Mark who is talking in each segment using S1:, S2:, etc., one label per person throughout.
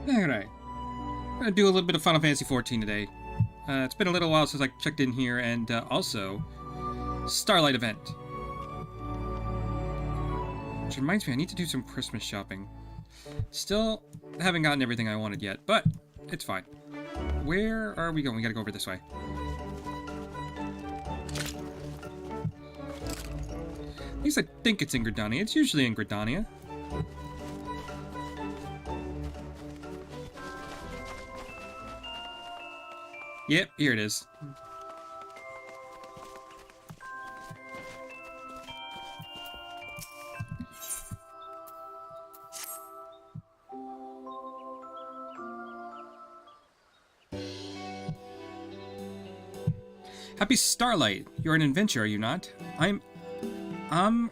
S1: Alright. I'm gonna do a little bit of Final Fantasy XIV today. It's been a little while since I checked in here, and also, Starlight event. Which reminds me, I need to do some Christmas shopping. Still haven't gotten everything I wanted yet, but it's fine. Where are we going? We gotta go over this way. At least I think it's in Gridania. It's usually in Gridania. Yep, here it is. Happy Starlight! You're an adventurer, are you not? I don't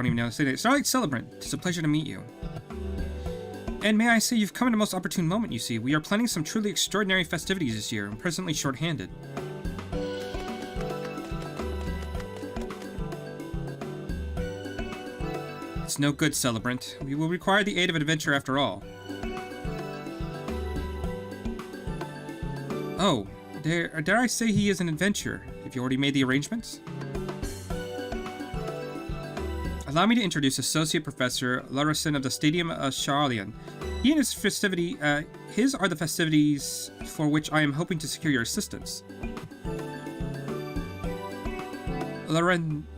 S1: even know how to say that. Starlight Celebrant! It's a pleasure to meet you. And may I say, you've come at a most opportune moment, you see. We are planning some truly extraordinary festivities this year, and presently short-handed. It's no good, Celebrant. We will require the aid of an adventurer after all. Oh, dare I say he is an adventurer? Have you already made the arrangements? Allow me to introduce Associate Professor Larison of the Stadium of Charlian. He and his his are the festivities for which I am hoping to secure your assistance. Lorenzen,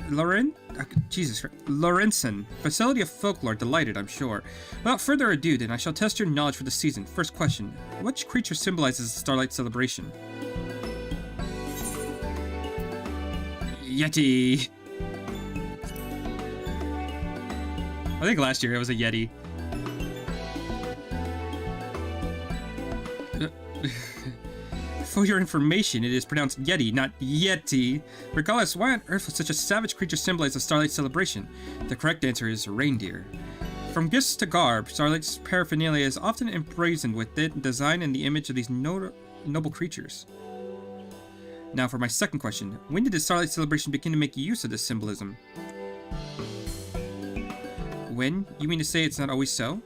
S1: Facility of Folklore, delighted, I'm sure. Without further ado, then, I shall test your knowledge for the season. First question, which creature symbolizes the Starlight celebration? Yeti! I think last year it was a Yeti. For your information, it is pronounced Yeti, not Yeti. Regardless, why on earth would such a savage creature symbolize the Starlight celebration? The correct answer is reindeer. From gifts to garb, Starlight's paraphernalia is often emblazoned with the design and the image of these noble creatures. Now for my second question. When did the Starlight celebration begin to make use of this symbolism? When? You mean to say it's not always so?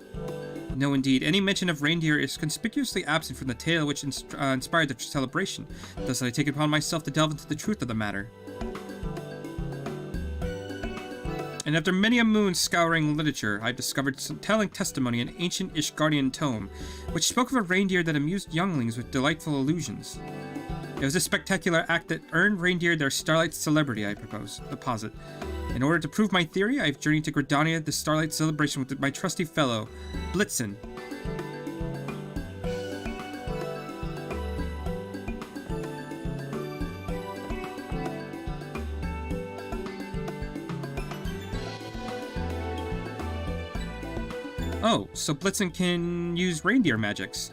S1: No, indeed. Any mention of reindeer is conspicuously absent from the tale which inspired the celebration. Thus I take it upon myself to delve into the truth of the matter. And after many a moon scouring literature, I've discovered some telling testimony in an ancient Ishgardian tome, which spoke of a reindeer that amused younglings with delightful illusions. It was this spectacular act that earned reindeer their Starlight celebrity, I posit. In order to prove my theory, I've journeyed to Gridania, the Starlight celebration, with my trusty fellow, Blitzen. Oh, so Blitzen can use reindeer magics.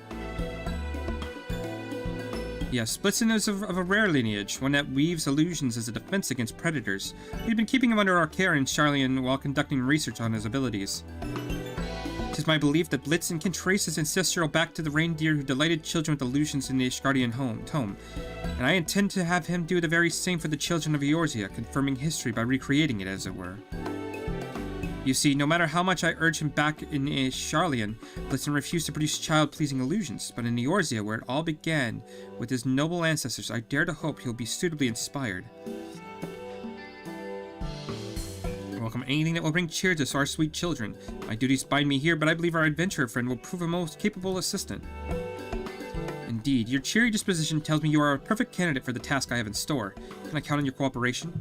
S1: Yes, Blitzen is of a rare lineage, one that weaves illusions as a defense against predators. We've been keeping him under our care in Charlian while conducting research on his abilities. It is my belief that Blitzen can trace his ancestral back to the reindeer who delighted children with illusions in the Ishgardian tome, and I intend to have him do the very same for the children of Eorzea, confirming history by recreating it, as it were. You see, no matter how much I urge him back in Charlian, Blitzen refused to produce child-pleasing illusions, but in Eorzea, where it all began with his noble ancestors, I dare to hope he'll be suitably inspired. I welcome anything that will bring cheer to our sweet children. My duties bind me here, but I believe our adventurer friend will prove a most capable assistant. Indeed, your cheery disposition tells me you are a perfect candidate for the task I have in store. Can I count on your cooperation?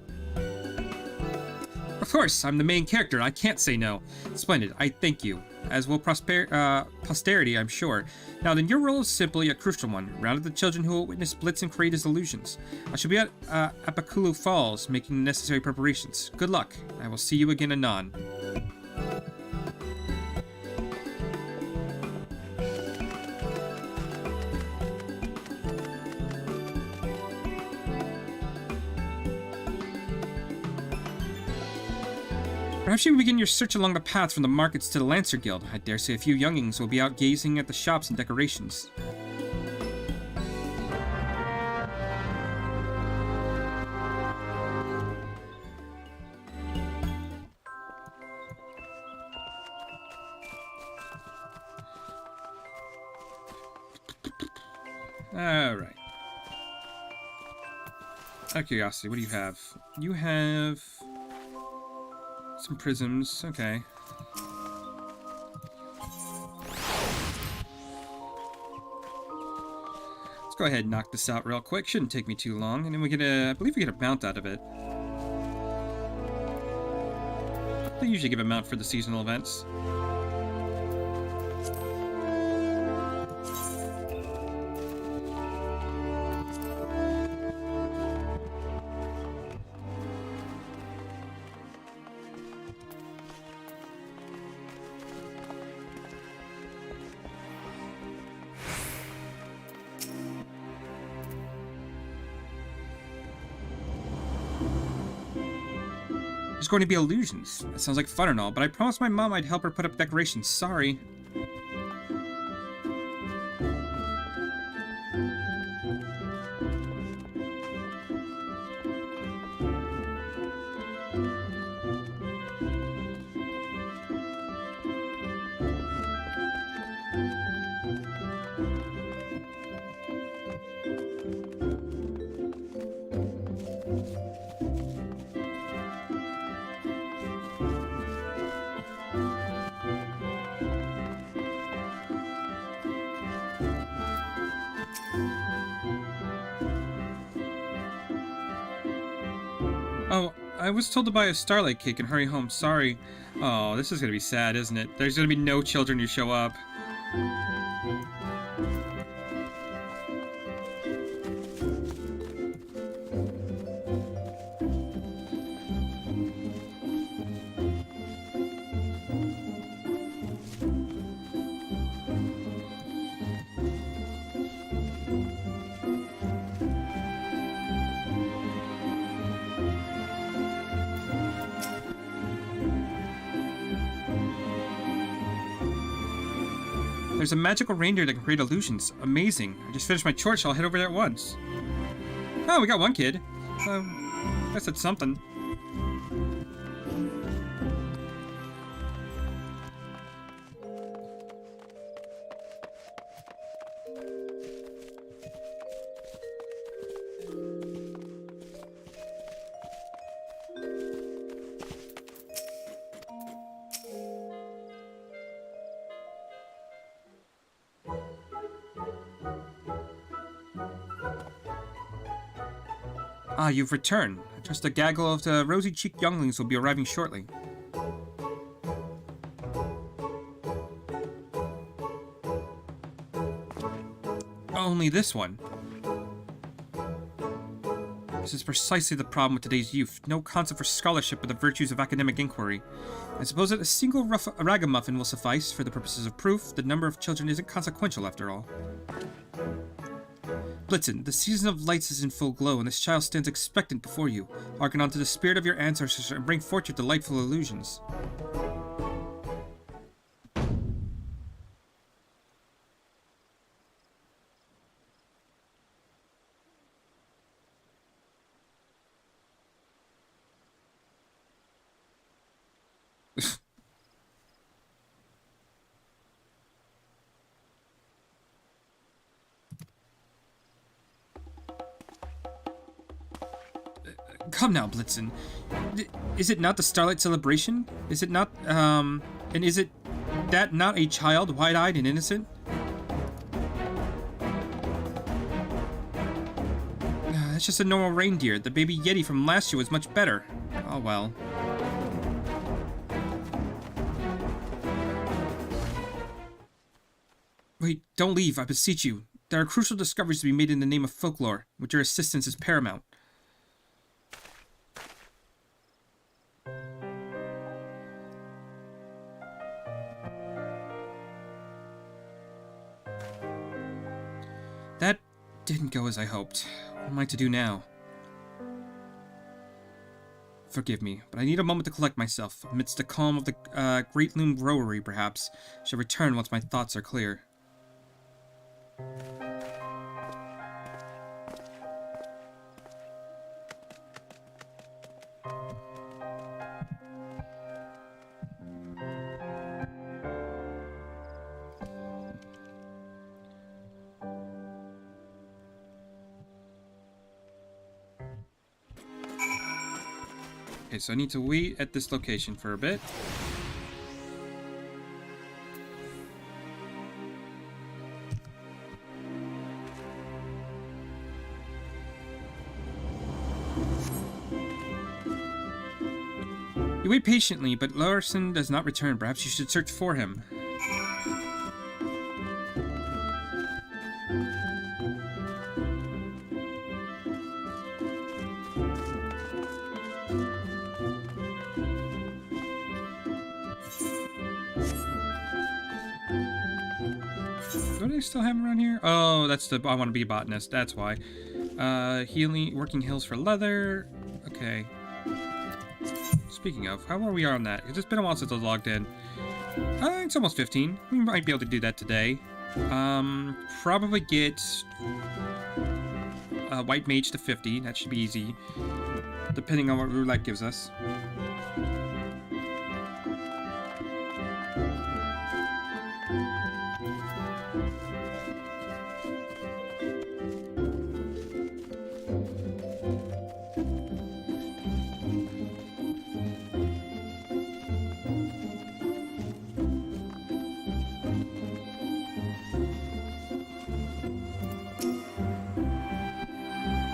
S1: Of course, I'm the main character. I can't say no. Splendid. I thank you. As will posterity, I'm sure. Now then, your role is simply a crucial one. Round up the children who will witness Blitzen create his illusions. I shall be at Apakulu Falls, making the necessary preparations. Good luck. I will see you again anon. Perhaps you can begin your search along the path from the markets to the Lancer Guild. I dare say a few youngings will be out gazing at the shops and decorations. Alright. Out of curiosity, what do you have? You have some prisms. Okay. Let's go ahead and knock this out real quick. Shouldn't take me too long. And then we get a... I believe we get a mount out of it. They usually give a mount for the seasonal events. There's going to be illusions. That sounds like fun and all, but I promised my mom I'd help her put up decorations. Sorry. Oh, I was told to buy a Starlight cake and hurry home. Sorry. Oh, this is gonna be sad, isn't it? There's gonna be no children who show up. There's a magical reindeer that can create illusions. Amazing. I just finished my chores, so I'll head over there at once. Oh, we got one kid. I guess that's something. Ah, you've returned. I trust a gaggle of the rosy-cheeked younglings will be arriving shortly. Only this one. This is precisely the problem with today's youth. No concept for scholarship or the virtues of academic inquiry. I suppose that a single ragamuffin will suffice for the purposes of proof. The number of children isn't consequential after all. Blitzen, the season of lights is in full glow, and this child stands expectant before you. Hearken unto the spirit of your ancestors and bring forth your delightful illusions. Come now, Blitzen. Is it not the Starlight celebration? Is it not, and is it that not a child, wide-eyed and innocent? That's just a normal reindeer. The baby Yeti from last year was much better. Oh well. Wait, don't leave, I beseech you. There are crucial discoveries to be made in the name of folklore, which your assistance is paramount. That didn't go as I hoped. What am I to do now? Forgive me, but I need a moment to collect myself. Amidst the calm of the Great Loom Brewery, perhaps. I shall return once my thoughts are clear. Okay, so I need to wait at this location for a bit. You wait patiently, but Larson does not return. Perhaps you should search for him. Do I still have him around here? Oh, that's the... I want to be a botanist. That's why. Healing... Working hills for leather. Okay. Speaking of, how are we on that? It's been a while since I logged in. It's almost 15. We might be able to do that today. Probably get... White Mage to 50. That should be easy. Depending on what roulette gives us.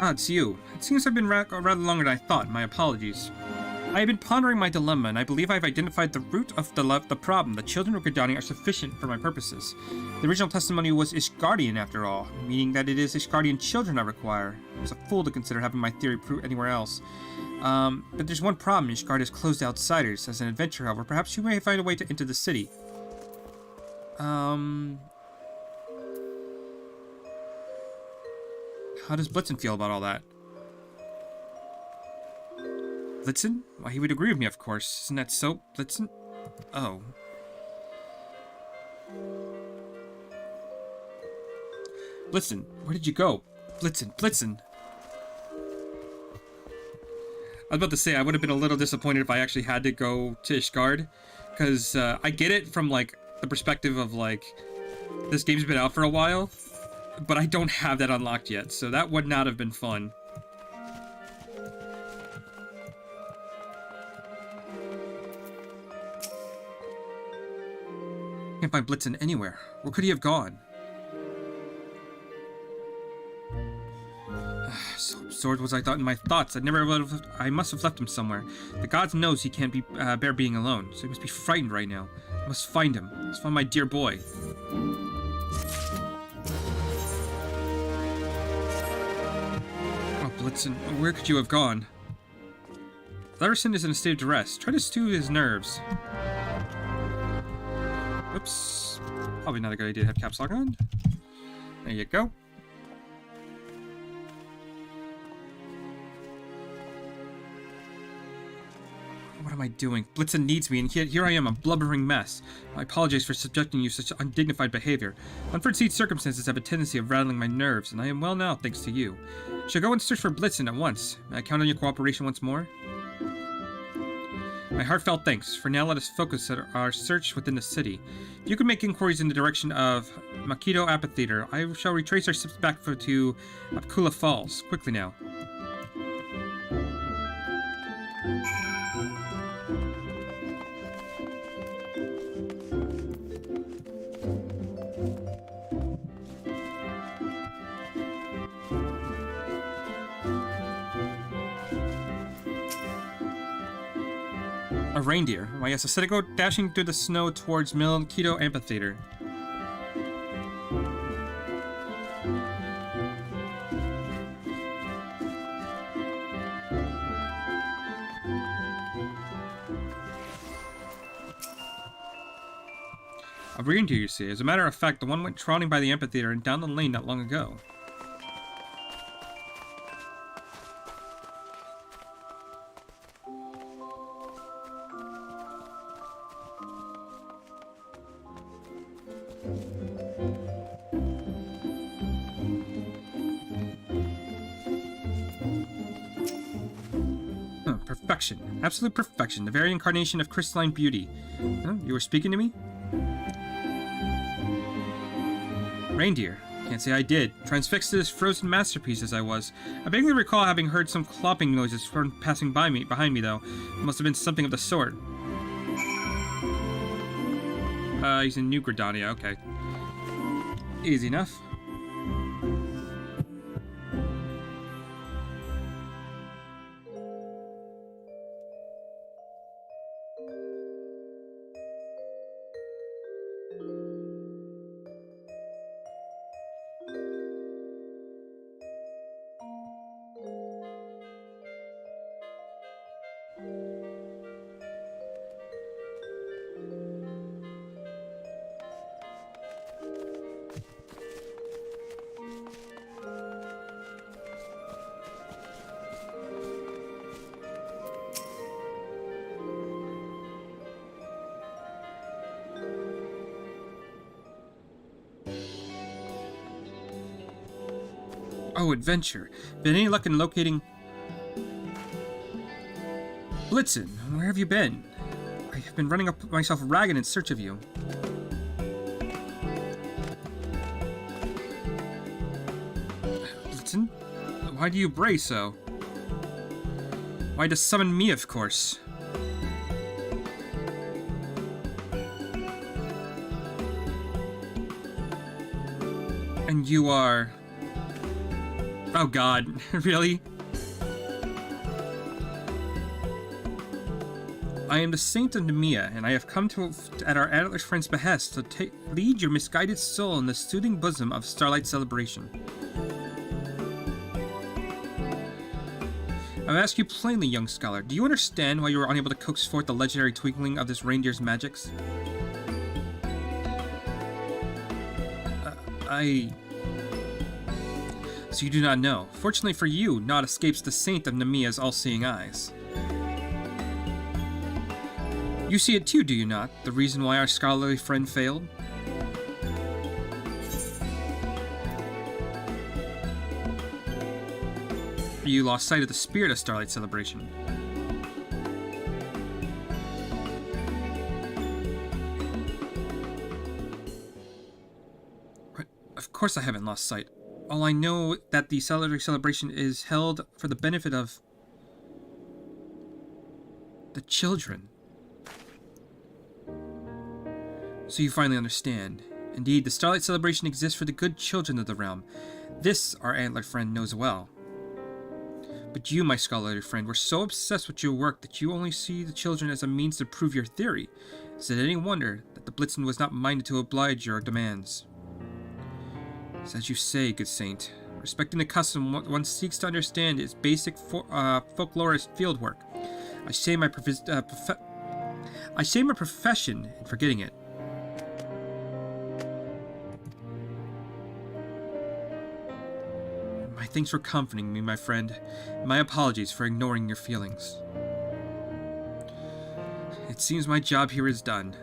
S1: Ah, it's you. It seems I've been rather longer than I thought. My apologies. I have been pondering my dilemma, and I believe I have identified the root of the problem. The children of Gridani are sufficient for my purposes. The original testimony was Ishgardian, after all, meaning that it is Ishgardian children I require. I was a fool to consider having my theory proved anywhere else. But there's one problem. Ishgard has closed to outsiders. As an adventurer, however, perhaps you may find a way to enter the city. How does Blitzen feel about all that? Blitzen? Why, he would agree with me, of course. Isn't that so, Blitzen? Oh. Blitzen, where did you go? Blitzen, Blitzen! I was about to say, I would have been a little disappointed if I actually had to go to Ishgard. Because I get it from, like, the perspective of, like, this game's been out for a while. But I don't have that unlocked yet, so that would not have been fun. Can't find Blitzen anywhere. Where could he have gone? So absorbed was I thought in my thoughts. I must have left him somewhere. The gods knows he can't bear being alone, so he must be frightened right now. I must find him. I must find my dear boy. Blitzen, where could you have gone? Larson is in a state of duress. Try to soothe his nerves. Oops. Probably not a good idea to have caps lock on. There you go. What am I doing? Blitzen needs me, and here I am, a blubbering mess. I apologize for subjecting you to such undignified behavior. Unforeseen circumstances have a tendency of rattling my nerves, and I am well now, thanks to you. Shall I go and search for Blitzen at once? May I count on your cooperation once more? My heartfelt thanks. For now, let us focus our search within the city. If you could make inquiries in the direction of Makito Amphitheater, I shall retrace our steps back to Apkula Falls. Quickly now. A reindeer. Why, yes, I said to go dashing through the snow towards Makito Amphitheater. A reindeer, you see. As a matter of fact, the one went trotting by the amphitheater and down the lane not long ago. Perfection. Absolute perfection. The very incarnation of crystalline beauty. Huh? You were speaking to me? Reindeer. Can't say I did. Transfixed to this frozen masterpiece as I was. I vaguely recall having heard some clopping noises from passing behind me, though. It must have been something of the sort. He's in New Gridania, okay. Easy enough. Oh, adventure. Been any luck in locating... Blitzen, where have you been? I have been running up myself ragged in search of you. Blitzen? Why do you bray so? Why to summon me, of course. And you are... Oh god, really? I am the Saint of Nemea, and I have come at our adult friend's behest to lead your misguided soul in the soothing bosom of Starlight celebration. I ask you plainly, young scholar, do you understand why you were unable to coax forth the legendary twinkling of this reindeer's magics? So you do not know. Fortunately for you, naught escapes the Saint of Nemea's all-seeing eyes. You see it too, do you not? The reason why our scholarly friend failed? You lost sight of the spirit of Starlight celebration. Of course I haven't lost sight. All I know that the Starlight celebration is held for the benefit of the children. So you finally understand. Indeed, the Starlight celebration exists for the good children of the realm. This our antler friend knows well. But you, my scholarly friend, were so obsessed with your work that you only see the children as a means to prove your theory. Is it any wonder that the Blitzen was not minded to oblige your demands? It's as you say, good saint. Respecting the custom, one seeks to understand its basic folklorist fieldwork. I shame my profession in forgetting it. My thanks for comforting me, my friend. My apologies for ignoring your feelings. It seems my job here is done.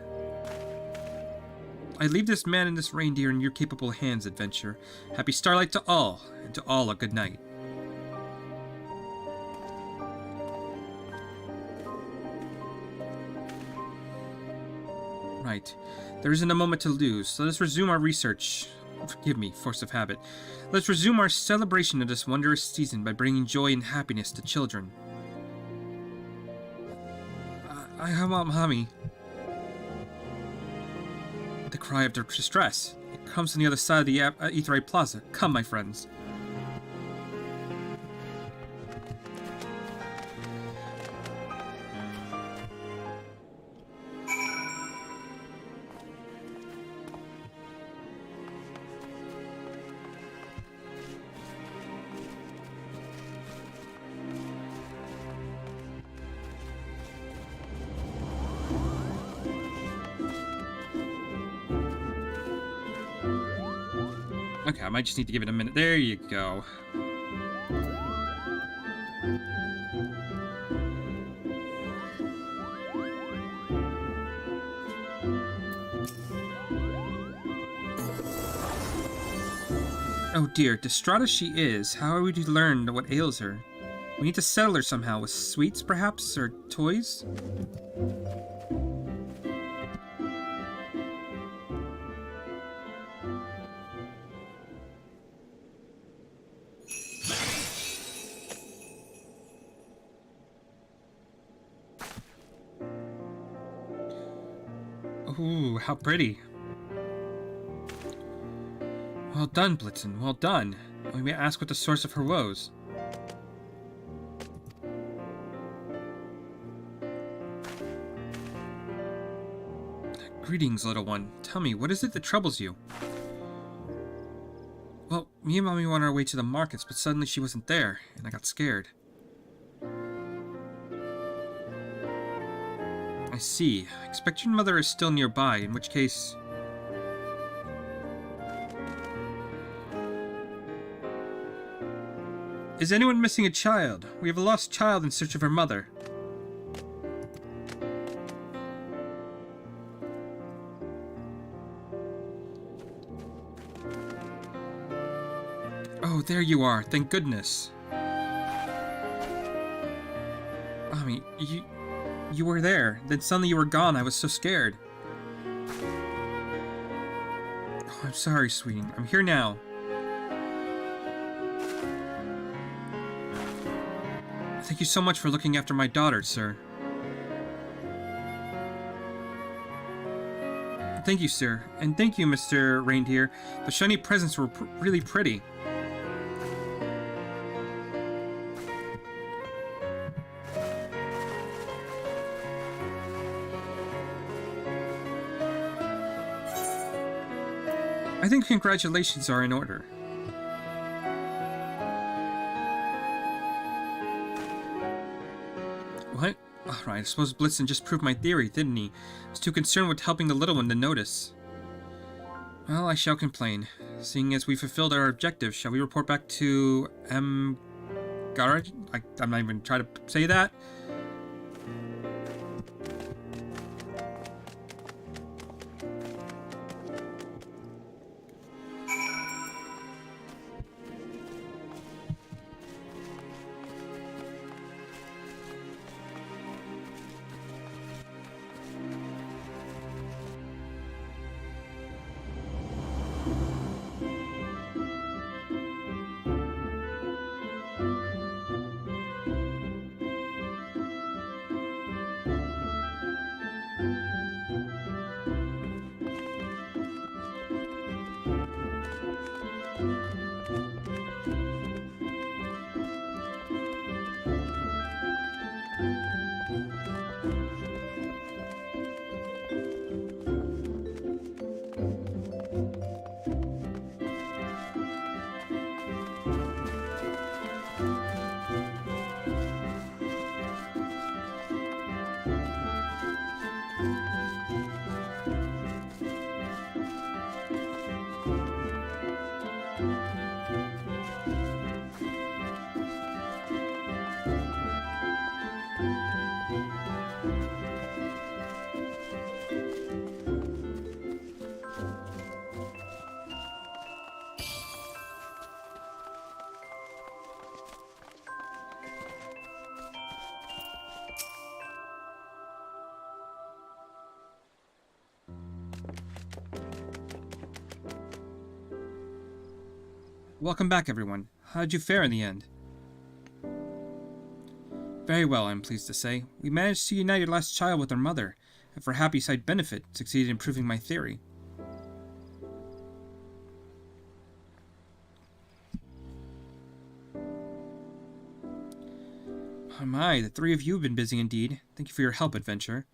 S1: I leave this man and this reindeer in your capable hands, adventure. Happy Starlight to all, and to all a good night. Right. There isn't a moment to lose, so let's resume our research. Forgive me, force of habit. Let's resume our celebration of this wondrous season by bringing joy and happiness to children. Mommy. The cry of distress. It comes from the other side of the Aetherite Plaza. Come, my friends. Okay, I might just need to give it a minute. There you go. Oh dear, distraught as she is, how are we to learn what ails her? We need to settle her somehow, with sweets perhaps, or toys? Ooh, how pretty. Well done, Blitzen, well done. We may ask what the source of her woes. Greetings, little one. Tell me, what is it that troubles you? Well, me and Mommy were on our way to the markets, but suddenly she wasn't there, and I got scared. I see. I expect your mother is still nearby, in which case... Is anyone missing a child? We have a lost child in search of her mother. Oh, there you are. Thank goodness. Mommy, you were there. Then suddenly you were gone. I was so scared. Oh, I'm sorry, sweetie. I'm here now. Thank you so much for looking after my daughter, sir. Thank you, sir. And thank you, Mr. Reindeer. The shiny presents were really pretty. I think congratulations are in order. What? Alright, I suppose Blitzen just proved my theory, didn't he? I was too concerned with helping the little one to notice. Well, I shall complain. Seeing as we fulfilled our objective, shall we report back to Garage? I'm not even trying to say that. Welcome back, everyone. How did you fare in the end? Very well, I'm pleased to say. We managed to unite your last child with her mother, and for happy side benefit, succeeded in proving my theory. Oh my, the three of you have been busy indeed. Thank you for your help, Adventure.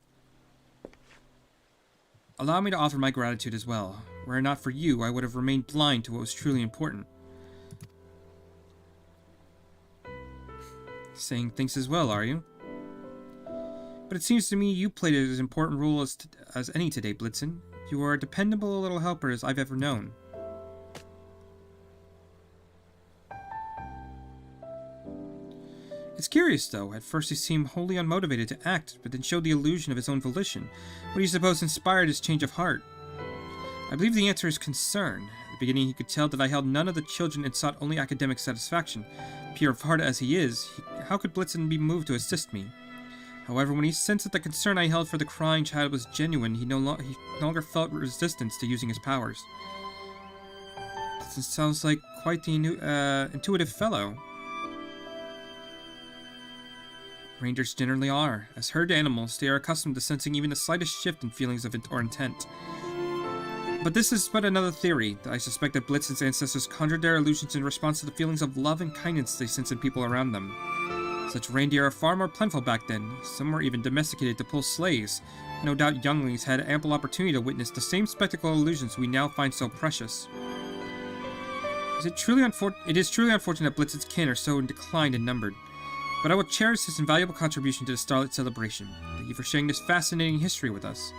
S1: Allow me to offer my gratitude as well. Were it not for you, I would have remained blind to what was truly important. Saying thanks as well, are you? But it seems to me you played as important role as any today, Blitzen. You are a dependable little helper as I've ever known. It's curious, though. At first he seemed wholly unmotivated to act, but then showed the illusion of his own volition. What do you suppose inspired his change of heart? I believe the answer is concern. At the beginning he could tell that I held none of the children and sought only academic satisfaction. Pure of heart as he is, how could Blitzen be moved to assist me? However, when he sensed that the concern I held for the crying child was genuine, he no longer felt resistance to using his powers. Blitzen sounds like quite the intuitive fellow. Reindeers generally are. As herd animals, they are accustomed to sensing even the slightest shift in feelings of or intent. But this is but another theory. I suspect that Blitzen's ancestors conjured their illusions in response to the feelings of love and kindness they sense in people around them. Such reindeer are far more plentiful back then. Some were even domesticated to pull sleighs. No doubt younglings had ample opportunity to witness the same spectacle illusions we now find so precious. It is truly unfortunate that Blitzen's kin are so declined and numbered. But I will cherish this invaluable contribution to the Starlight celebration. Thank you for sharing this fascinating history with us.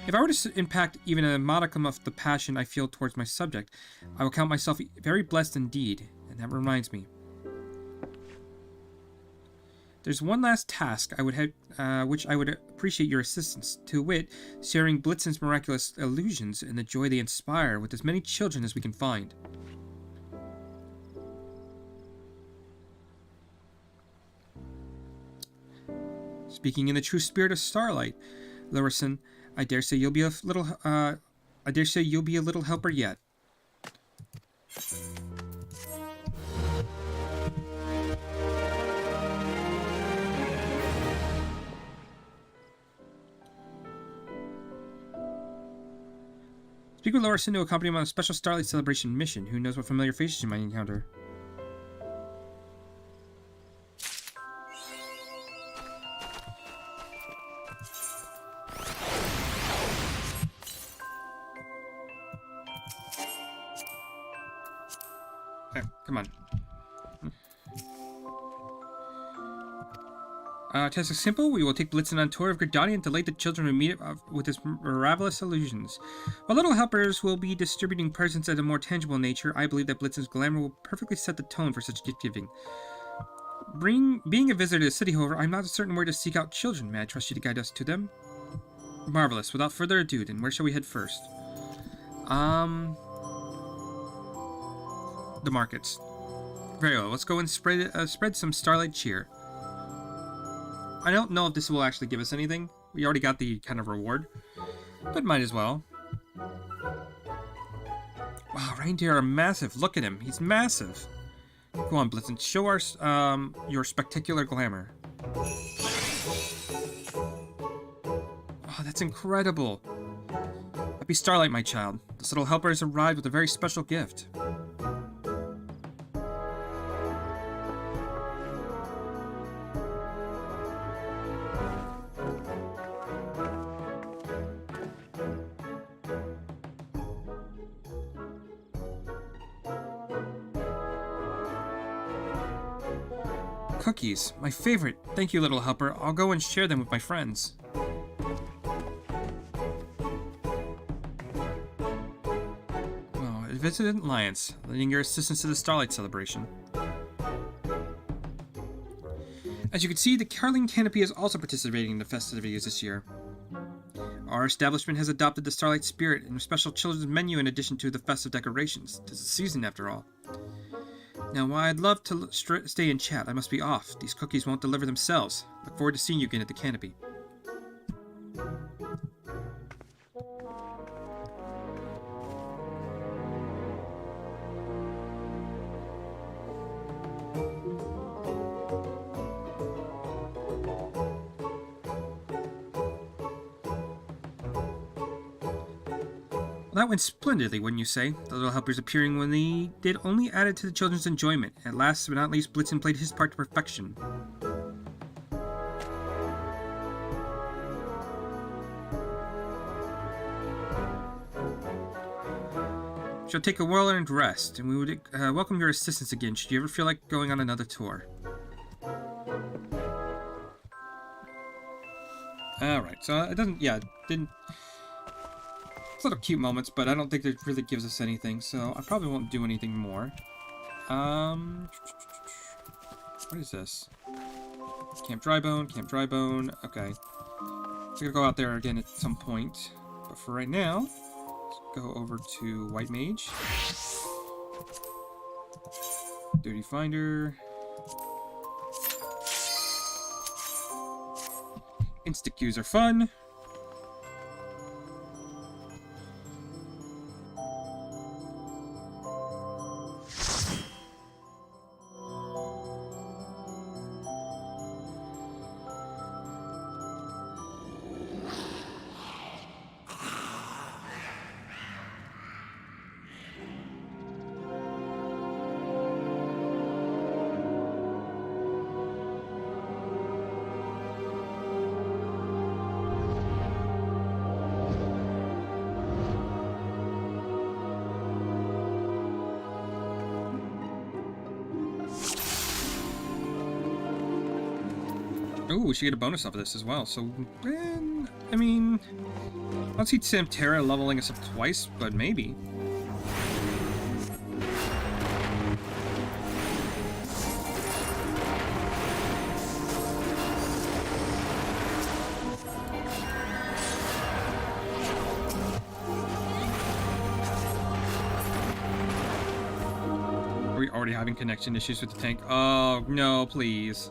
S1: If I were to impact even a modicum of the passion I feel towards my subject, I will count myself very blessed indeed. And that reminds me. There's one last task which I would appreciate your assistance, to wit, sharing Blitzen's miraculous illusions and the joy they inspire with as many children as we can find. Speaking in the true spirit of Starlight, Larison, I dare say you'll be a little helper yet. Speak with Larison to accompany him on a special Starlight celebration mission. Who knows what familiar faces you might encounter? Come on. Task is simple. We will take Blitzen on tour of Gridania and delight the children who meet with his marvelous illusions. While little helpers will be distributing presents of a more tangible nature, I believe that Blitzen's glamour will perfectly set the tone for such gift-giving. Being a visitor to the city, however, I'm not certain where to seek out children. May I trust you to guide us to them? Marvelous. Without further ado, then, where shall we head first? The markets. Very well, let's go and spread some Starlight cheer. I don't know if this will actually give us anything. We already got the kind of reward, but might as well. Wow, reindeer are massive. Look at him. He's massive. Go on, Blitzen. Show us your spectacular glamour. Oh, that's incredible. Happy Starlight, my child. This little helper has arrived with a very special gift. Cookies, my favorite. Thank you, little helper. I'll go and share them with my friends. Well, a visitant alliance, lending your assistance to the Starlight celebration. As you can see, the Caroling Canopy is also participating in the festivities this year. Our establishment has adopted the Starlight spirit and a special children's menu in addition to the festive decorations. 'Tis the season, after all. Now, while I'd love to stay and chat, I must be off. These cookies won't deliver themselves. Look forward to seeing you again at the canopy. Well, that went splendidly, wouldn't you say? The little helpers appearing when they did only added to the children's enjoyment. At last but not least, Blitzen played his part to perfection. Shall take a well-earned rest, and we would welcome your assistance again should you ever feel like going on another tour. Alright, so it doesn't, didn't... It's little cute moments, but I don't think it really gives us anything, so I probably won't do anything more. What is this? Camp Drybone, okay. I'm gonna go out there again at some point, but for right now, let's go over to White Mage. Duty Finder. Insta-queues are fun. Ooh, we should get a bonus off of this as well. So, I mean, I don't see Samtera leveling us up twice, but maybe. Are we already having connection issues with the tank? Oh, no, please.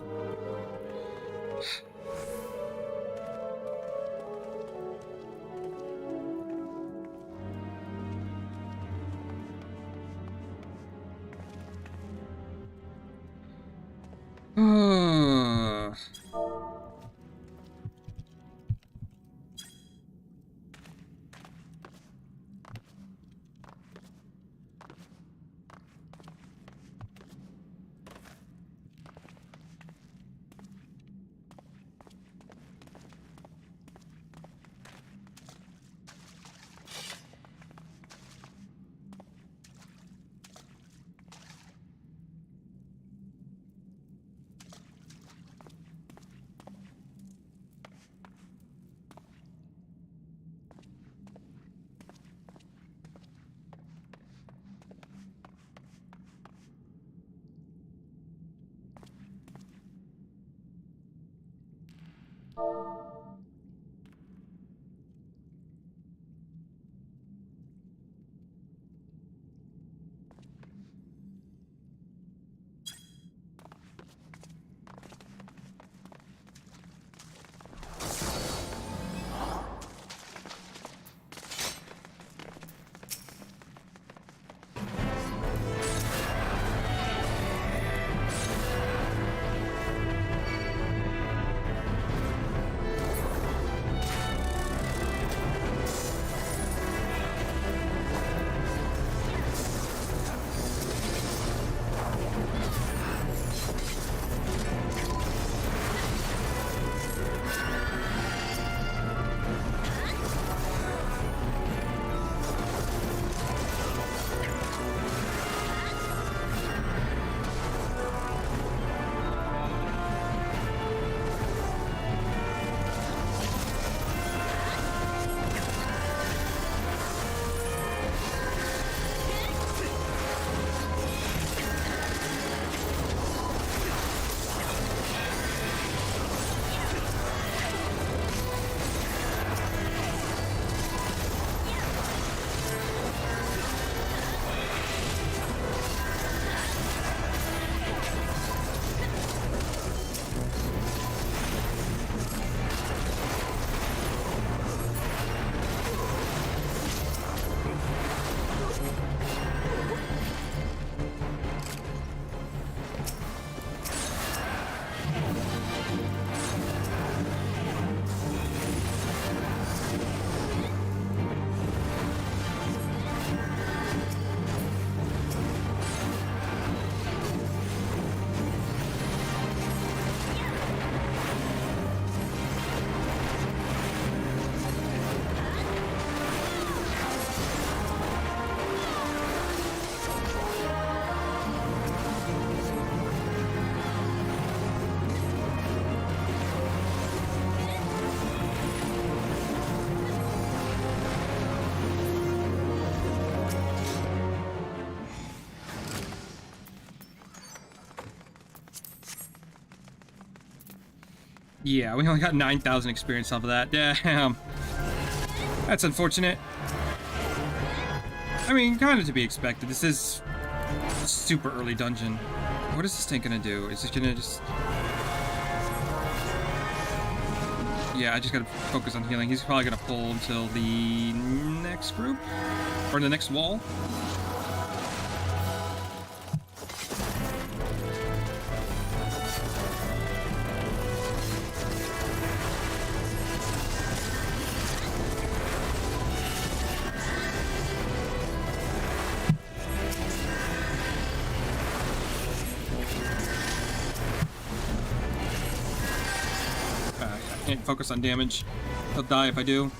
S1: Yeah, we only got 9,000 experience off of that. Damn. That's unfortunate. I mean, kind of to be expected. This is a super early dungeon. What is this tank gonna do? Is it gonna just... Yeah, I just gotta focus on healing. He's probably gonna pull until the next group? Or the next wall? Can't focus on damage. He'll die if I do.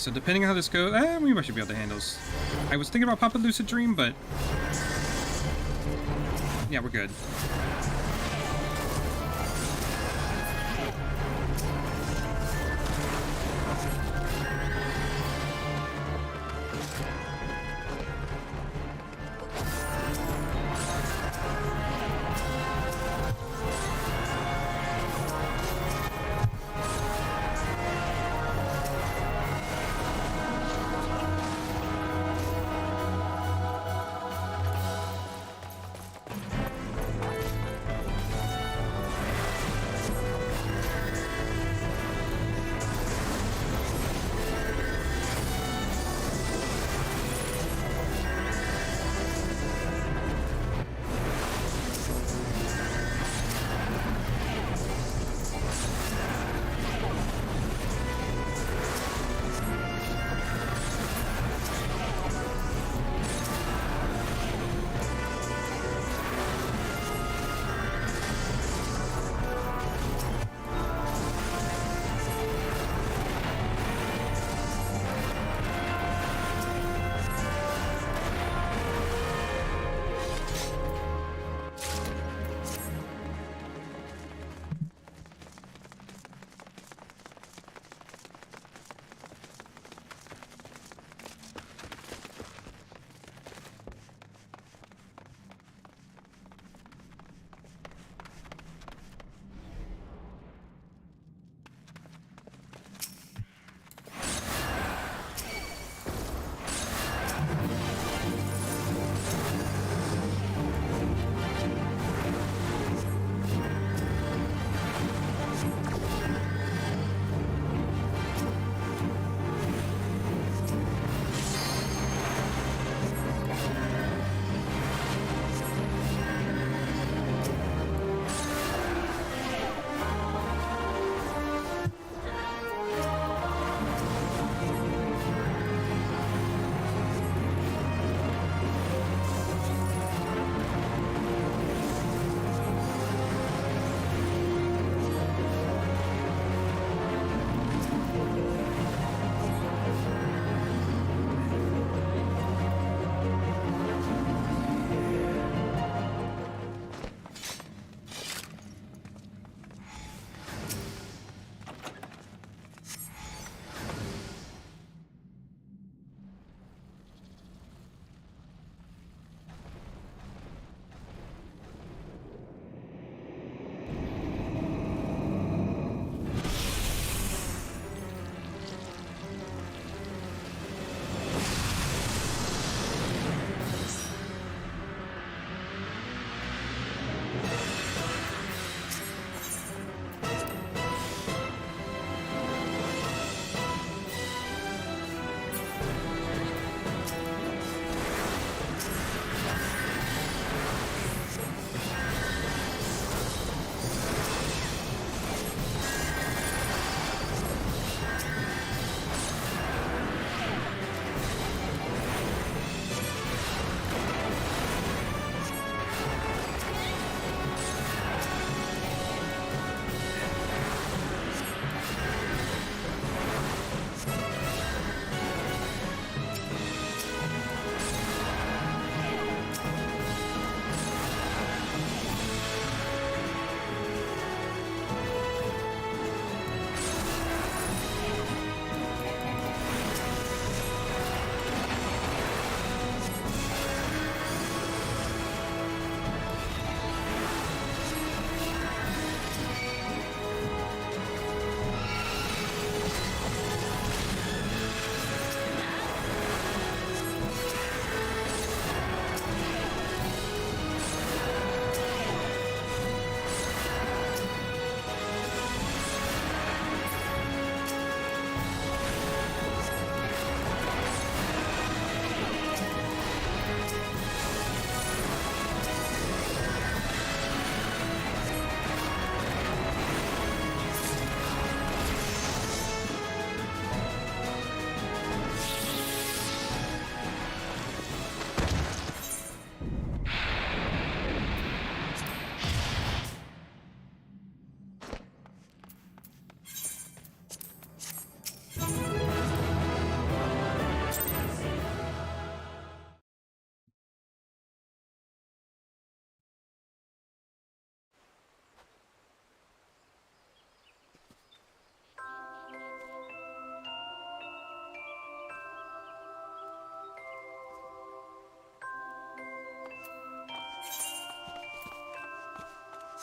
S1: so depending on how this goes, we should be able to handle this. I was thinking about popping Lucid Dream, but yeah, we're good.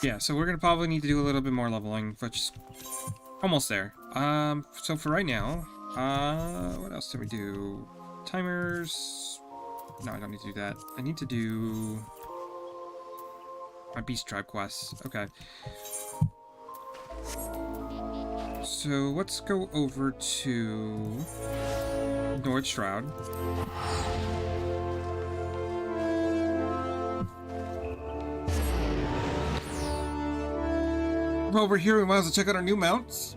S1: Yeah, so we're gonna probably need to do a little bit more leveling, which is almost there. So for right now, what else do we do? Timers. No, I don't need to do that. I need to do my Beast Tribe quests. Okay. So let's go over to North Shroud. While we're here, we might as well check out our new mounts.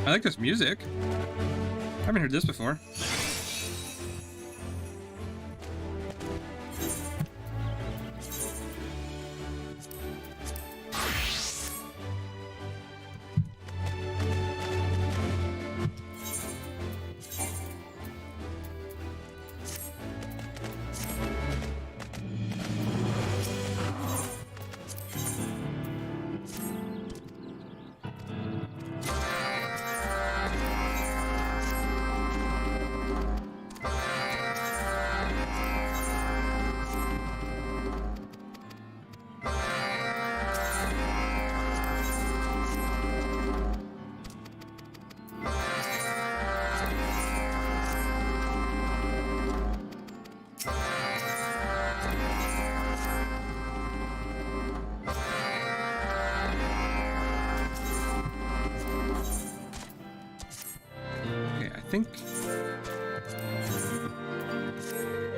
S1: I like this music. I haven't heard this before. Think.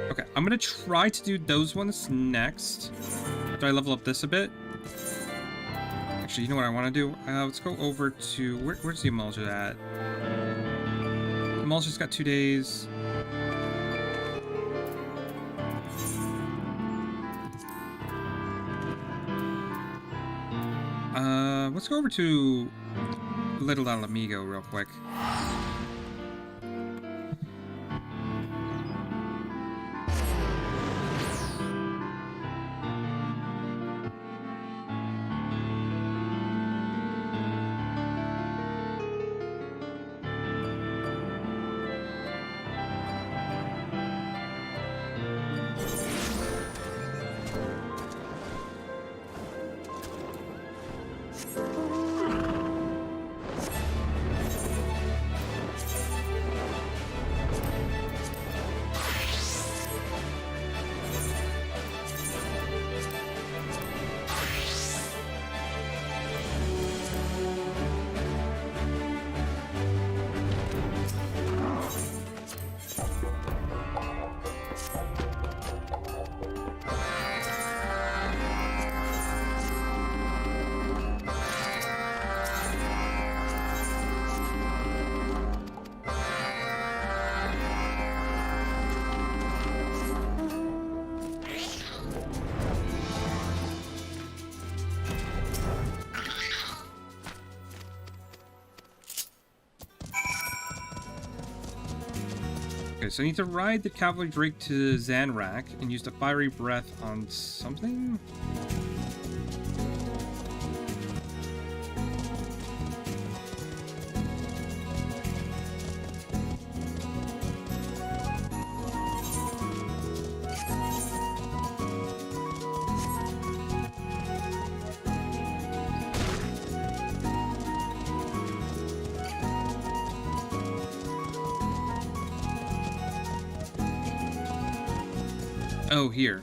S1: Okay, I'm gonna try to do those ones next. Do I level up this a bit? Actually, you know what I want to do? Let's go over to where's the emulger at? Emulger's got 2 days. Let's go over to Little El Amigo real quick. Okay, so I need to ride the cavalry drake to Zanrak and use the fiery breath on something? Oh, here.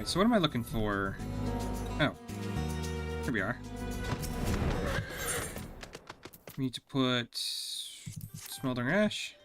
S1: Alright, so what am I looking for? Oh. Here we are. We need to put smoldering ash.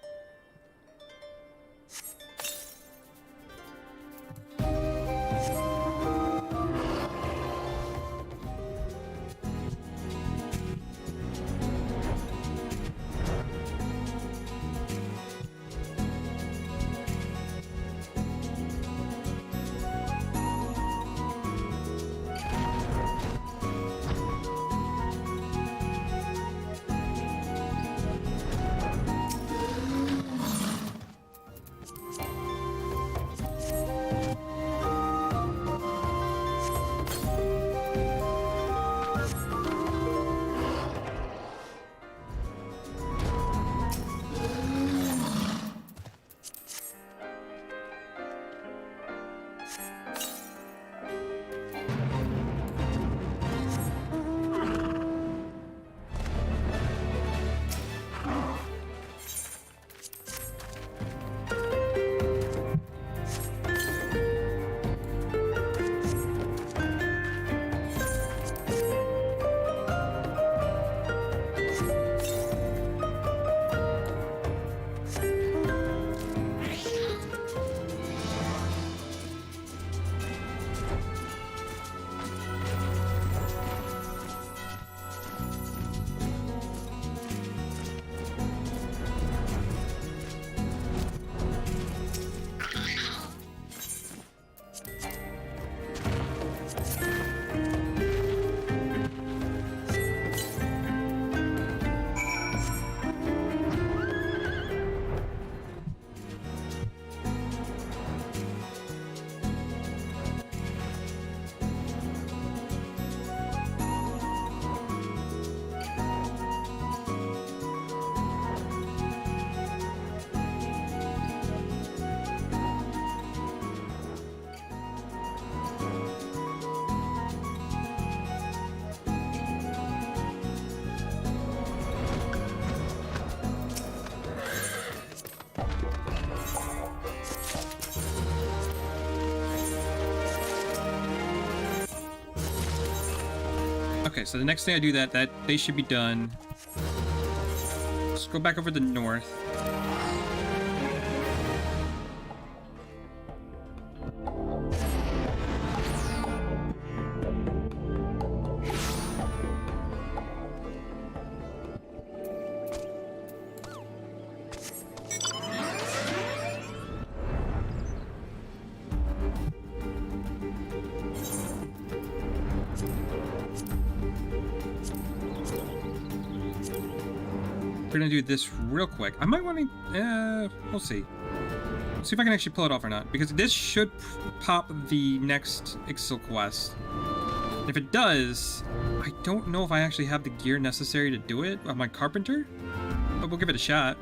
S1: Okay, so the next thing I do that they should be done. Let's go back over to the north. We're gonna do this real quick. I might want to, we'll see. See if I can actually pull it off or not, because this should pop the next Ixil quest. And if it does, I don't know if I actually have the gear necessary to do it. I'm a carpenter, but we'll give it a shot.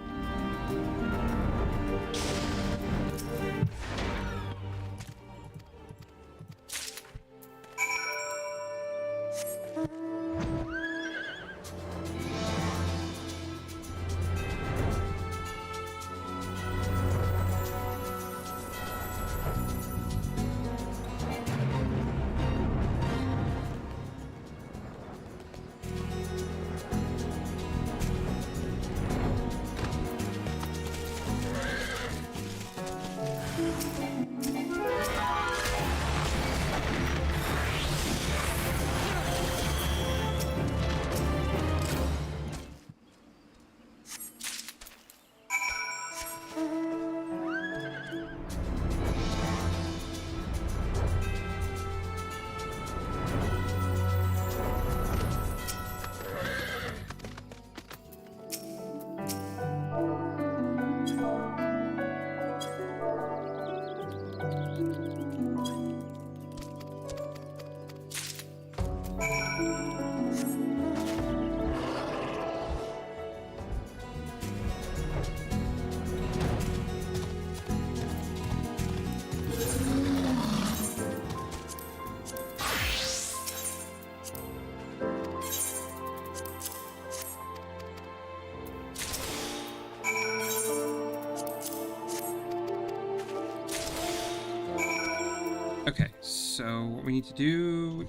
S1: Okay, so what we need to do...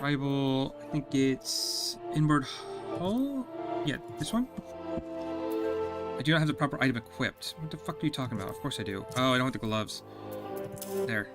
S1: Rival, I think it's inboard hull? Yeah, this one? I do not have the proper item equipped. What the fuck are you talking about? Of course I do. Oh, I don't have the gloves. There.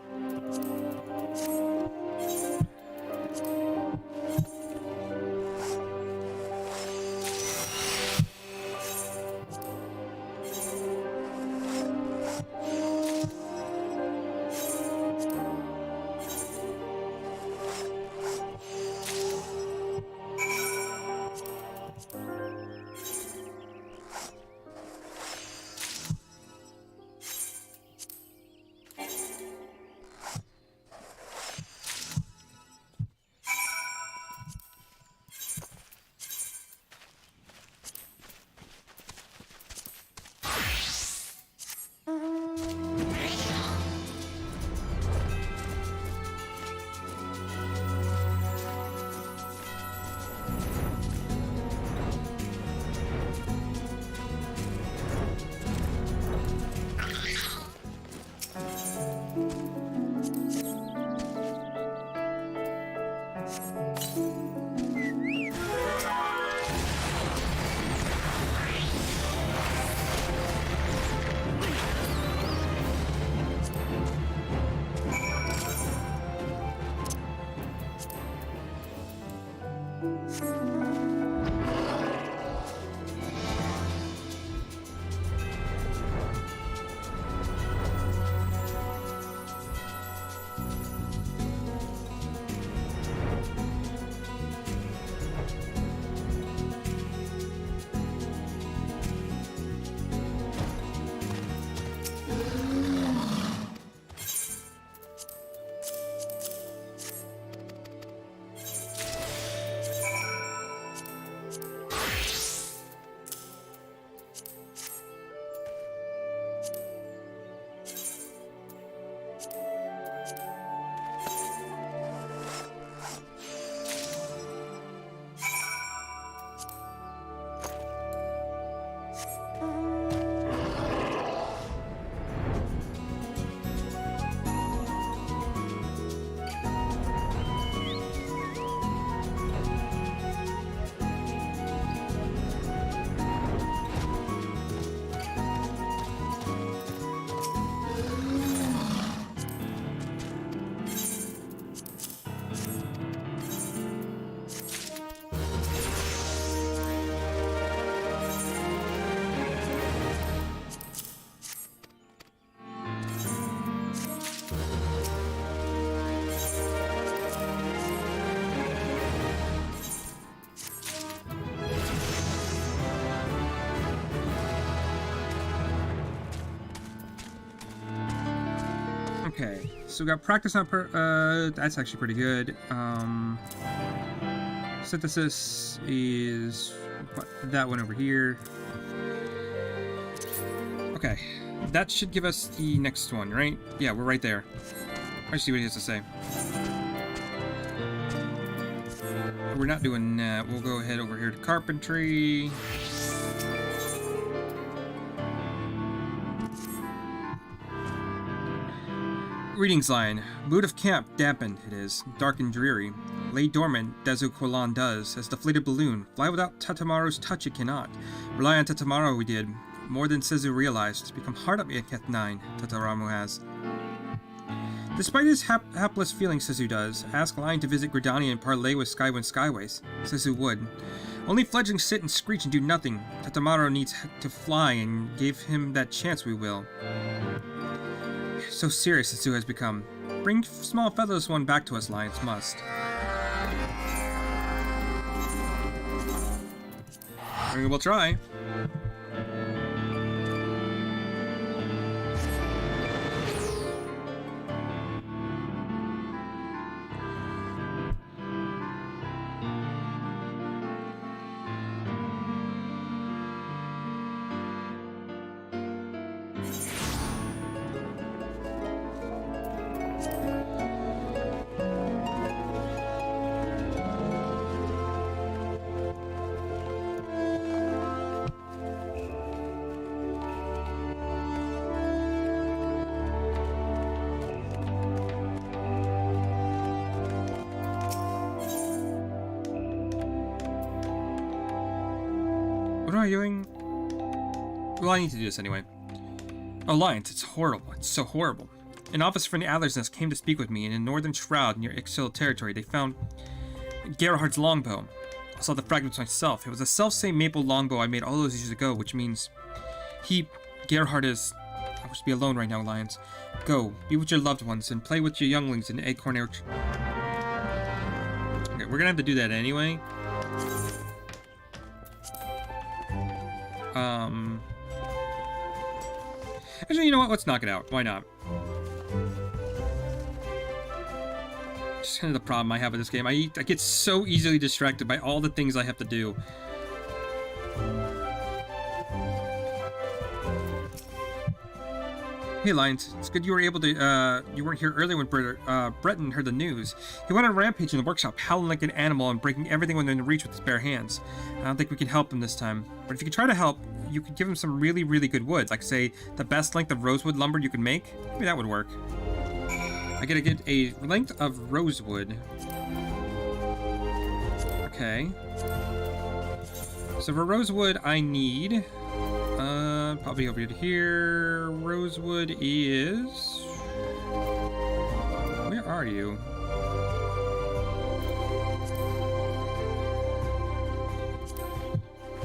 S1: Okay, so we got practice on that's actually pretty good. Synthesis is that one over here. Okay, that should give us the next one, right? Yeah, we're right there. Let's see what he has to say. We're not doing that. We'll go ahead over here to carpentry. Greetings line. Mood of camp dampened, it is. Dark and dreary. Lay dormant, Dezu Kolan does, as deflated balloon. Fly without Tatamaro's touch it cannot. Rely on Tatamaro we did. More than Sezu realized. Become hard up Ket 9, Tataramu has. Despite his hapless feelings, Sezu does. Ask Lion to visit Gridani and parley with Skywind Skyways. Sezu would. Only fledglings sit and screech and do nothing. Tatamaro needs to fly and gave him that chance we will. So serious Sezu has become. Bring small featherless one back to us, Lions must. We will try. am I doing? Well, I need to do this anyway. Alliance, it's horrible. It's so horrible. An officer from the Adler's Nest came to speak with me in a northern shroud near Ixchil territory. They found Gerhard's longbow. I saw the fragments myself. It was the self-same maple longbow I made all those years ago, which means Gerhard is... I wish to be alone right now, Alliance. Go, be with your loved ones, and play with your younglings in the acorn orchard. Okay, we're gonna have to do that anyway. Actually, you know what? Let's knock it out. Why not? Just kind of the problem I have with this game. I get so easily distracted by all the things I have to do. Hey, Lions. It's good you were able to, you weren't here earlier when Breton heard the news. He went on a rampage in the workshop, howling like an animal and breaking everything within reach with his bare hands. I don't think we can help him this time. But if you could try to help, you could give him some really, really good wood. Like, say, the best length of rosewood lumber you can make. Maybe that would work. I gotta get a length of rosewood. Okay. So for rosewood, I need... probably over here. Rosewood is... Where are you?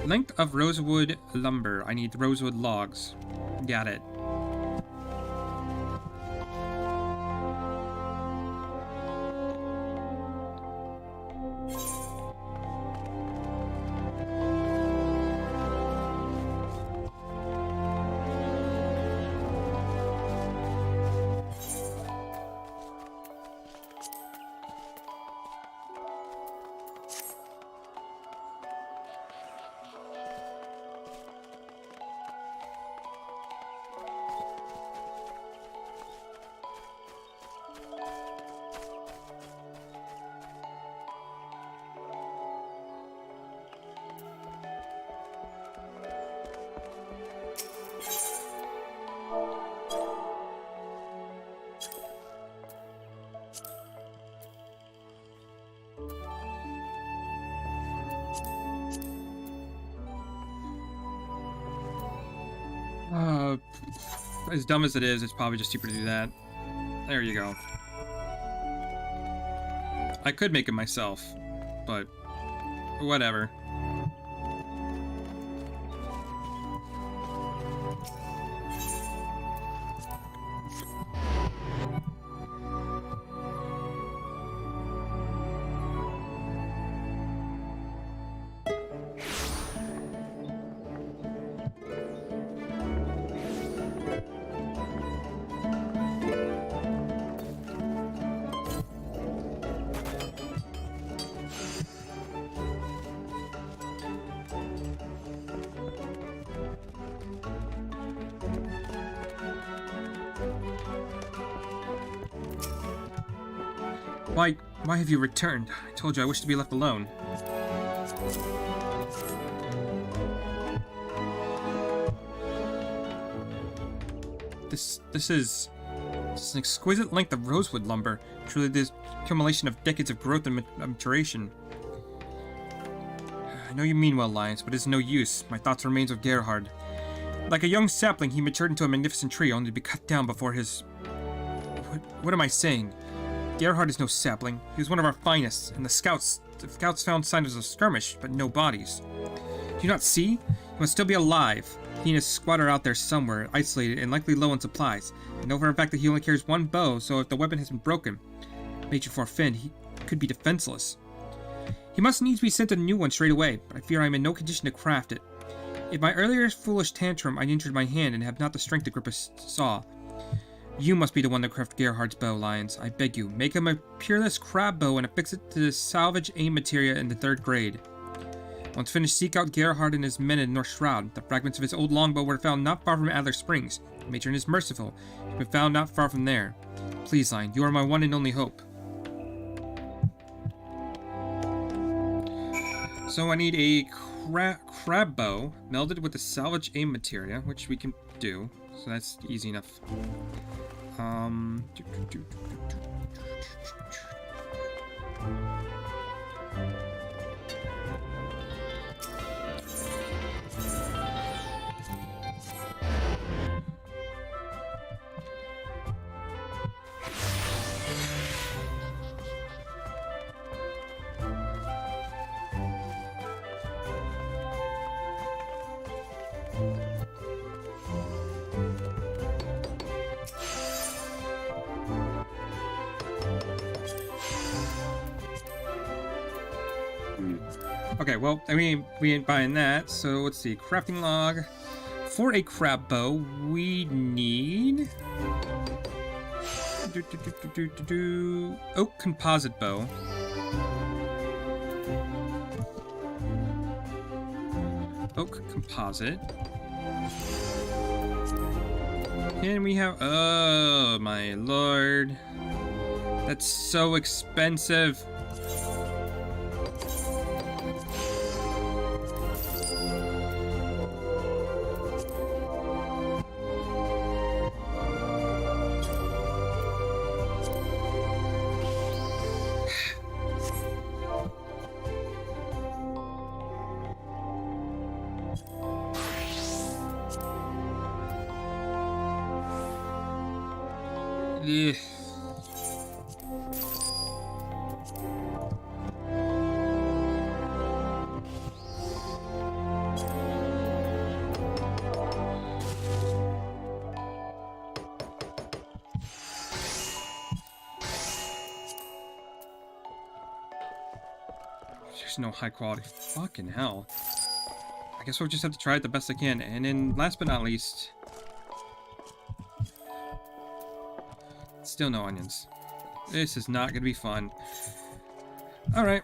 S1: Length of rosewood lumber. I need rosewood logs. Got it. As dumb as it is, it's probably just cheaper to do that. There you go. I could make it myself, but whatever. Why have you returned? I told you I wish to be left alone. This is an exquisite length of rosewood lumber. Truly this accumulation of decades of growth and maturation. I know you mean well, Lions, but it's no use. My thoughts remain with Gerhard. Like a young sapling, he matured into a magnificent tree, only to be cut down before his... What am I saying? Gerhard is no sapling. He was one of our finest, and the scouts found signs of a skirmish, but no bodies. Do you not see? He must still be alive. He and his squad are out there somewhere, isolated and likely low on supplies. I know for a fact that he only carries one bow, so if the weapon has been broken, Major Forfend, he could be defenseless. He must needs be sent a new one straight away, but I fear I am in no condition to craft it. In my earlier foolish tantrum, I injured my hand and have not the strength to grip a saw. You must be the one to craft Gerhard's bow, Lions. I beg you, make him a peerless crab bow and affix it to the salvage aim materia in the 3rd grade. Once finished, seek out Gerhard and his men in North Shroud. The fragments of his old longbow were found not far from Adler Springs. The matron is merciful. He's been found not far from there. Please, Lion, you are my one and only hope. So I need a crab bow melded with the salvage aim materia, which we can do. So that's easy enough. Okay, well, I mean, we ain't buying that, so let's see. Crafting log. For a crab bow, we need... Oak composite bow. Oak composite. And we have... Oh, my lord. That's so expensive. Ugh. There's no high quality. Fucking hell. I guess we'll just have to try it the best I can. And then last but not least, still no onions. This is not gonna be fun. Alright.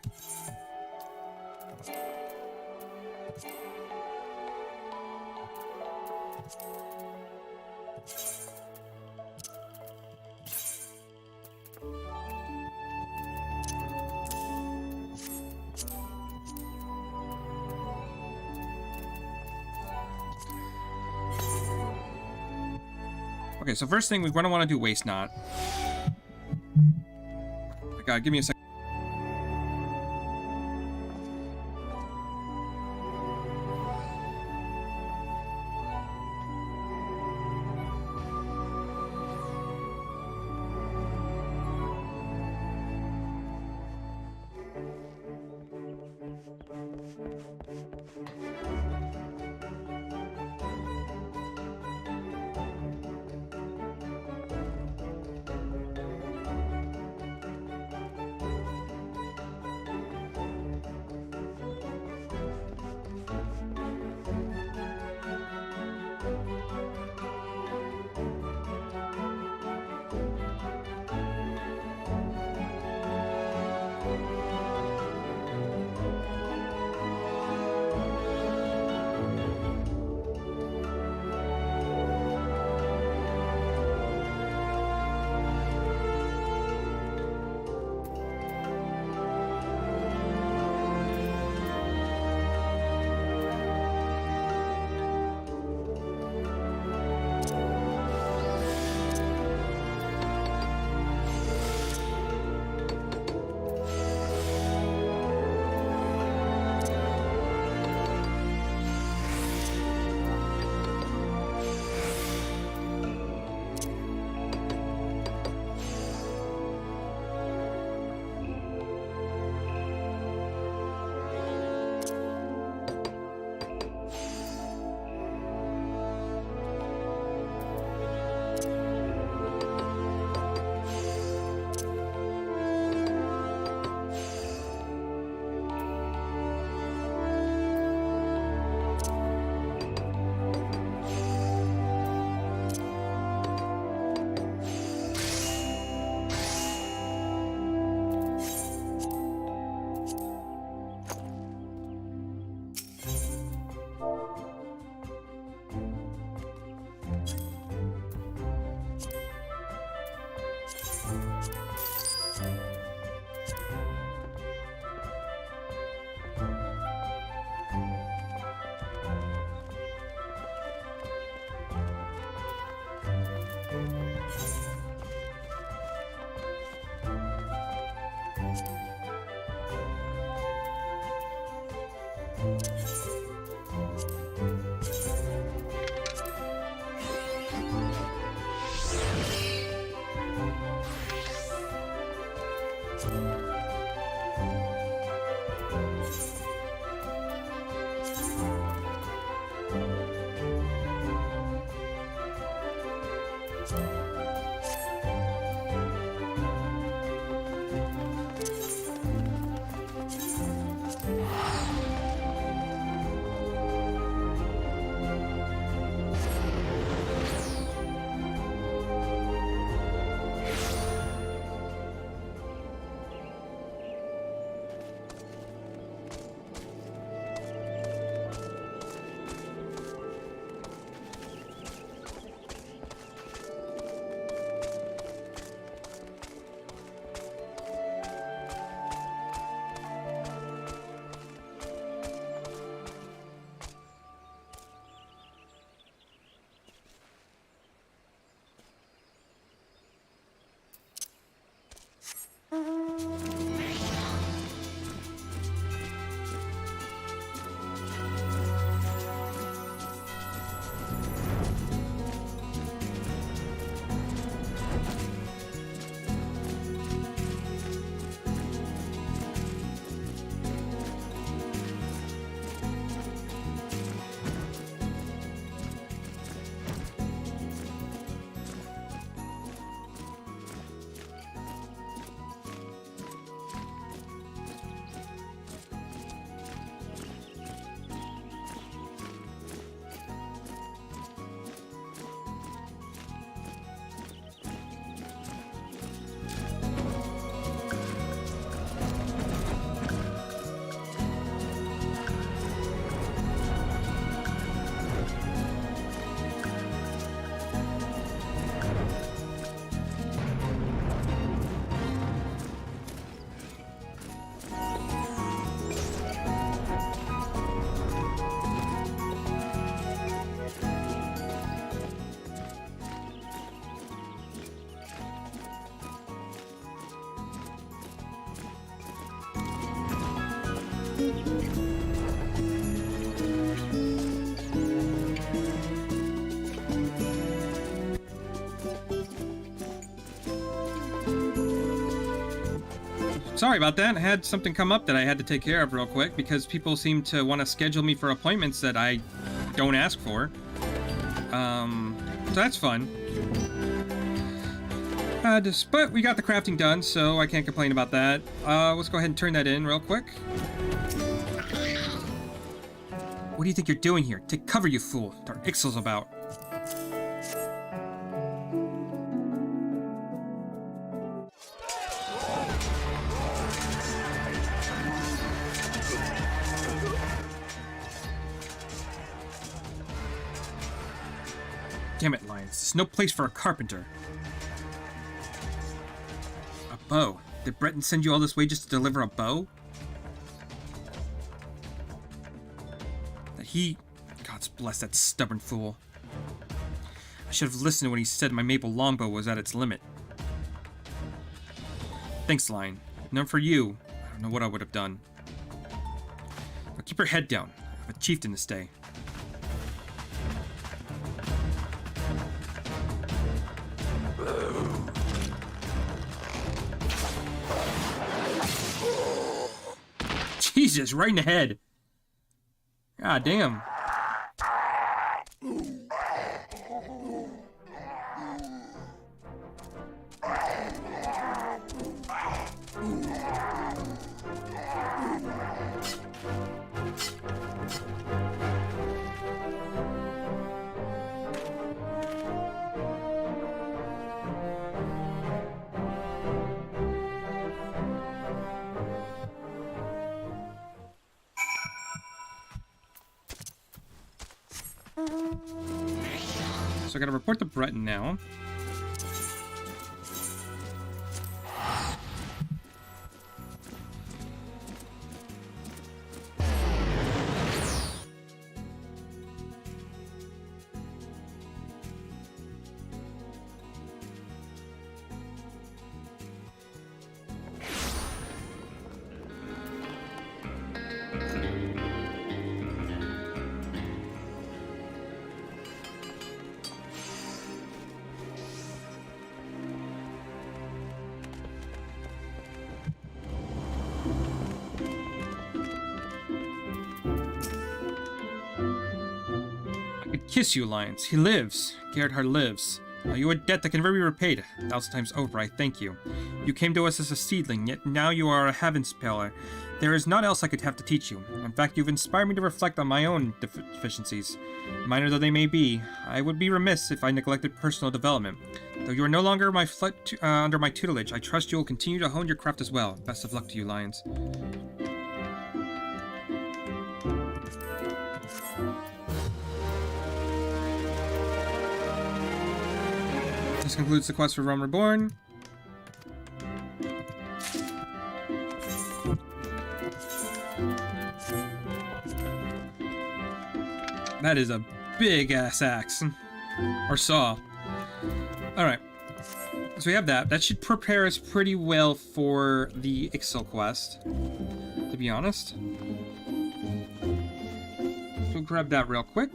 S1: Okay, so first thing, we're going to want to do waste not. God, give me a second. Sorry about that. I had something come up that I had to take care of real quick because people seem to want to schedule me for appointments that I don't ask for. So that's fun. But we got the crafting done, so I can't complain about that. Let's go ahead and turn that in real quick. What do you think you're doing here? Take cover, you fool. What are Ixals about? Damn it, Lions. This is no place for a carpenter. A bow. Did Breton send you all this way just to deliver a bow? That he... God's bless that stubborn fool. I should have listened when he said my maple longbow was at its limit. Thanks, Lion. None for you. I don't know what I would have done. Now keep your head down. I have a chieftain to stay. Jesus, right in the head. God damn. So I gotta report to Breton now. Kiss you, Lions. He lives. Gerhard lives. You a debt that can never be repaid. 1,000 times over, I thank you. You came to us as a seedling, yet now you are a Heavenspeller. There is naught else I could have to teach you. In fact, you've inspired me to reflect on my own deficiencies. Minor though they may be, I would be remiss if I neglected personal development. Though you are no longer under my tutelage, I trust you will continue to hone your craft as well. Best of luck to you, Lions. This concludes the quest for Realm Reborn. That is a big ass axe. Or saw. Alright. So we have that. That should prepare us pretty well for the Ixal quest, to be honest. So we'll grab that real quick.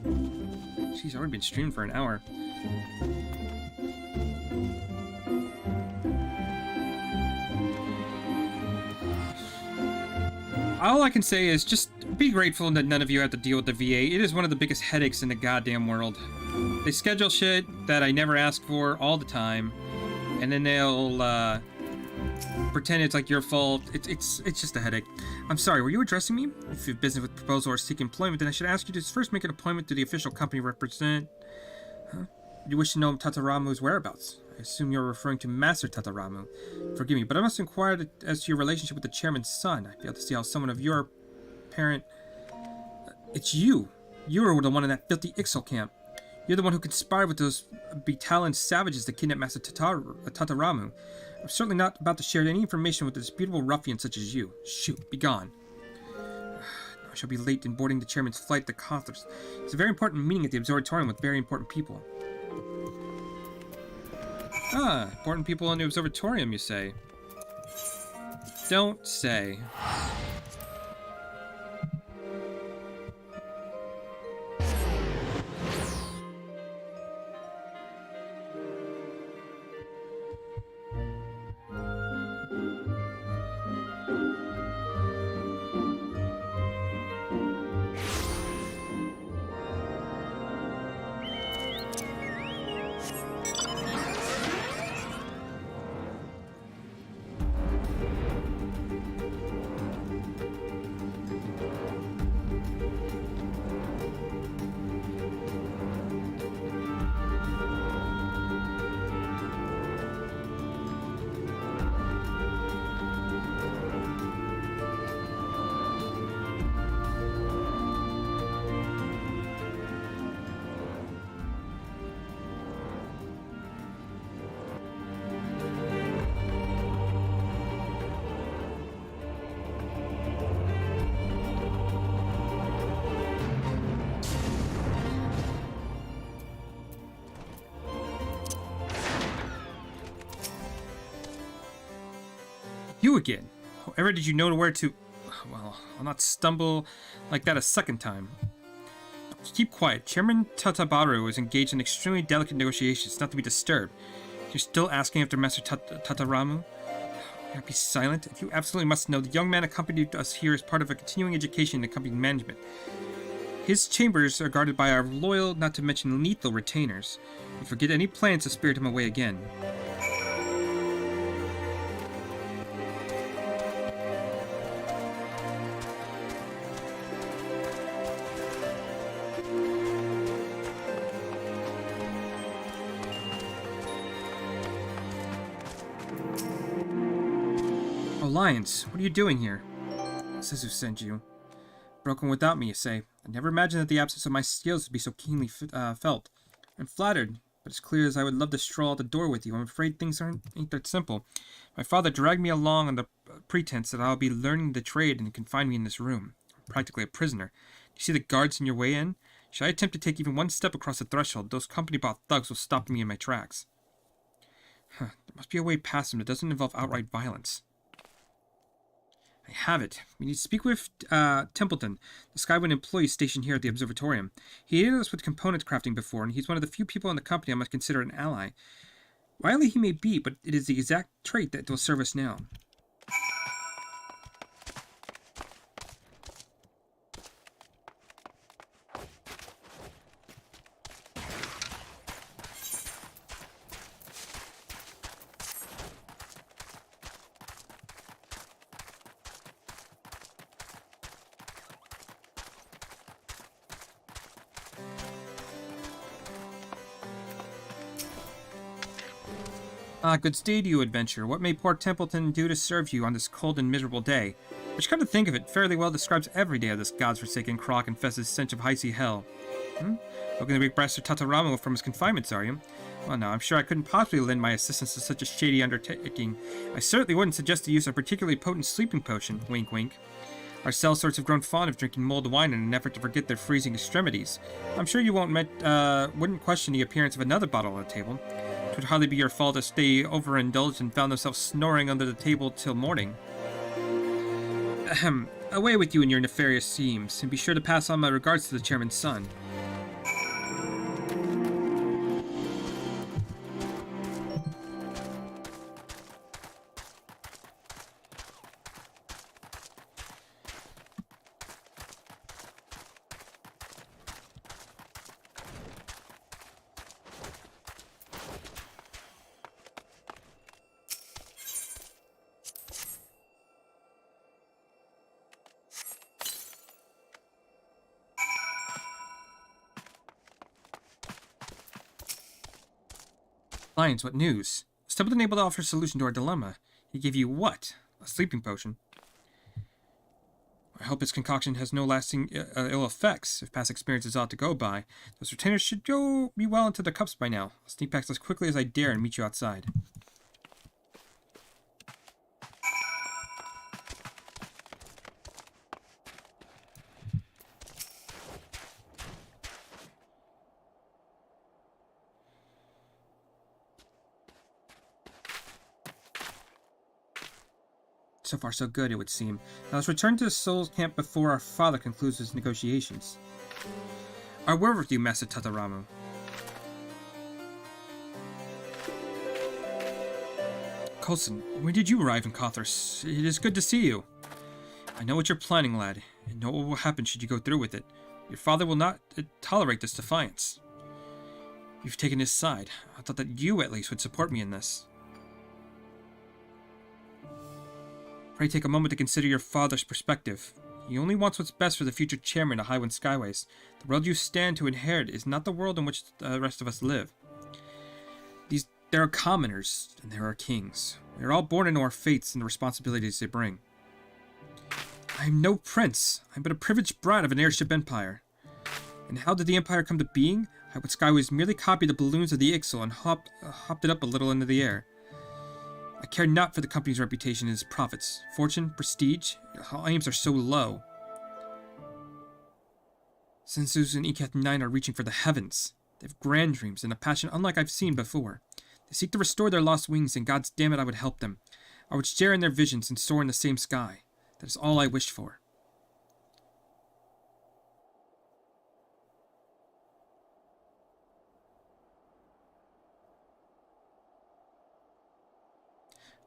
S1: Jeez, I've already been streaming for an hour. All I can say is just be grateful that none of you have to deal with the VA. It is one of the biggest headaches in the goddamn world. They schedule shit that I never ask for all the time, and then they'll pretend it's like your fault. It's just a headache. I'm sorry, were you addressing me? If you have business with proposal or seek employment, then I should ask you to first make an appointment to the official company representative. Huh? You wish to know Tataramu's whereabouts. I assume you're referring to Master Tataramu. Forgive me, but I must inquire as to your relationship with the chairman's son. I fail to see how someone of your parent... It's you! You were the one in that filthy Ixal camp. You're the one who conspired with those Betalan savages to kidnap Master Tataramu. I'm certainly not about to share any information with a disputable ruffian such as you. Shoot, be gone. I shall be late in boarding the chairman's flight to Conthus. It's a very important meeting at the observatorium with very important people. Ah, important people in the observatorium, you say? Don't say. You again! However did you know where to... Well, I'll not stumble like that a second time. Keep quiet. Chairman Tatabaru is engaged in extremely delicate negotiations, not to be disturbed. You're still asking after Master Tataramu? Now be silent. If you absolutely must know, the young man accompanied us here as part of a continuing education in company management. His chambers are guarded by our loyal, not to mention lethal retainers. You forget any plans to spirit him away again. Alliance, what are you doing here? Sisu sent you. Broken without me, you say. I never imagined that the absence of my skills would be so keenly felt. I'm flattered, but as clear as I would love to stroll out the door with you, I'm afraid things ain't that simple. My father dragged me along on the pretense that I'll be learning the trade and confined me in this room. I'm practically a prisoner. Do you see the guards in your way in? Should I attempt to take even one step across the threshold, those company-bought thugs will stop me in my tracks. There must be a way past them that doesn't involve outright violence. I have it. We need to speak with Templeton, the Skywind employee stationed here at the observatorium. He aided us with component crafting before, and he's one of the few people in the company I must consider an ally. Wily he may be, but it is the exact trait that will serve us now. Good day to you, adventurer. What may poor Templeton do to serve you on this cold and miserable day? Which, come to think of it, fairly well describes every day of this god's-forsaken croc-infested stench of icy hell. Looking to break Master Tataramu from his confinements, are you? Well, no, I'm sure I couldn't possibly lend my assistance to such a shady undertaking. I certainly wouldn't suggest the use of a particularly potent sleeping potion, wink wink. Our cell sorts have grown fond of drinking mulled wine in an effort to forget their freezing extremities. I'm sure you wouldn't question the appearance of another bottle on the table. It would hardly be your fault if they overindulged and found themselves snoring under the table till morning. Ahem. Away with you and your nefarious schemes, and be sure to pass on my regards to the chairman's son. Lions, what news? Was Templeton able to offer a solution to our dilemma? He gave you what? A sleeping potion? I hope his concoction has no lasting ill effects, if past experiences ought to go by. Those retainers should be well into their cups by now. I'll sneak past as quickly as I dare and meet you outside. So far, so good, it would seem. Now let's return to the Soul's camp before our father concludes his negotiations. Our word with you, Master Tataramu. Coulson, when did you arrive in Kothras? It is good to see you. I know what you're planning, lad, and know what will happen should you go through with it. Your father will not tolerate this defiance. You've taken his side. I thought that you, at least, would support me in this. Pray take a moment to consider your father's perspective. He only wants what's best for the future chairman of Highwind Skyways. The world you stand to inherit is not the world in which the rest of us live. There are commoners, and there are kings. We are all born into our fates and the responsibilities they bring. I am no prince. I am but a privileged brat of an airship empire. And how did the empire come to being? Highwind Skyways merely copied the balloons of the Ixal and hopped it up a little into the air. I care not for the company's reputation and its profits. Fortune, prestige, our aims are so low. Sensus and Ekath 9 are reaching for the heavens. They have grand dreams and a passion unlike I've seen before. They seek to restore their lost wings, and God's damn it, I would help them. I would share in their visions and soar in the same sky. That is all I wished for.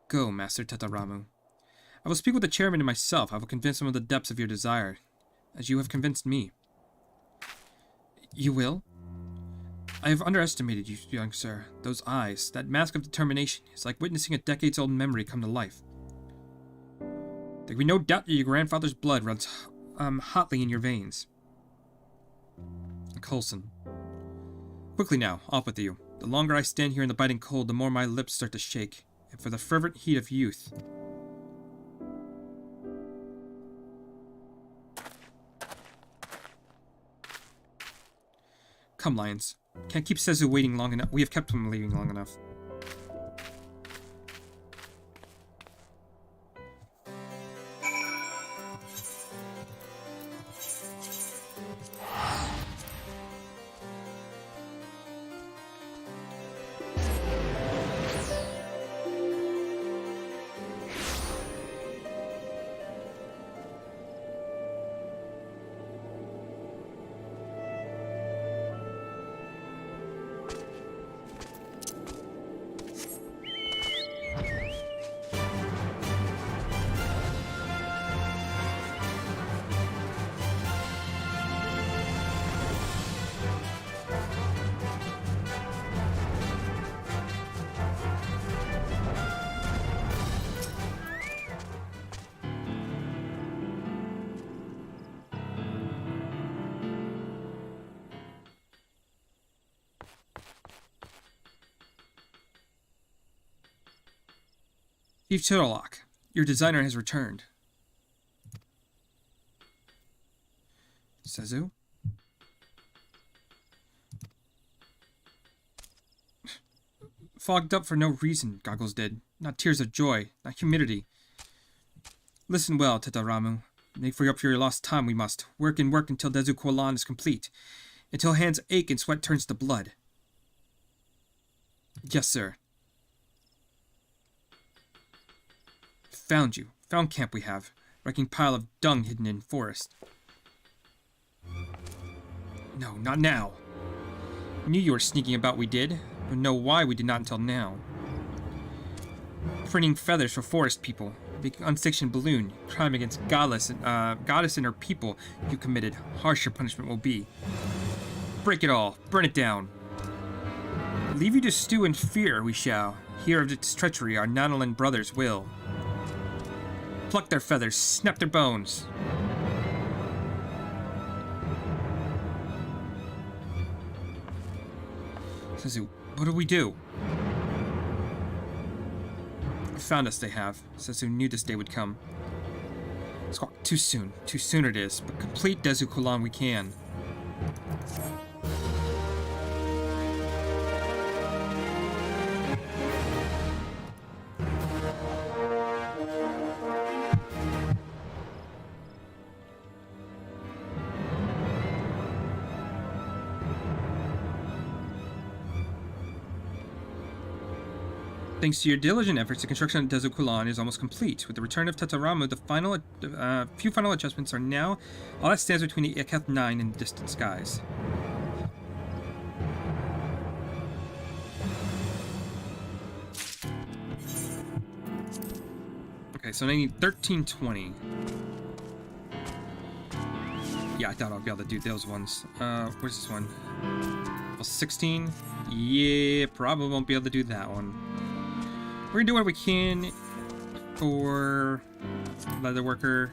S1: Go, Master Tetaramu. I will speak with the chairman and myself. I will convince him of the depths of your desire, as you have convinced me. You will? I have underestimated you, young sir. Those eyes, that mask of determination, is like witnessing a decades-old memory come to life. There can be no doubt that your grandfather's blood runs hotly in your veins. Coulson. Quickly now, off with you. The longer I stand here in the biting cold, the more my lips start to shake. And for the fervent heat of youth. Come, Lions. Can't keep Sezu waiting long enough. We have kept him waiting long enough. Chief Chitterlock, your designer has returned. Sezu? Fogged up for no reason, Goggles did. Not tears of joy, not humidity. Listen well, Tetaramu. Make up for your lost time we must. Work and work until Dezu Kolan is complete. Until hands ache and sweat turns to blood. Yes, sir. Found you. Found camp we have. Wrecking pile of dung hidden in forest. No, not now. Knew you were sneaking about, we did. But know why we did not until now. Printing feathers for forest people. Making unsanctioned balloon. Crime against goddess and her people you committed. Harsher punishment will be. Break it all. Burn it down. Leave you to stew in fear, we shall. Hear of its treachery, our Nanolan brothers will. Pluck their feathers, snap their bones. Sezu, what do we do? Found us, they have. Sezu knew this day would come. Squawk, too soon. Too soon it is, but complete Dezu Kolan we can. Thanks to your diligent efforts, the construction of Dezu Kolan is almost complete. With the return of Tetaramu, the few final adjustments are now all that stands between the Iketh 9 and distant skies. Okay, so I need 1320. Yeah, I thought I'd be able to do those ones. Where's this one? Well, 16? Yeah, probably won't be able to do that one. We're gonna do what we can for Leatherworker.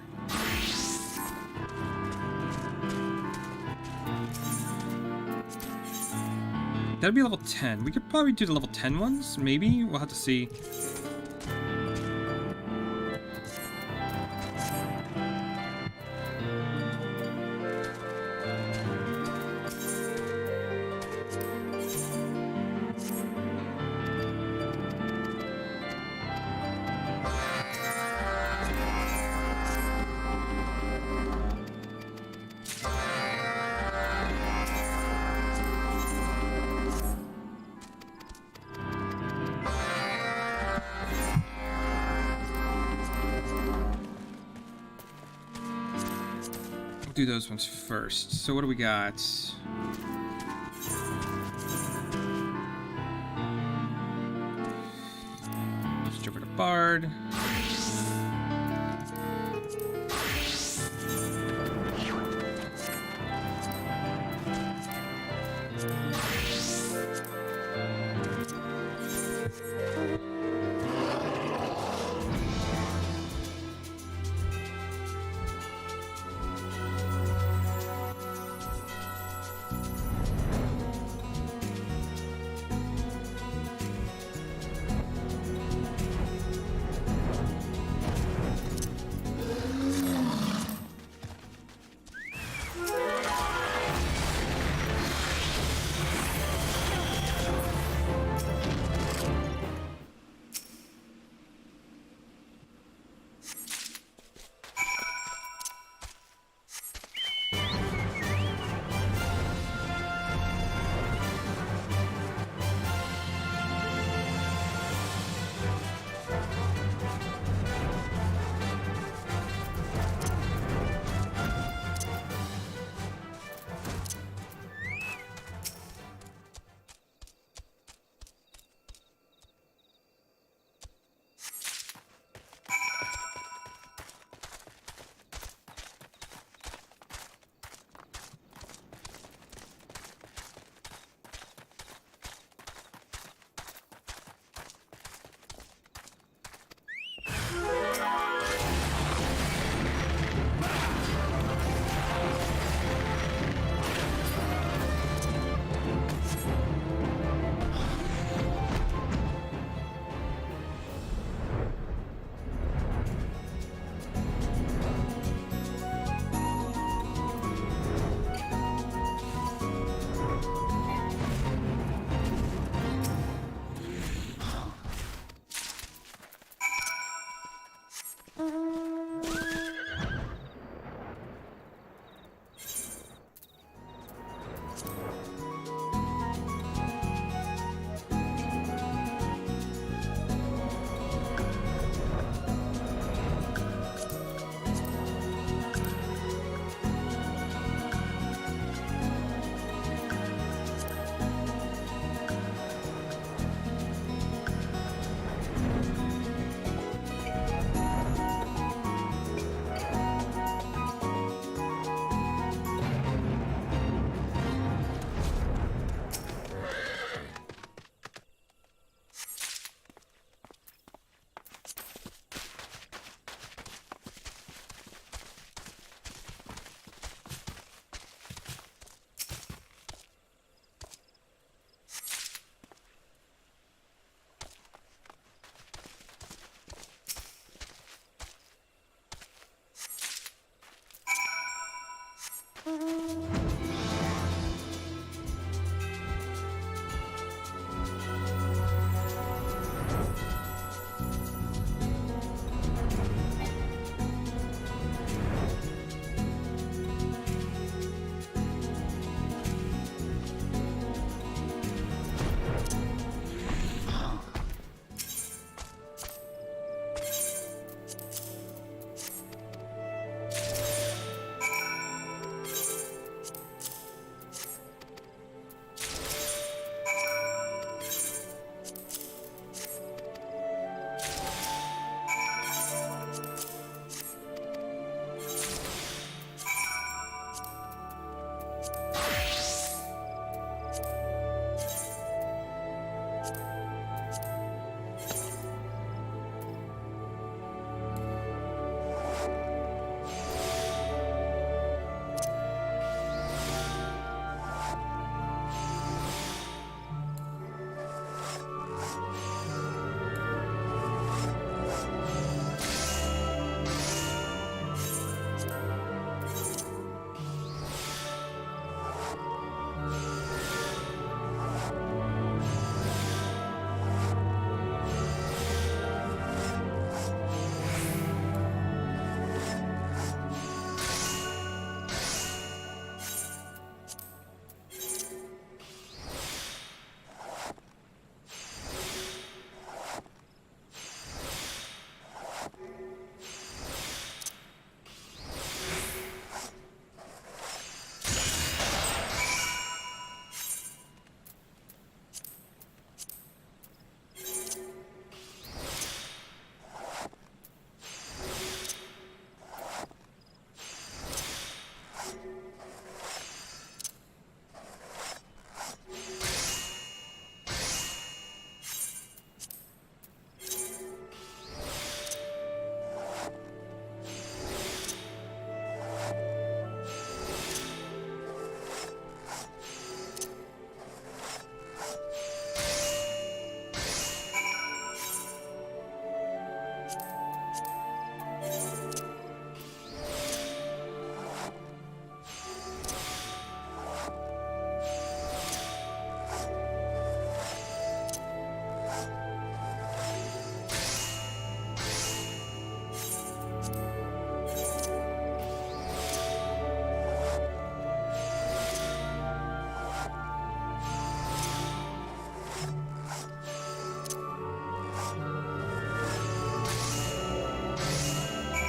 S1: That'd be level 10. We could probably do the level 10 ones, maybe? We'll have to see. do those ones first. So what do we got? Switch over to Bard.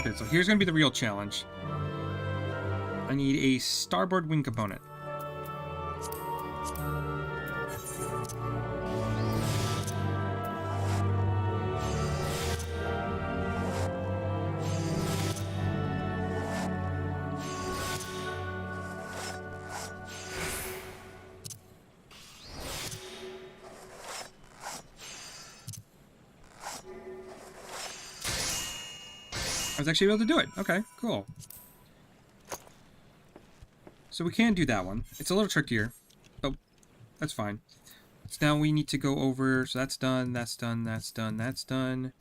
S1: Okay, so here's gonna be the real challenge. I need a starboard wing component. I was actually able to do it. Okay, cool. So we can do that one. It's a little trickier, but that's fine. So now we need to go over, so that's done, that's done, that's done, that's done.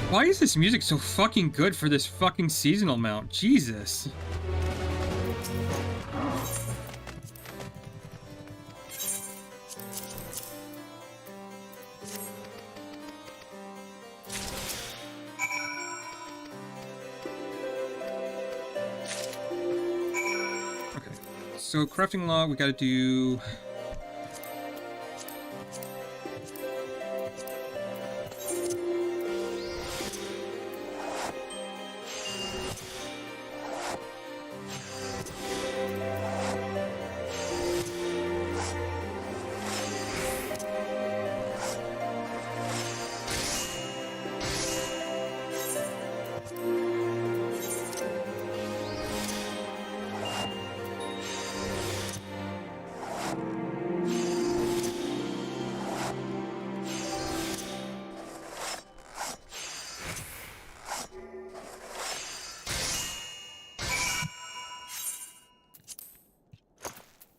S1: Why is this music so fucking good for this fucking seasonal mount? Jesus. Okay, so crafting log, we gotta do...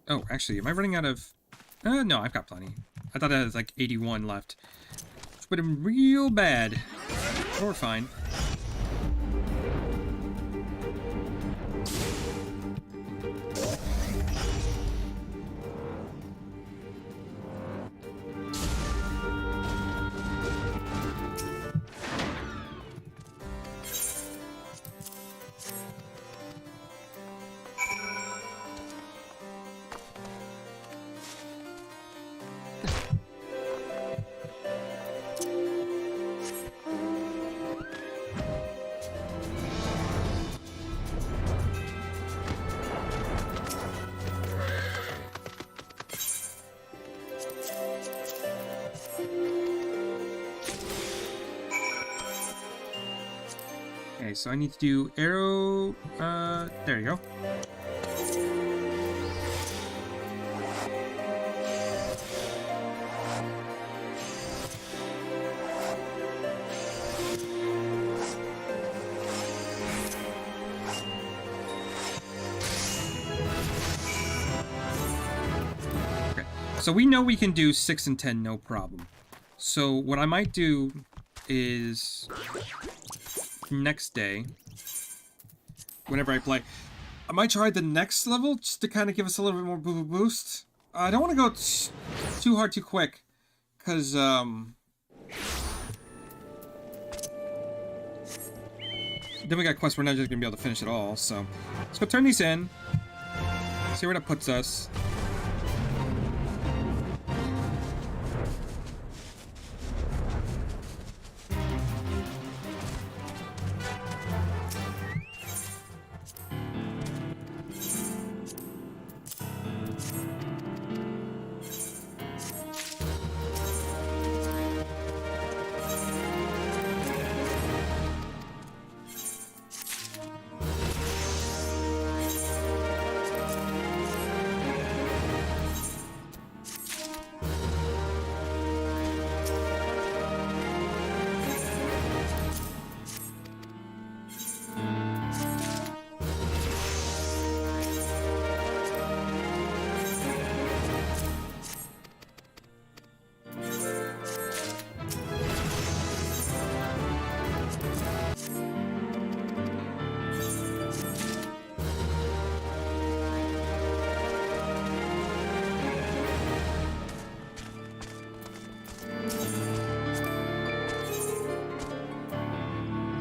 S1: Oh, actually, am I running out of... no, I've got plenty. I thought I had like 81 left. Which would have been real bad. But we're fine. Okay, so I need to do arrow, there you go. Okay, so we know we can do 6 and 10, no problem. So what I might do is... next day, whenever I play, I might try the next level just to kind of give us a little bit more boost. I don't want to go too hard too quick, because Then we got quests we're not just gonna be able to finish it all, so let's go turn these in. See where that puts us.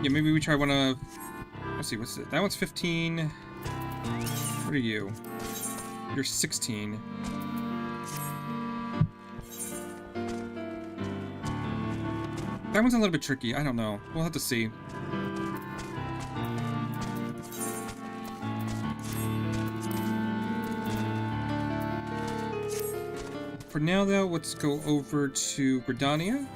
S1: Yeah, maybe we try one of... Let's see, what's it? That one's 15. What are you? You're 16. That one's a little bit tricky. I don't know. We'll have to see. For now, though, let's go over to Gridania.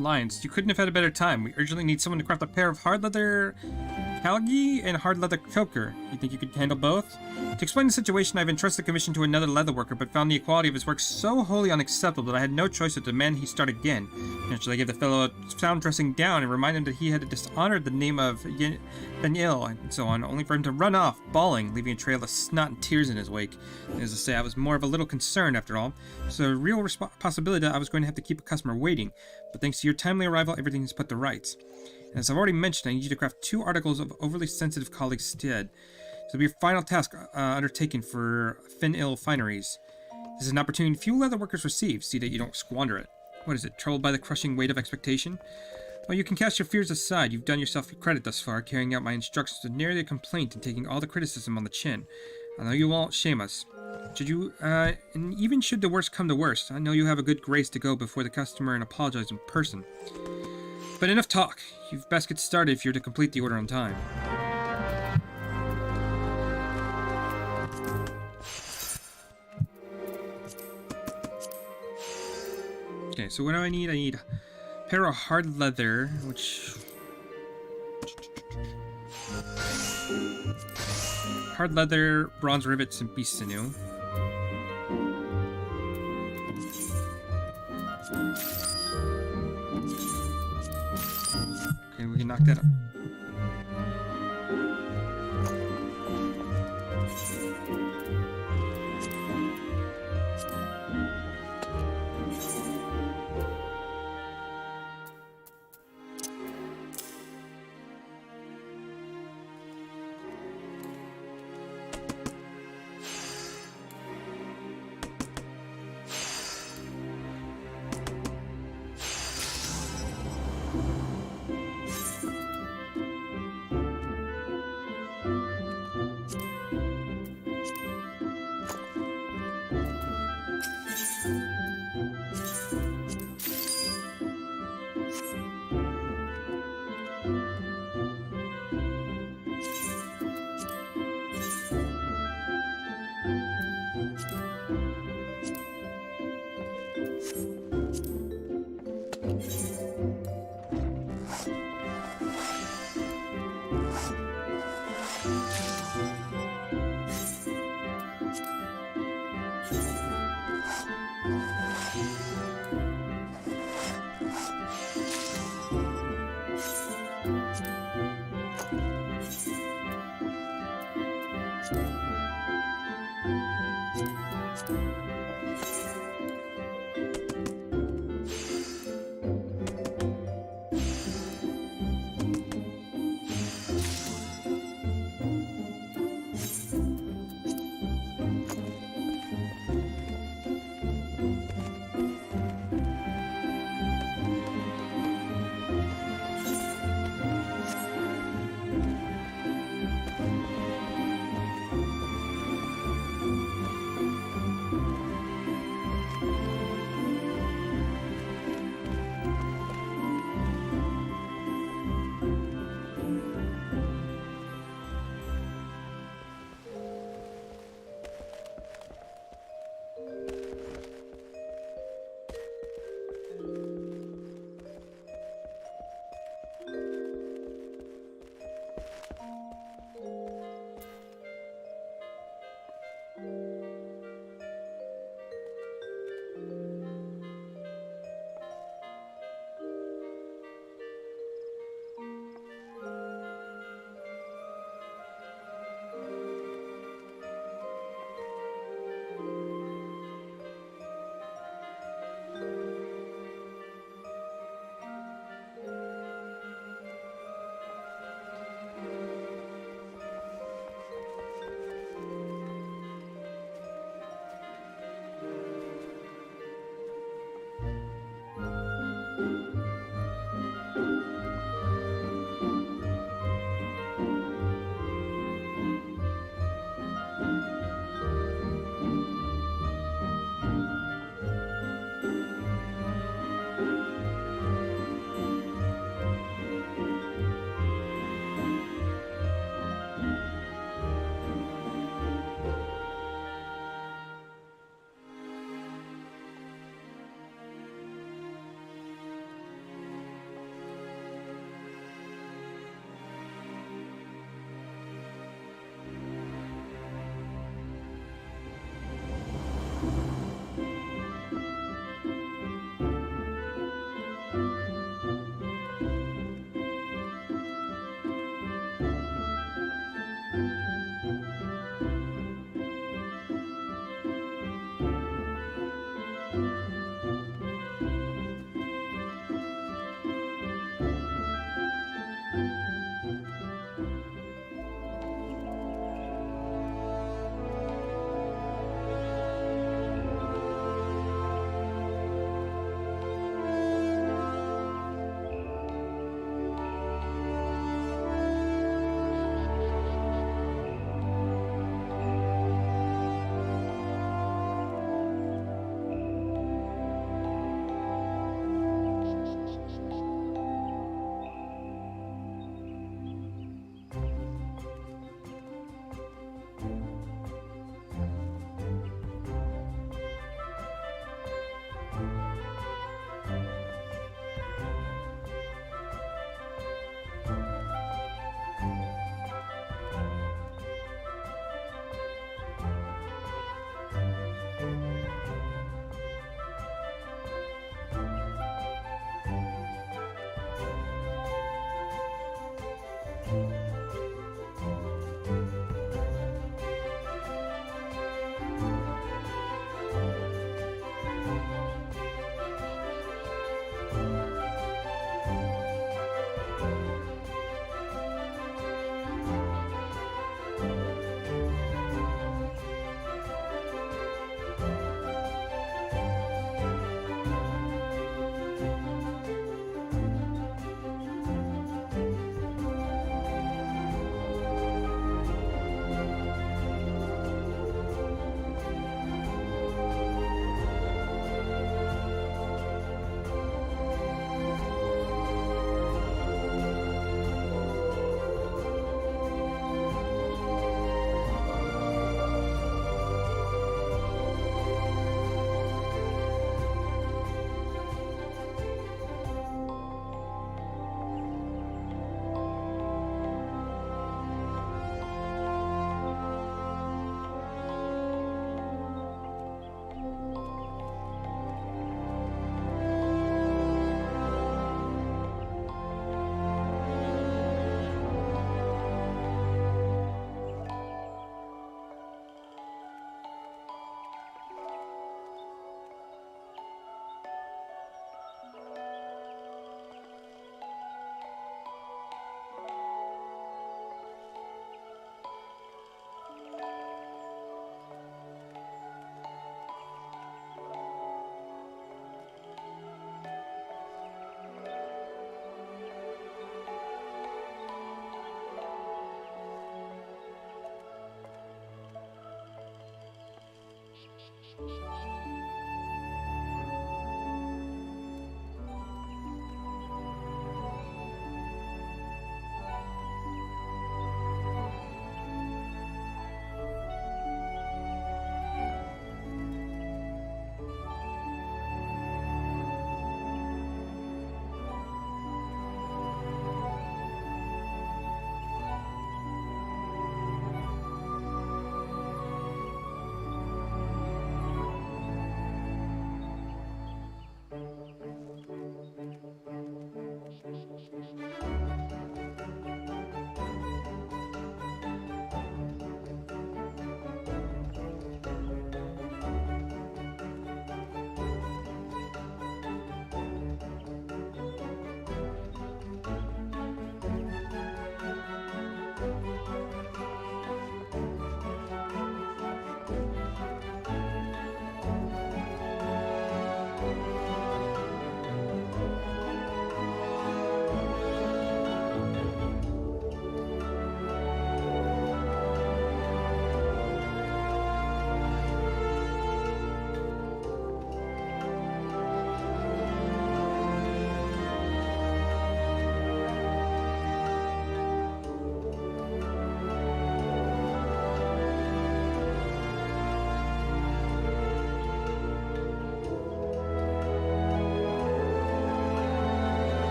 S1: Lions, you couldn't have had a better time. We urgently need someone to craft a pair of hard leather Calgi and hard leather choker. You think you could handle both? To explain the situation, I've entrusted the commission to another leather worker, but found the equality of his work so wholly unacceptable that I had no choice but to demand he start again. Eventually, I gave the fellow a sound dressing down and reminded him that he had dishonored the name of Ben-Il and so on, only for him to run off, bawling, leaving a trail of snot and tears in his wake. As I say, I was more of a little concerned after all. So a real possibility that I was going to have to keep a customer waiting, but thanks to your timely arrival, everything is put to rights. And as I've already mentioned, I need you to craft 2 articles of overly sensitive colleagues' stead. So it'll be your final task undertaken for Ben-Il fineries. This is an opportunity few leather workers receive. See that you don't squander it. What is it, troubled by the crushing weight of expectation? Well, you can cast your fears aside. You've done yourself credit thus far, carrying out my instructions with nary a complaint and taking all the criticism on the chin. I know you won't shame us. Should you, and even should the worst come to worst, I know you have a good grace to go before the customer and apologize in person. But enough talk. You've best get started if you're to complete the order on time. Okay, so what do I need? I need a pair of hard leather, which... Hard leather, bronze rivets, and beast sinew. maybe knock that up.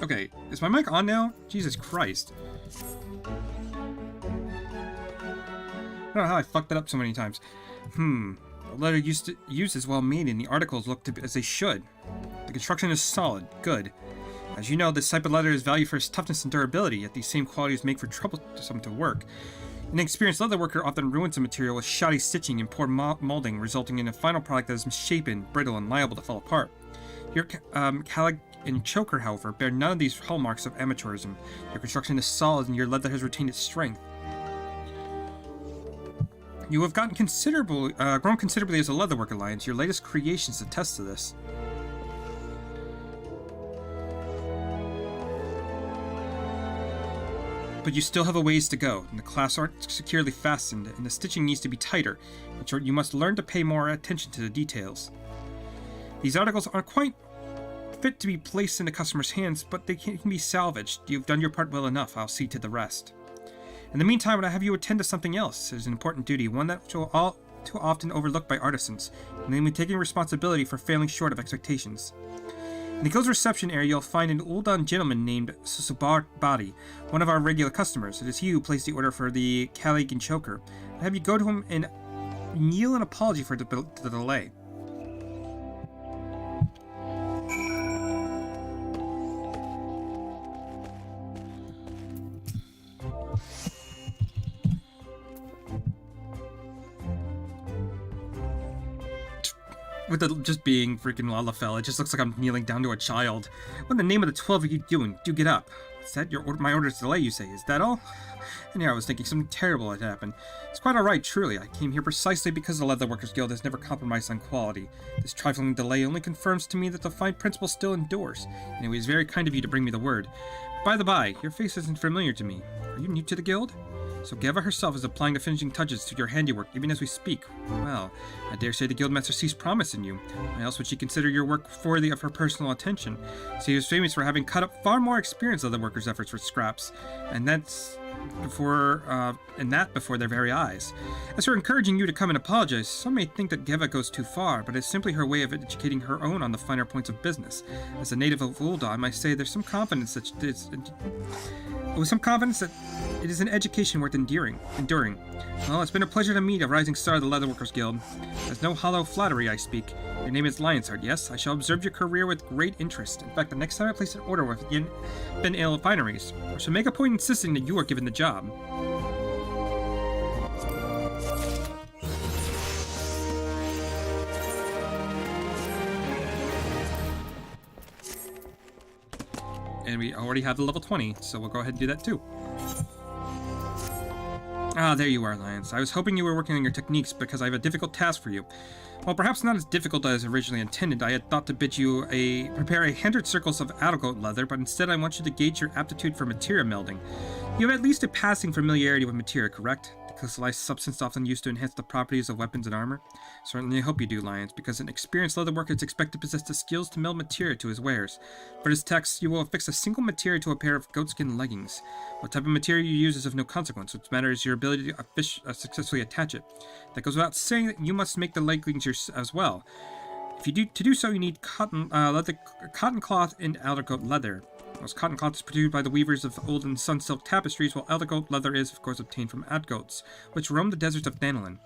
S1: Okay, is my mic on now? Jesus Christ. I don't know how I fucked that up so many times. The leather used is well made and the articles look as they should. The construction is solid. Good. As you know, this type of leather is valued for its toughness and durability, yet these same qualities make for troublesome to work. An experienced leather worker often ruins a material with shoddy stitching and poor molding, resulting in a final product that is misshapen, brittle, and liable to fall apart. Your calig and choker, however, bear none of these hallmarks of amateurism. Your construction is solid and your leather has retained its strength. You have grown considerably as a leatherwork alliance. Your latest creations attest to this. But you still have a ways to go, and the clasps aren't securely fastened, and the stitching needs to be tighter. In short, you must learn to pay more attention to the details. These articles aren't quite fit to be placed in the customer's hands, but they can be salvaged. You've done your part well enough. I'll see to the rest. In the meantime, I have you attend to something else. It is an important duty, one that is all too often overlooked by artisans, namely taking responsibility for failing short of expectations. In the guild's reception area, you'll find an old gentleman named Susubar Badi, one of our regular customers. It is he who placed the order for the Calig and Choker. I'll have you go to him and kneel an apology for the delay. With the just being freaking Lalafell, it just looks like I'm kneeling down to a child. What in the name of the 12 are you doing? Do get up. What's that? My order's delay, you say? Is that all? And here I was thinking something terrible had happened. It's quite alright, truly. I came here precisely because the Leatherworkers Guild has never compromised on quality. This trifling delay only confirms to me that the fine principle still endures. Anyway, it's very kind of you to bring me the word. By the by, your face isn't familiar to me. Are you new to the guild? So Geva herself is applying the finishing touches to your handiwork, even as we speak. Well, I dare say the Guildmaster sees promise in you. Why else would she consider your work worthy of her personal attention? She is famous for having cut up far more experience of the workers' efforts with scraps, and before their very eyes. As for encouraging you to come and apologize, some may think that Geva goes too far, but it's simply her way of educating her own on the finer points of business. As a native of Ul'dah, I might say there's some confidence that it is an education worth enduring. Well, it's been a pleasure to meet a rising star of the Leatherworkers Guild. There's no hollow flattery I speak. Your name is Lionheart, yes? I shall observe your career with great interest. In fact, the next time I place an order with Ben Ale Fineries, I shall make a point insisting that you are given the job. And we already have the level 20, so we'll go ahead and do that too. Ah, there you are, Lions. I was hoping you were working on your techniques because I have a difficult task for you. Well, perhaps not as difficult as originally intended. I had thought to bid you prepare 100 circles of algoat leather, but instead I want you to gauge your aptitude for materia melding. You have at least a passing familiarity with materia, correct? The crystallized substance often used to enhance the properties of weapons and armor. Certainly I hope you do, Lions, because an experienced leatherworker is expected to possess the skills to meld materia to his wares. For this text, you will affix a single materia to a pair of goatskin leggings. What type of materia you use is of no consequence. What matters is your ability to successfully attach it. That goes without saying that you must make the leggings as well. To do so, you need cotton cloth and aldercoat leather. Most cotton cloth is produced by the weavers of old and sun-silk tapestries, while aldercoat leather is, of course, obtained from adgoats, which roam the deserts of Danalan.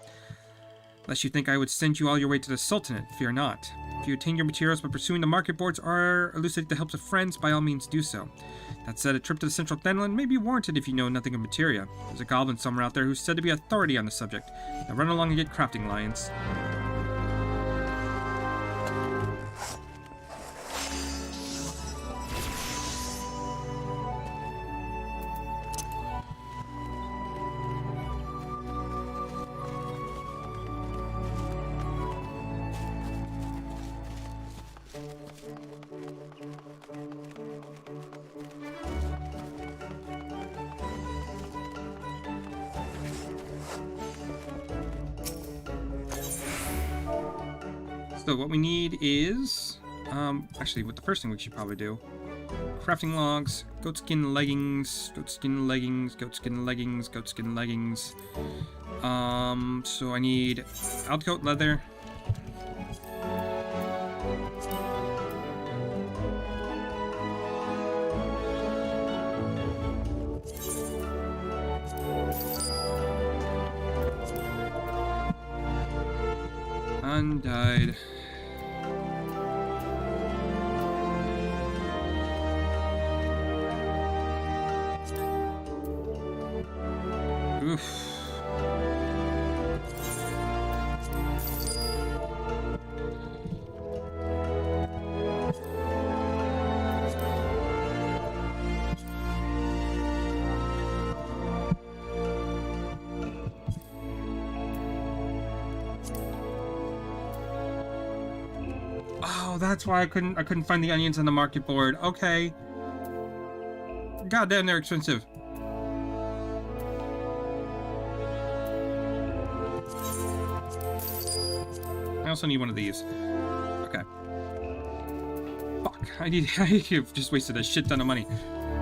S1: Lest you think I would send you all your way to the Sultanate, fear not. If you attain your materials by pursuing the market boards or elucidate the helps of friends, by all means do so. That said, a trip to the central Danalan may be warranted if you know nothing of materia. There's a goblin somewhere out there who's said to be authority on the subject. Now run along and get crafting, Lions. So what we need is, actually, what the first thing we should probably do, crafting logs, goatskin leggings, goatskin leggings, goatskin leggings, goatskin leggings. So I need aldercoat leather. 1 One died. Oof. Oh, that's why I couldn't find the onions on the market board. Okay. God damn, they're expensive. I also need one of these. Okay. Fuck. I just wasted a shit ton of money.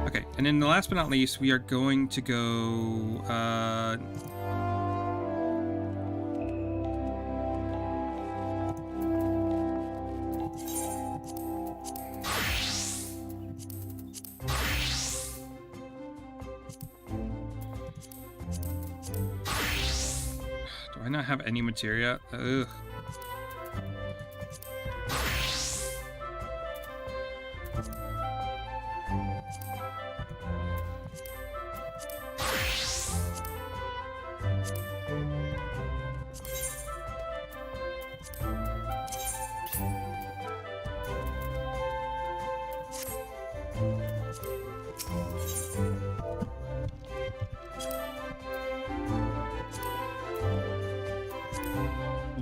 S1: Okay, and then the last but not least, we are going to go, do I not have any materia? Ugh.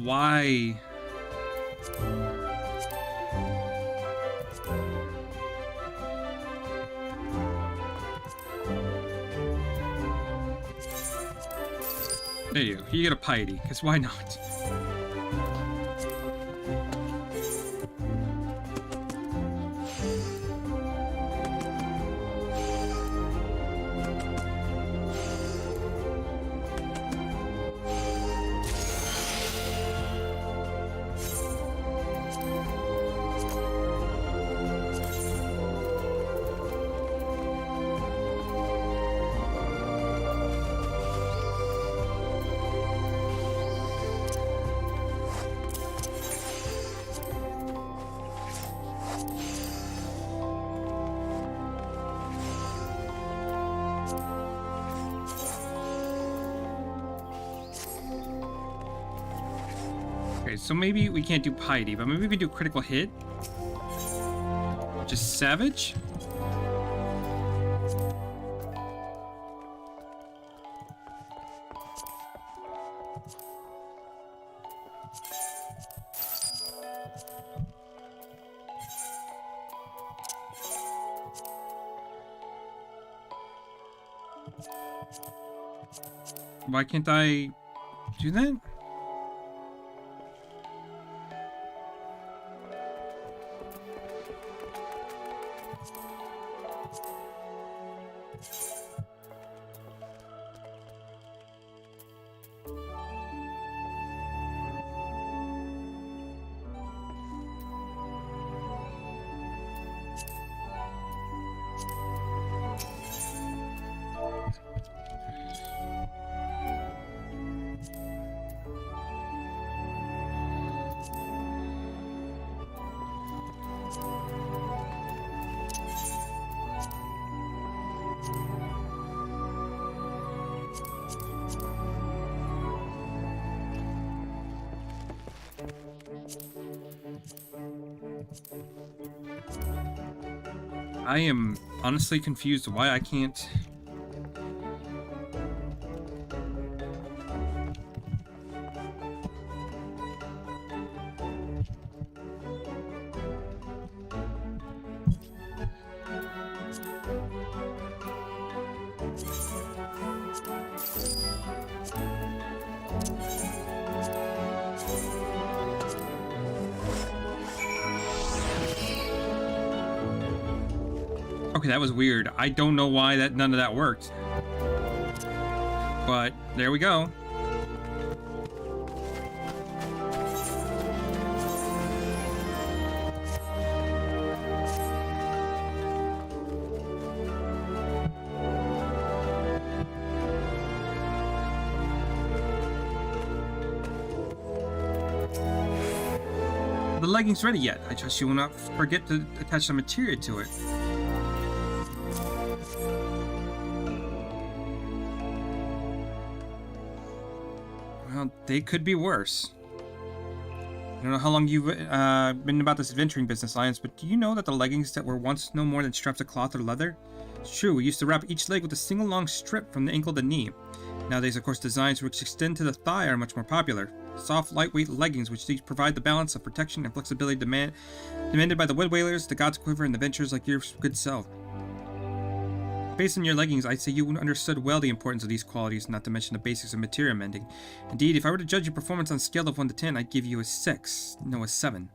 S1: Why? There you go. You get a piety, because why not? Okay, so maybe we can't do piety, but maybe we can do critical hit? Just savage? Why can't I do that? I am honestly confused why I can't. Okay, that was weird. I don't know why none of that worked. But there we go. the leggings ready yet. I trust you will not forget to attach some material to it. Well, they could be worse. I don't know how long you've been about this adventuring business, Lions, but do you know that the leggings that were once no more than straps of cloth or leather? It's true, we used to wrap each leg with a single long strip from the ankle to knee. Nowadays, of course, designs which extend to the thigh are much more popular. Soft, lightweight leggings which provide the balance of protection and flexibility demanded by the wood whalers, the gods quiver, and adventurers like your good self. Based on your leggings, I'd say you understood well the importance of these qualities, not to mention the basics of material mending. Indeed, if I were to judge your performance on a scale of 1 to 10, I'd give you a 6. No, a 7.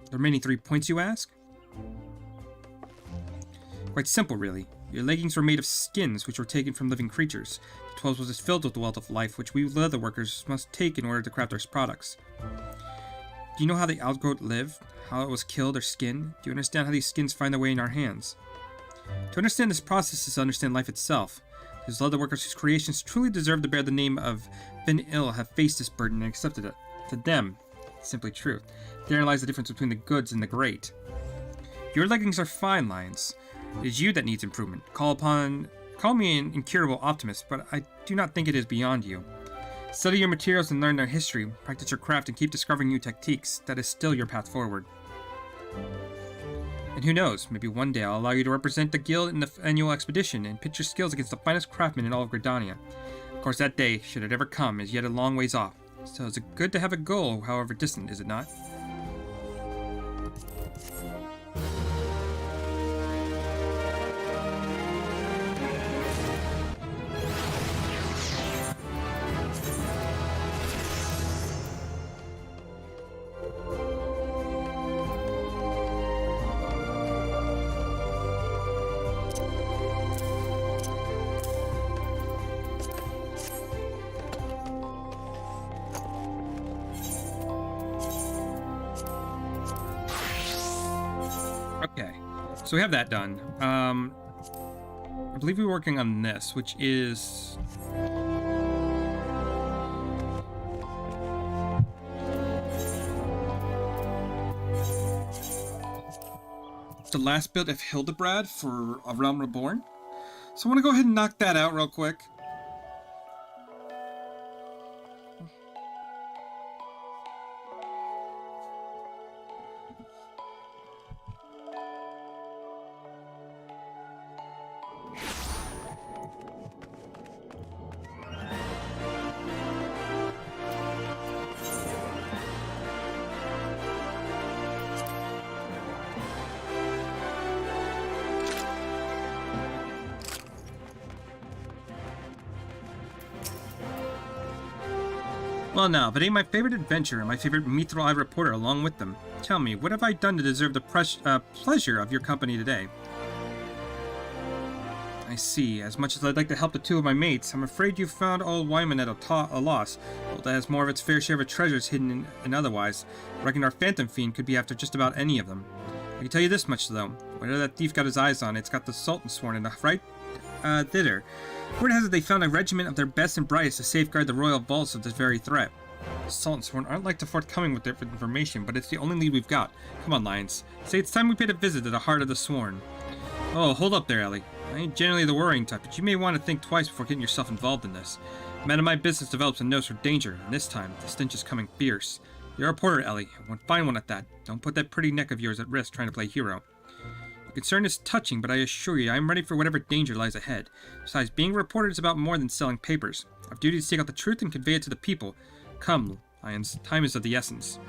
S1: The remaining 3 points, you ask? Quite simple, really. Your leggings were made of skins which were taken from living creatures. The 12 was filled with the wealth of life which we leather workers must take in order to craft our products. Do you know how the outgrowth lived? How it was killed or skinned? Do you understand how these skins find their way in our hands? To understand this process is to understand life itself. Those leather workers whose creations truly deserve to bear the name of Ben Il have faced this burden and accepted it. To them, it's simply true. Therein lies the difference between the goods and the great. Your leggings are fine, Lions. It is you that needs improvement. Call me an incurable optimist, but I do not think it is beyond you. Study your materials and learn their history, practice your craft and keep discovering new techniques. That is still your path forward. And who knows, maybe one day I'll allow you to represent the guild in the annual expedition and pitch your skills against the finest craftsmen in all of Gridania. Of course, that day, should it ever come, is yet a long ways off. So it's good to have a goal, however distant, is it not? Okay, so we have that done. I believe we're working on this, which is... the last bit of Hildebrand for A Realm Reborn. So I want to go ahead and knock that out real quick. Well now, but ain't my favorite adventurer and my favorite mithril-eyed reporter along with them. Tell me, what have I done to deserve the pleasure of your company today? I see. As much as I'd like to help the two of my mates, I'm afraid you found old Wyman at a loss. Well, that has more of its fair share of treasures hidden in otherwise. I reckon our Phantom Fiend could be after just about any of them. I can tell you this much, though. Whatever that thief got his eyes on, it's got the Sultan sworn in the right thither. Word has it they found a regiment of their best and brightest to safeguard the royal vaults of this very threat. The Sultan sworn aren't like to forthcoming with their information, but it's the only lead we've got. Come on, Lions. Say it's time we paid a visit to the heart of the sworn. Oh, hold up there, Ellie. I ain't generally the worrying type, but you may want to think twice before getting yourself involved in this. A man of my business develops a nose for danger, and this time, the stench is coming fierce. You're a reporter, Ellie, and one fine one at that. Don't put that pretty neck of yours at risk trying to play hero. Your concern is touching, but I assure you I am ready for whatever danger lies ahead. Besides, being a reporter is about more than selling papers. Our duty is to seek out the truth and convey it to the people. Come, Lions, time is of the essence.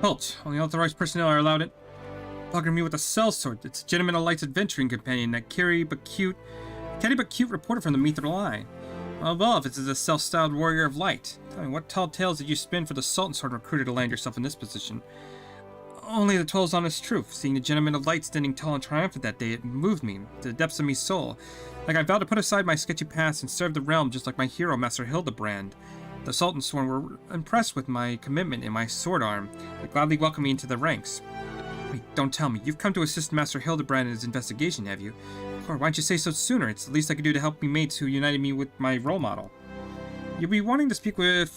S1: Halt! Only authorized personnel are allowed it. Bugging me with a sellsword. It's Gentleman of Light's adventuring companion, that catty but cute reporter from the Mithril Eye. Well, if it's a self-styled warrior of light. Tell me, what tall tales did you spin for the Sultan Sword recruiter to land yourself in this position? Only the 12's honest truth. Seeing the Gentleman of Light standing tall and triumphant that day, it moved me, to the depths of me soul. Like I vowed to put aside my sketchy past and serve the realm just like my hero, Master Hildebrand. The Sultan Sworn were impressed with my commitment and my sword arm. They gladly welcomed me into the ranks. Wait, don't tell me. You've come to assist Master Hildebrand in his investigation, have you? Or why didn't you say so sooner? It's the least I could do to help me mates who united me with my role model. You'll be wanting to speak with,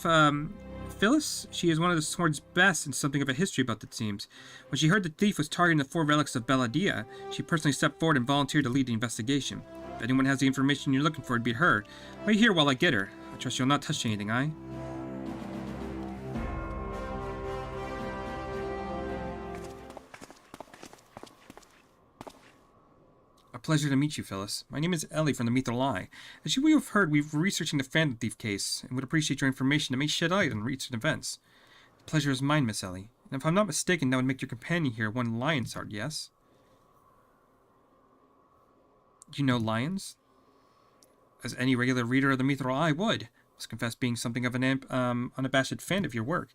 S1: Phyllis? She is one of the sword's best and something of a history about it seems. When she heard the thief was targeting the 4 relics of Belladia, she personally stepped forward and volunteered to lead the investigation. If anyone has the information you're looking for, it'd be her. Wait here while I get her. I trust you'll not touch anything, aye? A pleasure to meet you, Phyllis. My name is Ellie from the Mithril Eye. As you will have heard, we're researching the Phantom Thief case, and would appreciate your information that may shed light on recent events. The pleasure is mine, Miss Ellie. And if I'm not mistaken, that would make your companion here one lion's heart, yes? You know lions? As any regular reader of the Mithril Eye would. I must confess being something of an unabashed fan of your work.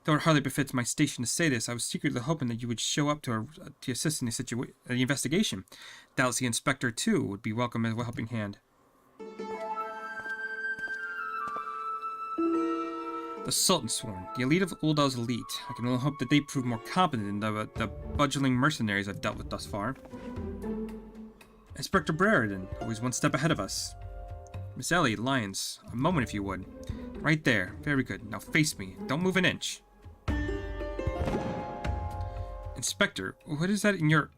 S1: Though it hardly befits my station to say this, I was secretly hoping that you would show up to assist in the investigation. Doubtless the inspector, too, would be welcome as a helping hand. The Sultan Sworn, the elite of Uldal's elite. I can only hope that they prove more competent than the budgeling mercenaries I've dealt with thus far. Inspector Brereton, always one step ahead of us. Miss Ellie, lions, a moment if you would. Right there, very good. Now face me, don't move an inch. Inspector, what is that in your...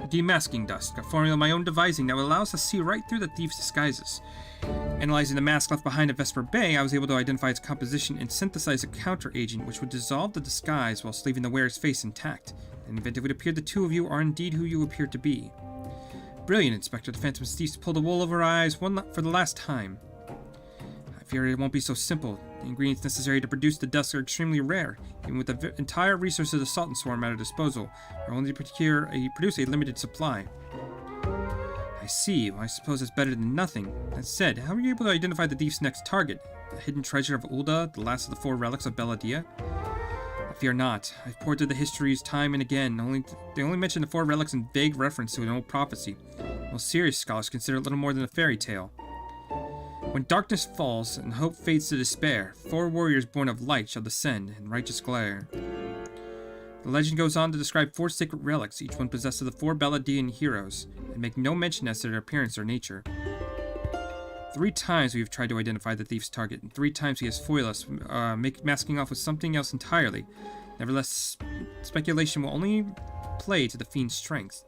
S1: Demasking dust, a formula of my own devising that will allow us to see right through the thief's disguises. Analyzing the mask left behind at Vesper Bay, I was able to identify its composition and synthesize a counter-agent which would dissolve the disguise whilst leaving the wearer's face intact. In the event it would appear the two of you are indeed who you appear to be. Brilliant, Inspector. The Phantom Thieves pulled the wool over our eyes for the last time. I fear it won't be so simple. The ingredients necessary to produce the dust are extremely rare. Even with the entire resources of the Sultan Swarm at our disposal, we're only to produce a limited supply. I see. Well, I suppose it's better than nothing. That said, how were you able to identify the thief's next target? The hidden treasure of Ulda, the last of the 4 relics of Belladia? I fear not. I've poured through the histories time and again. They only mention the 4 relics in vague reference to an old prophecy. Most serious scholars consider it little more than a fairy tale. When darkness falls and hope fades to despair, 4 warriors born of light shall descend in righteous glare. The legend goes on to describe 4 sacred relics, each one possessed of the 4 Belladian heroes, and make no mention as to their appearance or nature. 3 times we have tried to identify the thief's target, and 3 times he has foiled us, masking off with something else entirely. Nevertheless, speculation will only play to the fiend's strength.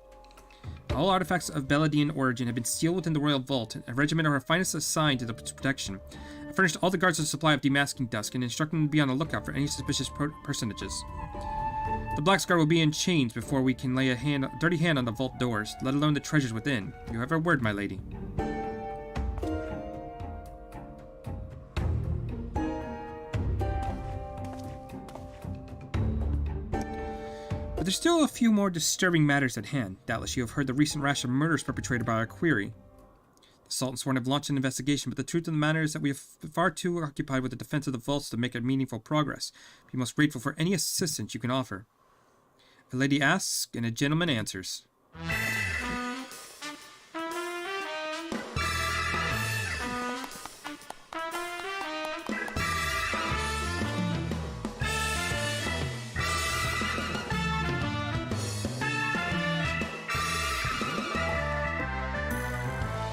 S1: All artifacts of Belladian origin have been sealed within the royal vault, and a regiment of our finest assigned to the protection. I furnished all the guards a supply of demasking dust, and instructed them to be on the lookout for any suspicious personages. The Black Guard will be in chains before we can lay a dirty hand on the vault doors, let alone the treasures within. You have our word, my lady. But there's still a few more disturbing matters at hand. Doubtless you have heard the recent rash of murders perpetrated by our query. The Sultan Sworn have launched an investigation, but the truth of the matter is that we have far too occupied with the defense of the vaults to make a meaningful progress. Be most grateful for any assistance you can offer. A lady asks, and a gentleman answers.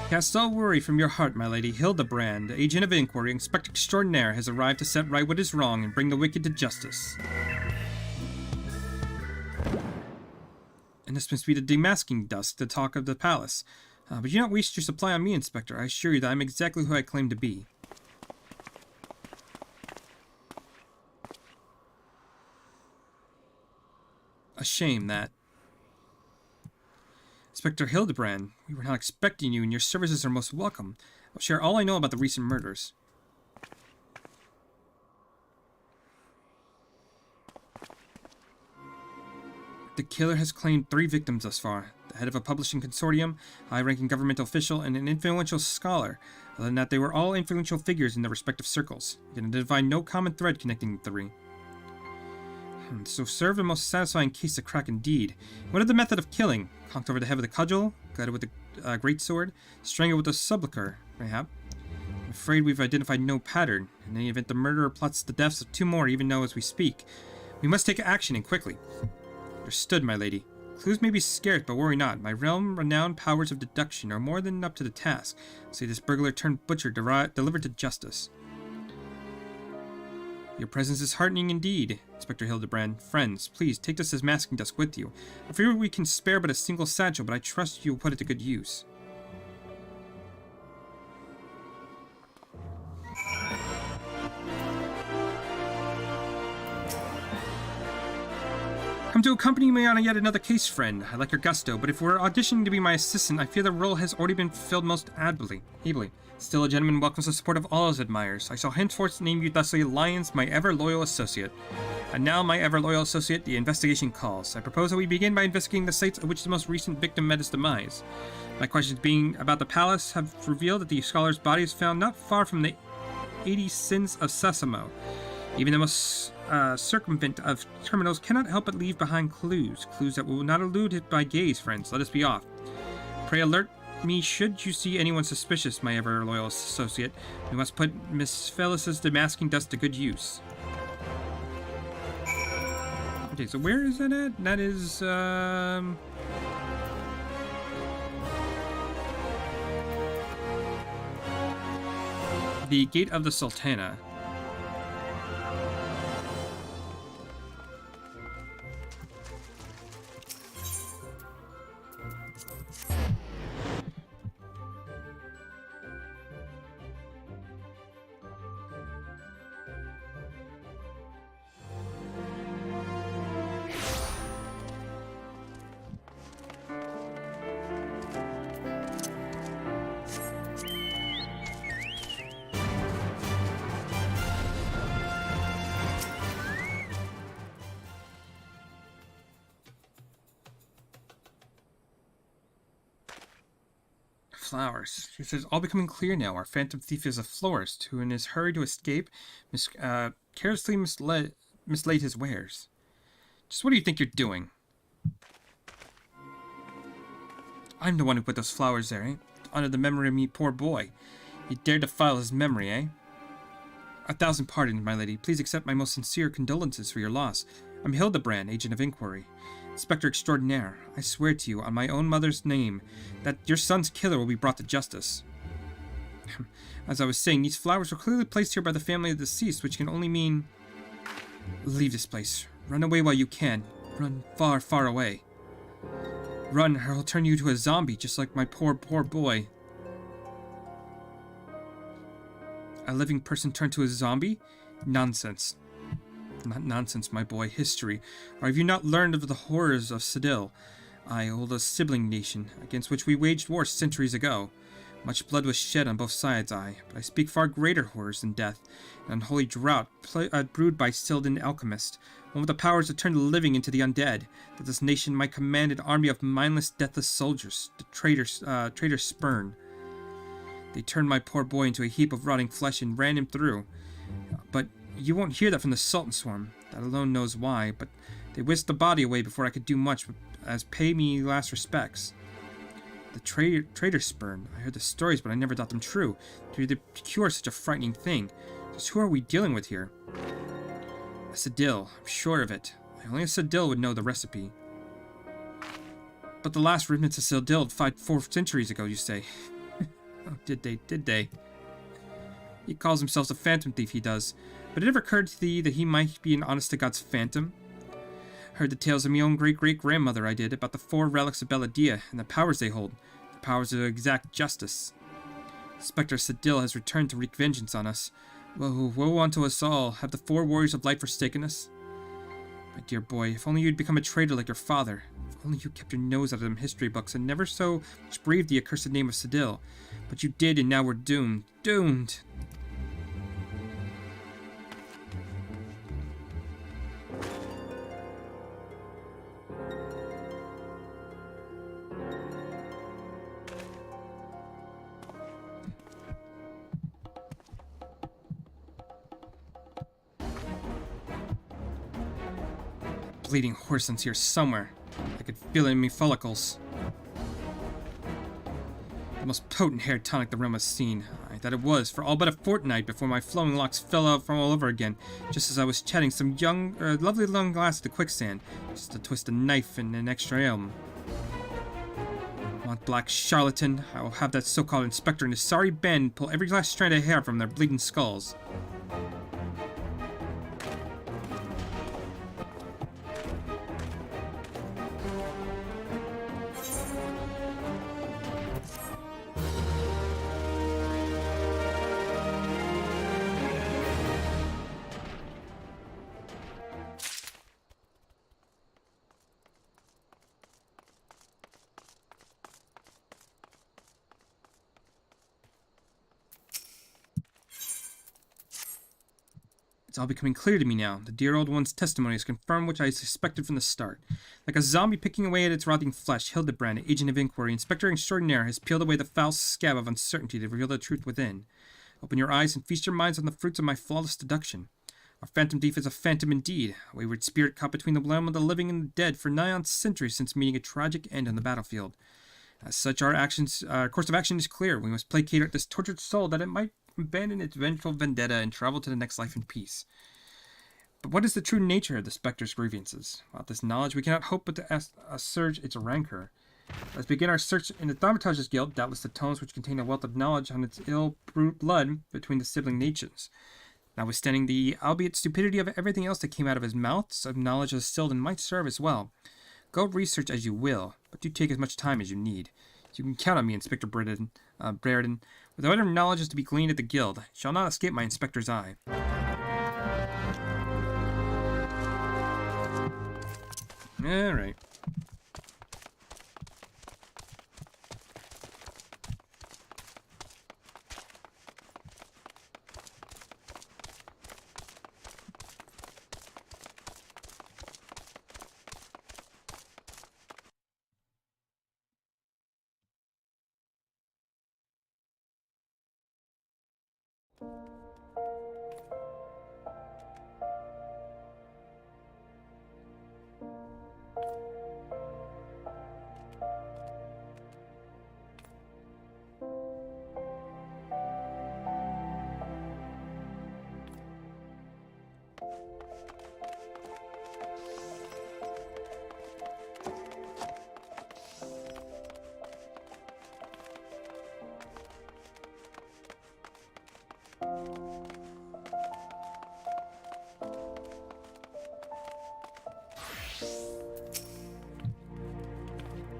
S1: Cast all worry from your heart, my lady. Hildebrand, agent of inquiry, inspector extraordinaire, has arrived to set right what is wrong and bring the wicked to justice. And this must be the demasking dust, the talk of the palace. But do not waste your supply on me, Inspector. I assure you that I'm exactly who I claim to be. A shame that... Inspector Hildebrand, we were not expecting you, and your services are most welcome. I'll share all I know about the recent murders. The killer has claimed 3 victims thus far. The head of a publishing consortium, high-ranking governmental official, and an influential scholar. Other than that, they were all influential figures in their respective circles. You can identify no common thread connecting the 3. So serve the most satisfying case to crack indeed. What is the method of killing? Conked over the head with a cudgel, gutted with a greatsword, strangled with a subliquer, mayhap. I'm afraid we've identified no pattern. In any event, the murderer plots the deaths of 2 more even now as we speak. We must take action, and quickly. Understood, my lady. Clues may be scarce, but worry not. My realm-renowned powers of deduction are more than up to the task. See this burglar turned butcher delivered to justice. Your presence is heartening indeed, Inspector Hildebrand. Friends, please take this as masking dust with you. I fear we can spare but a single satchel, but I trust you will put it to good use. Come to accompany me on yet another case, friend. I like your gusto, but if we're auditioning to be my assistant, I fear the role has already been filled most ably. Still, a gentleman welcomes the support of all his admirers. I shall henceforth name you thusly Lyons, my ever-loyal associate. And now, my ever-loyal associate, the investigation calls. I propose that we begin by investigating the sites at which the most recent victim met his demise. My questions being about the palace have revealed that the scholar's body is found not far from the 80 Sins of Sesamo. Even the most circumvent of criminals cannot help but leave behind clues that will not elude my gaze, friends. Let us be off. Pray alert me should you see anyone suspicious, my ever-loyal associate. We must put Miss Phyllis's demasking dust to good use. Okay, so where is that at? That is, the Gate of the Sultana. Flowers. She says, all becoming clear now. Our phantom thief is a florist who, in his hurry to escape, carelessly mislaid his wares. Just what do you think you're doing? I'm the one who put those flowers there, eh? To honor the memory of me poor boy. He dared defile his memory, eh? 1,000 pardons, my lady. Please accept my most sincere condolences for your loss. I'm Hildebrand, agent of inquiry. Inspector Extraordinaire, I swear to you, on my own mother's name, that your son's killer will be brought to justice. As I was saying, these flowers were clearly placed here by the family of the deceased, which can only mean... Leave this place. Run away while you can. Run far, far away. Run, or I'll turn you to a zombie, just like my poor, poor boy. A living person turned to a zombie? Nonsense. Not nonsense, my boy. History. Or have you not learned of the horrors of Cedil? I hold a sibling nation, against which we waged war centuries ago. Much blood was shed on both sides, but I speak far greater horrors than death. An unholy drought, brewed by Sildon alchemist, one with the powers to turn the living into the undead, that this nation might command an army of mindless, deathless soldiers, the traitors spurn. They turned my poor boy into a heap of rotting flesh and ran him through. But you won't hear that from the Sultan Swarm. That alone knows why, but they whisked the body away before I could do much as pay me last respects. The traitor spurn. I heard the stories, but I never thought them true. To cure such a frightening thing. Just who are we dealing with here? A Cedil. I'm sure of it. Only a Cedil would know the recipe. But the last remnants of Cedil died 4 centuries ago, you say? Oh, did they? He calls himself a phantom thief, he does. But it never occurred to thee that he might be an honest-to-God's phantom? Heard the tales of my own great-great-grandmother, I did, about the 4 relics of Belladia and the powers they hold, the powers of exact justice. Spectre Cedil has returned to wreak vengeance on us. Woe unto us all. Have the 4 warriors of light forsaken us? My dear boy, if only you'd become a traitor like your father. If only you kept your nose out of them history books and never so much breathed the accursed name of Sedil. But you did, and now we're doomed. Doomed! Bleeding horse sense here somewhere. I could feel it in me follicles. The most potent hair tonic the realm has seen. That it was, for all but a fortnight before my flowing locks fell out from all over again, just as I was chatting some lovely long glass of the quicksand, just to twist a knife in an extra elm. Mont Black charlatan, I will have that so-called inspector and his sorry band pull every last strand of hair from their bleeding skulls. It's all becoming clear to me now. The dear old one's testimony has confirmed what I suspected from the start. Like a zombie picking away at its rotting flesh, Hildebrand, agent of inquiry, inspector extraordinaire, has peeled away the foul scab of uncertainty to reveal the truth within. Open your eyes and feast your minds on the fruits of my flawless deduction. Our phantom thief is a phantom indeed, a wayward spirit caught between the realm of the living and the dead for nigh on centuries since meeting a tragic end on the battlefield. As such, our course of action is clear. We must placate this tortured soul that it might abandon its vengeful vendetta and travel to the next life in peace. But what is the true nature of the spectre's grievances? Without this knowledge, we cannot hope but to assuage its rancor. Let's begin our search in the Thaumaturge's Guild, doubtless the tomes which contain a wealth of knowledge on its ill blood between the sibling nations. Notwithstanding the albeit stupidity of everything else that came out of his mouth, some knowledge of Sildon might serve as well. Go research as you will, but do take as much time as you need. You can count on me, Inspector Brereton. With whatever knowledge is to be gleaned at the Guild, it shall not escape my inspector's eye. Alright.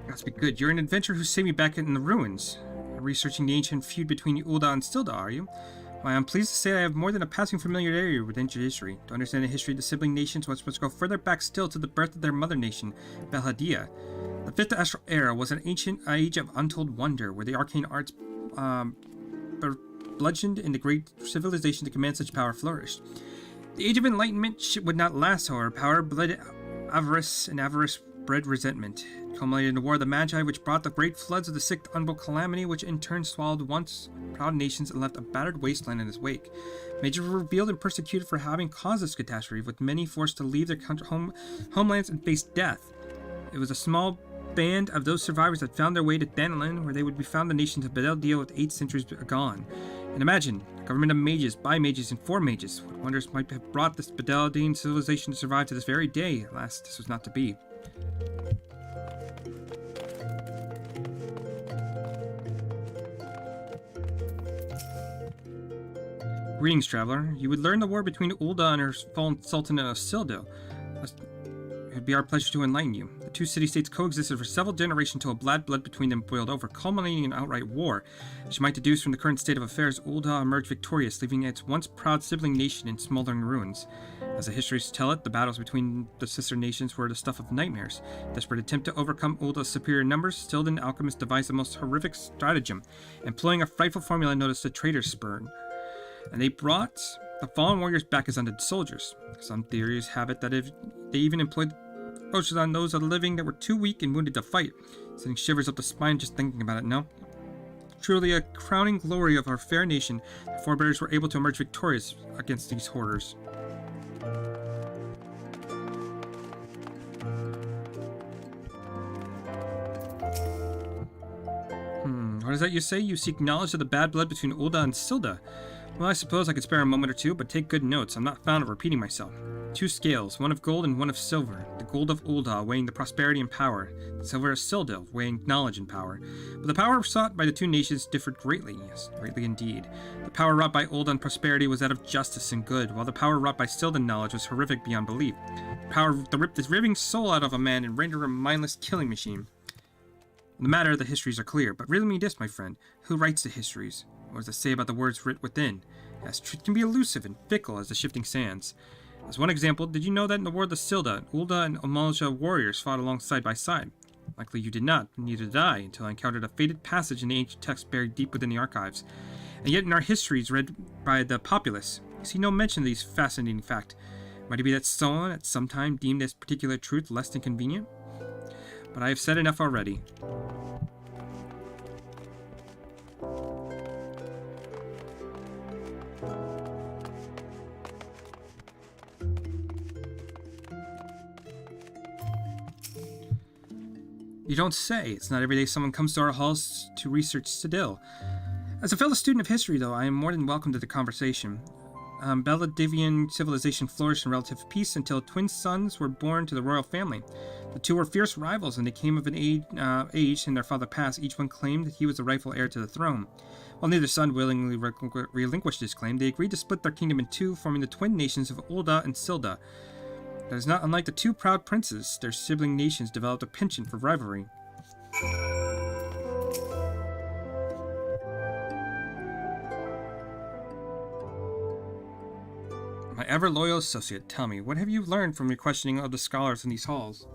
S1: Must be good. You're an adventurer who saved me back in the ruins. Researching the ancient feud between Ulda and Stilda, are you? Why, I'm pleased to say I have more than a passing familiarity with ancient history. To understand the history of the sibling nations, one must go further back still to the birth of their mother nation, Belhadia. The fifth astral era was an ancient age of untold wonder, where the arcane arts bludgeoned in the great civilization to command such power flourished. The age of enlightenment would not last, however. Power bled avarice, and avarice bred resentment. It culminated in the War of the Magi, which brought the great floods of the sixth unbold calamity, which in turn swallowed once proud nations and left a battered wasteland in its wake. Majors were revealed and persecuted for having caused this catastrophe, with many forced to leave their homelands and face death. It was a small band of those survivors that found their way to Danelin, where they would be found the nations of Bedel deal with 8 centuries agone. And imagine, a government of mages, by mages, and for mages. What wonders might have brought this Bedeldine civilization to survive to this very day? Alas, this was not to be. Greetings, traveler. You would learn the war between Ulda and her fallen sultan of Sildil. It would be our pleasure to enlighten you. The two city-states coexisted for several generations until blood between them boiled over, culminating in an outright war. As you might deduce from the current state of affairs, Ul'dah emerged victorious, leaving its once proud sibling nation in smoldering ruins. As the histories tell it, the battles between the sister nations were the stuff of nightmares. Desperate attempt to overcome Ul'dah's superior numbers, Sildon alchemists devised the most horrific stratagem, employing a frightful formula known as the Traitor's Spurn. And they brought the fallen warriors back as undead soldiers. Some theories have it that if they even employed potions on those of the living that were too weak and wounded to fight, sending shivers up the spine just thinking about it. No. Truly a crowning glory of our fair nation, the forebears were able to emerge victorious against these horrors. What is that you say? You seek knowledge of the bad blood between Ul'dah and Silda. Well, I suppose I could spare a moment or two, but take good notes. I'm not fond of repeating myself. Two scales, one of gold and one of silver. The gold of Ul'dah weighing the prosperity and power. The silver of Sildil weighing knowledge and power. But the power sought by the two nations differed greatly. Yes, greatly indeed. The power wrought by Ul'dah and prosperity was that of justice and good, while the power wrought by Sildin knowledge was horrific beyond belief. The power that ripped the living soul out of a man and rendered a mindless killing machine. In the matter, the histories are clear, but riddle me this, my friend. Who writes the histories? What does it say about the words writ within? As truth can be elusive and fickle as the shifting sands. As one example, did you know that in the world of Silda, Ul'dah and Amalja warriors fought along side by side? Likely you did not, and neither did I, until I encountered a faded passage in the ancient text buried deep within the archives. And yet in our histories read by the populace, you see no mention of these fascinating facts. Might it be that someone at some time deemed this particular truth less than convenient? But I have said enough already. You don't say. It's not every day someone comes to our halls to research Sidil. As a fellow student of history, though, I am more than welcome to the conversation. Beledivian civilization flourished in relative peace until twin sons were born to the royal family. The two were fierce rivals, and they came of an age, and their father passed. Each one claimed that he was the rightful heir to the throne. While neither son willingly relinquished his claim, they agreed to split their kingdom in two, forming the twin nations of Ul'dah and Silda. That is not unlike the two proud princes. Their sibling nations developed a penchant for rivalry. My ever-loyal associate, tell me, what have you learned from your questioning of the scholars in these halls?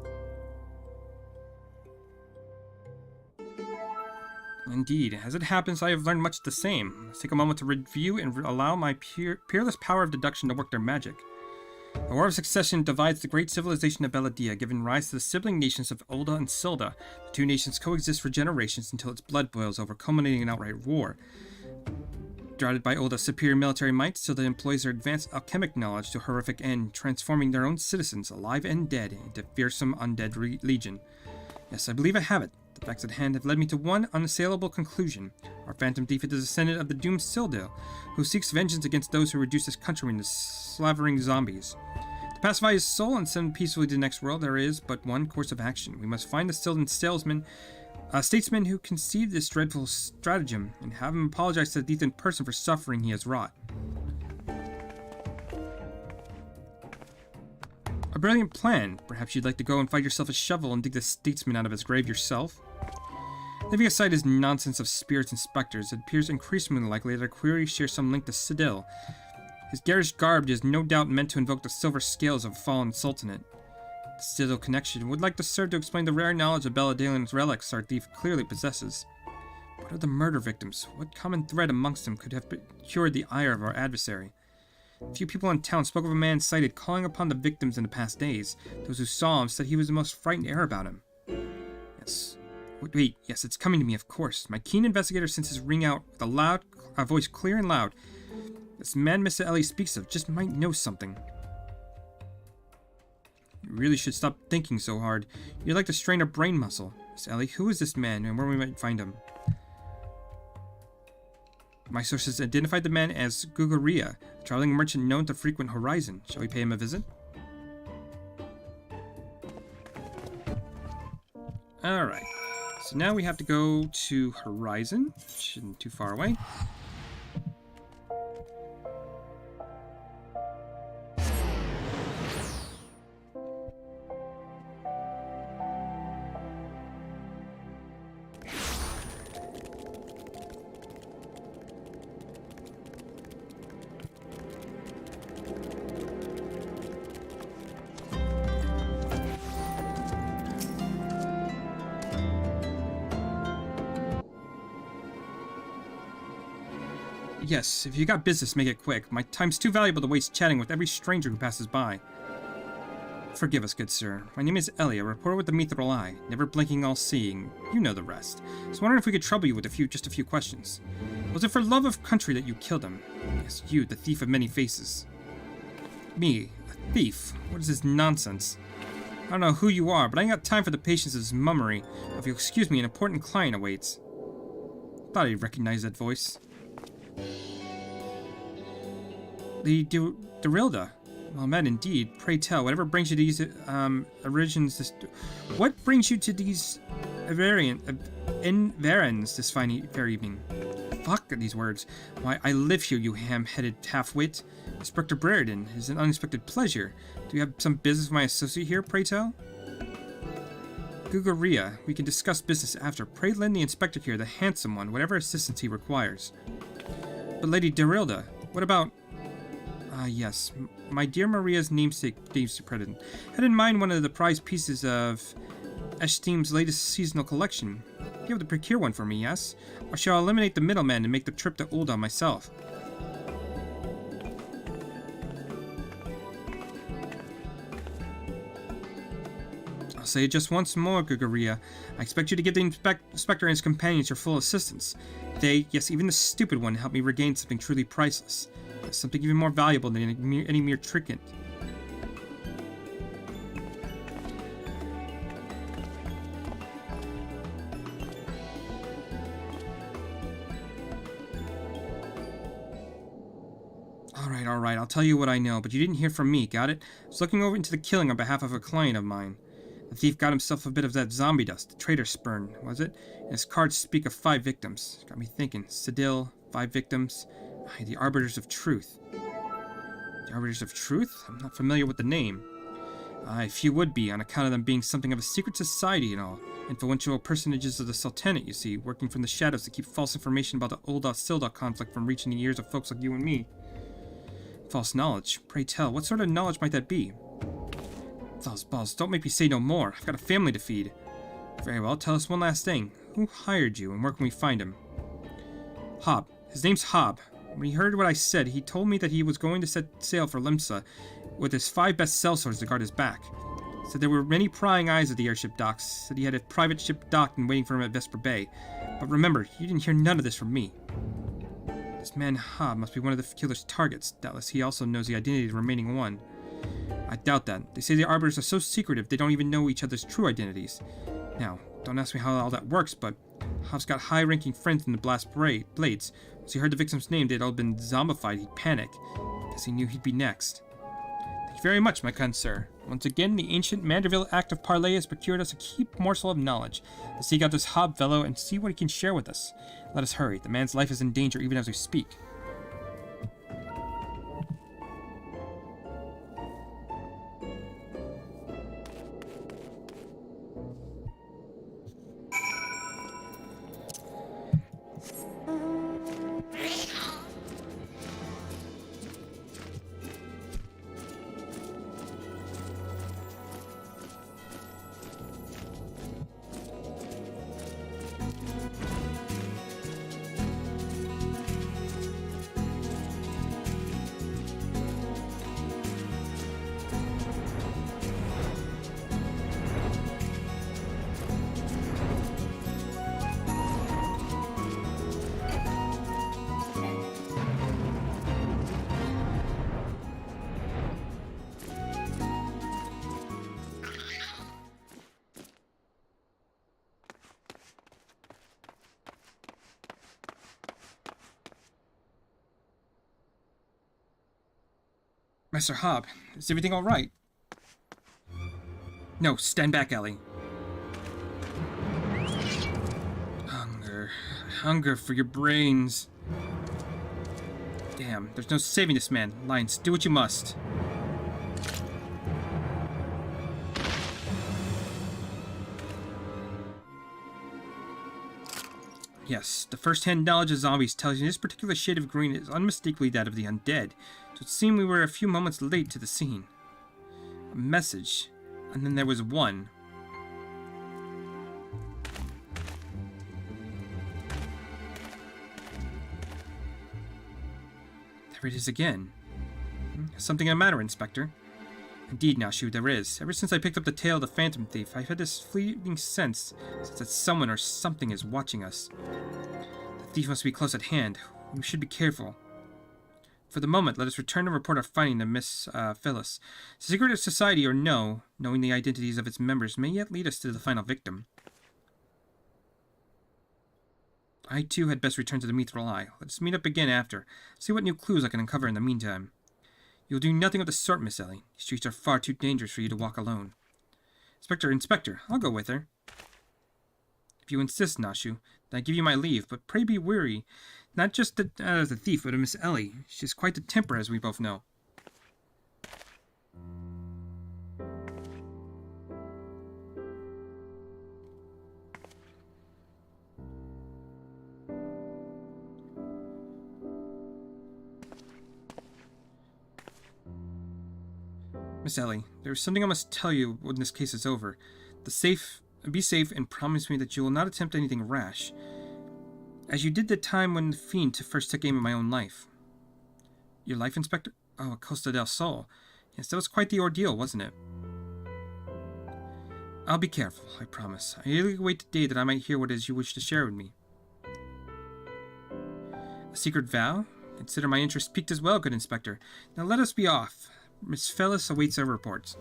S1: Indeed, as it happens, I have learned much the same. Let's take a moment to review and allow my peerless power of deduction to work their magic. The War of Succession divides the great civilization of Beladia, giving rise to the sibling nations of Ul'dah and Silda. The two nations coexist for generations until its blood boils over, culminating in outright war. Guided by Ul'dah's superior military might, Silda employs their advanced alchemic knowledge to a horrific end, transforming their own citizens, alive and dead, into fearsome undead legion. Yes, I believe I have it. The facts at hand have led me to one unassailable conclusion. Our phantom thief is a descendant of the doomed Sildil, who seeks vengeance against those who reduce his countrymen to slavering zombies. To pacify his soul and send him peacefully to the next world, there is but one course of action. We must find the Sildin statesman who conceived this dreadful stratagem, and have him apologize to the thief in person for suffering he has wrought. A brilliant plan. Perhaps you'd like to go and fight yourself a shovel and dig the statesman out of his grave yourself? Leaving aside his nonsense of spirits and specters, it appears increasingly likely that our query shares some link to Sidil. His garish garb is no doubt meant to invoke the silver scales of a fallen sultanate. The Sidil connection would like to serve to explain the rare knowledge of Beladalian's relics our thief clearly possesses. What are the murder victims? What common thread amongst them could have cured the ire of our adversary? A few people in town spoke of a man sighted calling upon the victims in the past days. Those who saw him said he was the most frightened air about him. Yes. Wait, yes, it's coming to me, of course. My keen investigator senses ring out with a voice clear and loud. This man Mr. Ellie speaks of just might know something. You really should stop thinking so hard. You'd like to strain a brain muscle. Miss Ellie, who is this man and where we might find him? My sources identified the man as Gugaria, a traveling merchant known to frequent Horizon. Shall we pay him a visit? Alright. So now we have to go to Horizon, which isn't too far away. Yes, if you got business, make it quick. My time's too valuable to waste chatting with every stranger who passes by. Forgive us, good sir. My name is Ellie, a reporter with the Mithril Eye, never blinking, all-seeing. You know the rest. I was wondering if we could trouble you with just a few questions. Was it for love of country that you killed him? Yes, you, the thief of many faces. Me, a thief? What is this nonsense? I don't know who you are, but I ain't got time for the patience of this mummery. If you'll excuse me, an important client awaits. Thought I'd recognize that voice. The Darilda. Well met indeed. Pray tell, whatever brings you to these what brings you to these Varens this fair evening? Fuck these words. Why, I live here, you ham-headed half-wit. Inspector Brereton, it is an unexpected pleasure. Do you have some business with my associate here, pray tell? Gugaria, we can discuss business after. Pray lend the inspector here, the handsome one, whatever assistance he requires. But Lady Darilda, what about... yes. My dear Maria's namesake, President, had in mind one of the prized pieces of Esteem's latest seasonal collection. Be able to procure one for me, yes? Or shall I eliminate the middleman and make the trip to Ul'dah myself? I'll say it just once more, Gugaria. I expect you to give the inspector and his companions your full assistance. They, yes, even the stupid one, helped me regain something truly priceless. Something even more valuable than any mere trinket. Alright, I'll tell you what I know, but you didn't hear from me, got it? I was looking over into the killing on behalf of a client of mine. The thief got himself a bit of that zombie dust, the traitor spurn, was it? And his cards speak of 5 victims. Got me thinking. Sedil, 5 victims. The Arbiters of Truth. The Arbiters of Truth? I'm not familiar with the name. Few would be, on account of them being something of a secret society and all. Influential personages of the Sultanate, you see, working from the shadows to keep false information about the Ul'dah-Sil'dah conflict from reaching the ears of folks like you and me. False knowledge? Pray tell, what sort of knowledge might that be? False balls, don't make me say no more. I've got a family to feed. Very well, tell us one last thing. Who hired you, and where can we find him? Hob. His name's Hob. When he heard what I said, he told me that he was going to set sail for Limsa with his 5 best sellswords to guard his back. Said there were many prying eyes at the airship docks. Said he had a private ship docked and waiting for him at Vesper Bay. But remember, you didn't hear none of this from me. This man Hob must be one of the killer's targets. Doubtless he also knows the identity of the remaining one. I doubt that. They say the Arbiters are so secretive they don't even know each other's true identities. Now, don't ask me how all that works, but Hob's got high-ranking friends in the Blast Blades. Once he heard the victim's name, they'd all been zombified, he'd panic. Guess he knew he'd be next. Thank you very much, my kind sir. Once again, the ancient Manderville Act of Parley has procured us a key morsel of knowledge. Let's seek out this Hob fellow and see what he can share with us. Let us hurry. The man's life is in danger even as we speak. Master Hob, is everything all right? No, stand back, Ellie. Hunger for your brains. Damn, there's no saving this man. Lions, do what you must. Yes, the first-hand knowledge of zombies tells you this particular shade of green is unmistakably that of the undead, so it seemed we were a few moments late to the scene. A message, and then there was one. There it is again. Something the matter, Inspector? Indeed, Nashu, there is. Ever since I picked up the tale of the Phantom Thief, I've had this fleeting sense that someone or something is watching us. The thief must be close at hand. We should be careful. For the moment, let us return and report our finding to Miss Phyllis. Secret society or no, knowing the identities of its members may yet lead us to the final victim. I, too, had best return to the Mithril Eye. Let us meet up again after. See what new clues I can uncover in the meantime. You'll do nothing of the sort, Miss Ellie. These streets are far too dangerous for you to walk alone. Inspector, I'll go with her. If you insist, Nashu, then I give you my leave, but pray be wary. Not just the thief, but of Miss Ellie. She has quite the temper, as we both know. Miss Ellie, there is something I must tell you when this case is over. Be safe and promise me that you will not attempt anything rash, as you did the time when the fiend first took aim at my own life. Your life, Inspector? Oh, at Costa del Sol. Yes, that was quite the ordeal, wasn't it? I'll be careful, I promise. I eagerly await the day that I might hear what it is you wish to share with me. A secret vow? Consider my interest piqued as well, good Inspector. Now let us be off. Miss Phyllis awaits our reports.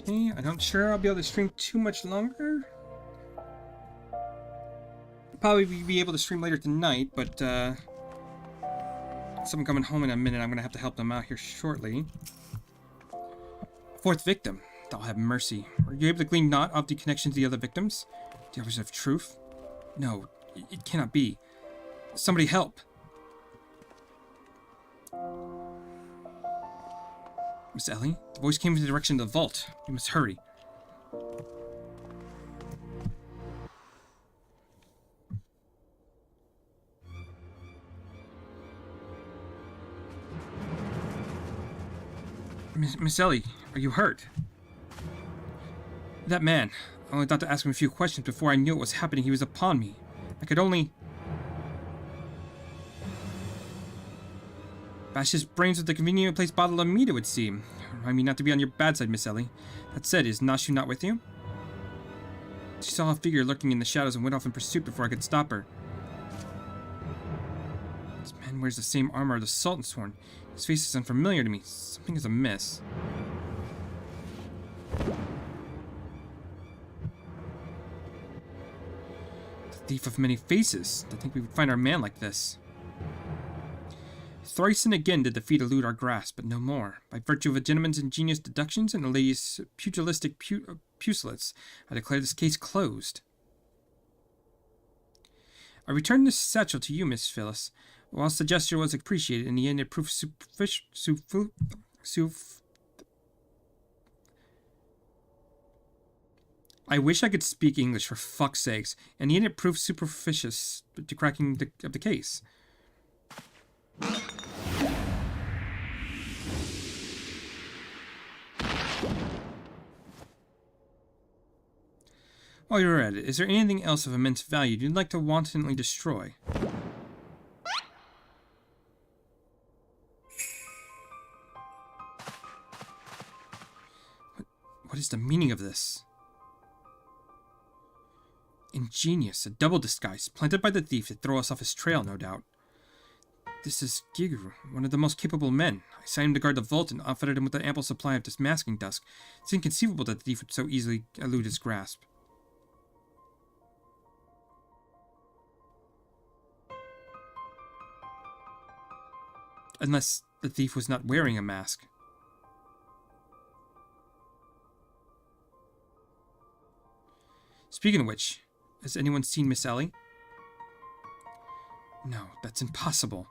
S1: Okay, I'm not sure I'll be able to stream too much longer. Probably be able to stream later tonight, but someone coming home in a minute. I'm gonna have to help them out here shortly. Fourth victim. I'll have mercy. Were you able to glean naught of the connection to the other victims? The others of truth? No, it cannot be. Somebody help. Miss Ellie, the voice came from the direction of the vault. We must hurry. Miss Ellie, are you hurt? That man. I only thought to ask him a few questions before I knew what was happening. He was upon me. I could only... bash his brains with a conveniently placed bottle of mead, it would seem. Remind me not to be on your bad side, Miss Ellie. That said, is Nashu not with you? She saw a figure lurking in the shadows and went off in pursuit before I could stop her. This man wears the same armor of the Sultan's Horn. His face is unfamiliar to me. Something is amiss. The thief of many faces. To think we would find our man like this. Thrice and again did the feat elude our grasp, but no more. By virtue of a gentleman's ingenious deductions and a lady's pugilistic pucillets, I declare this case closed. I return this satchel to you, Miss Phyllis. Whilst the gesture was appreciated, in the end it proved I wish I could speak English, for fuck's sakes. In the end it proved superficious to cracking the case. While you're at it, is there anything else of immense value you'd like to wantonly destroy? What is the meaning of this? Ingenious, a double disguise, planted by the thief to throw us off his trail, no doubt. This is Gigu, one of the most capable men. I signed him to guard the vault and outfitted him with an ample supply of dismasking dust. It's inconceivable that the thief would so easily elude his grasp. Unless the thief was not wearing a mask. Speaking of which, Has anyone seen Miss Ellie? No, that's impossible.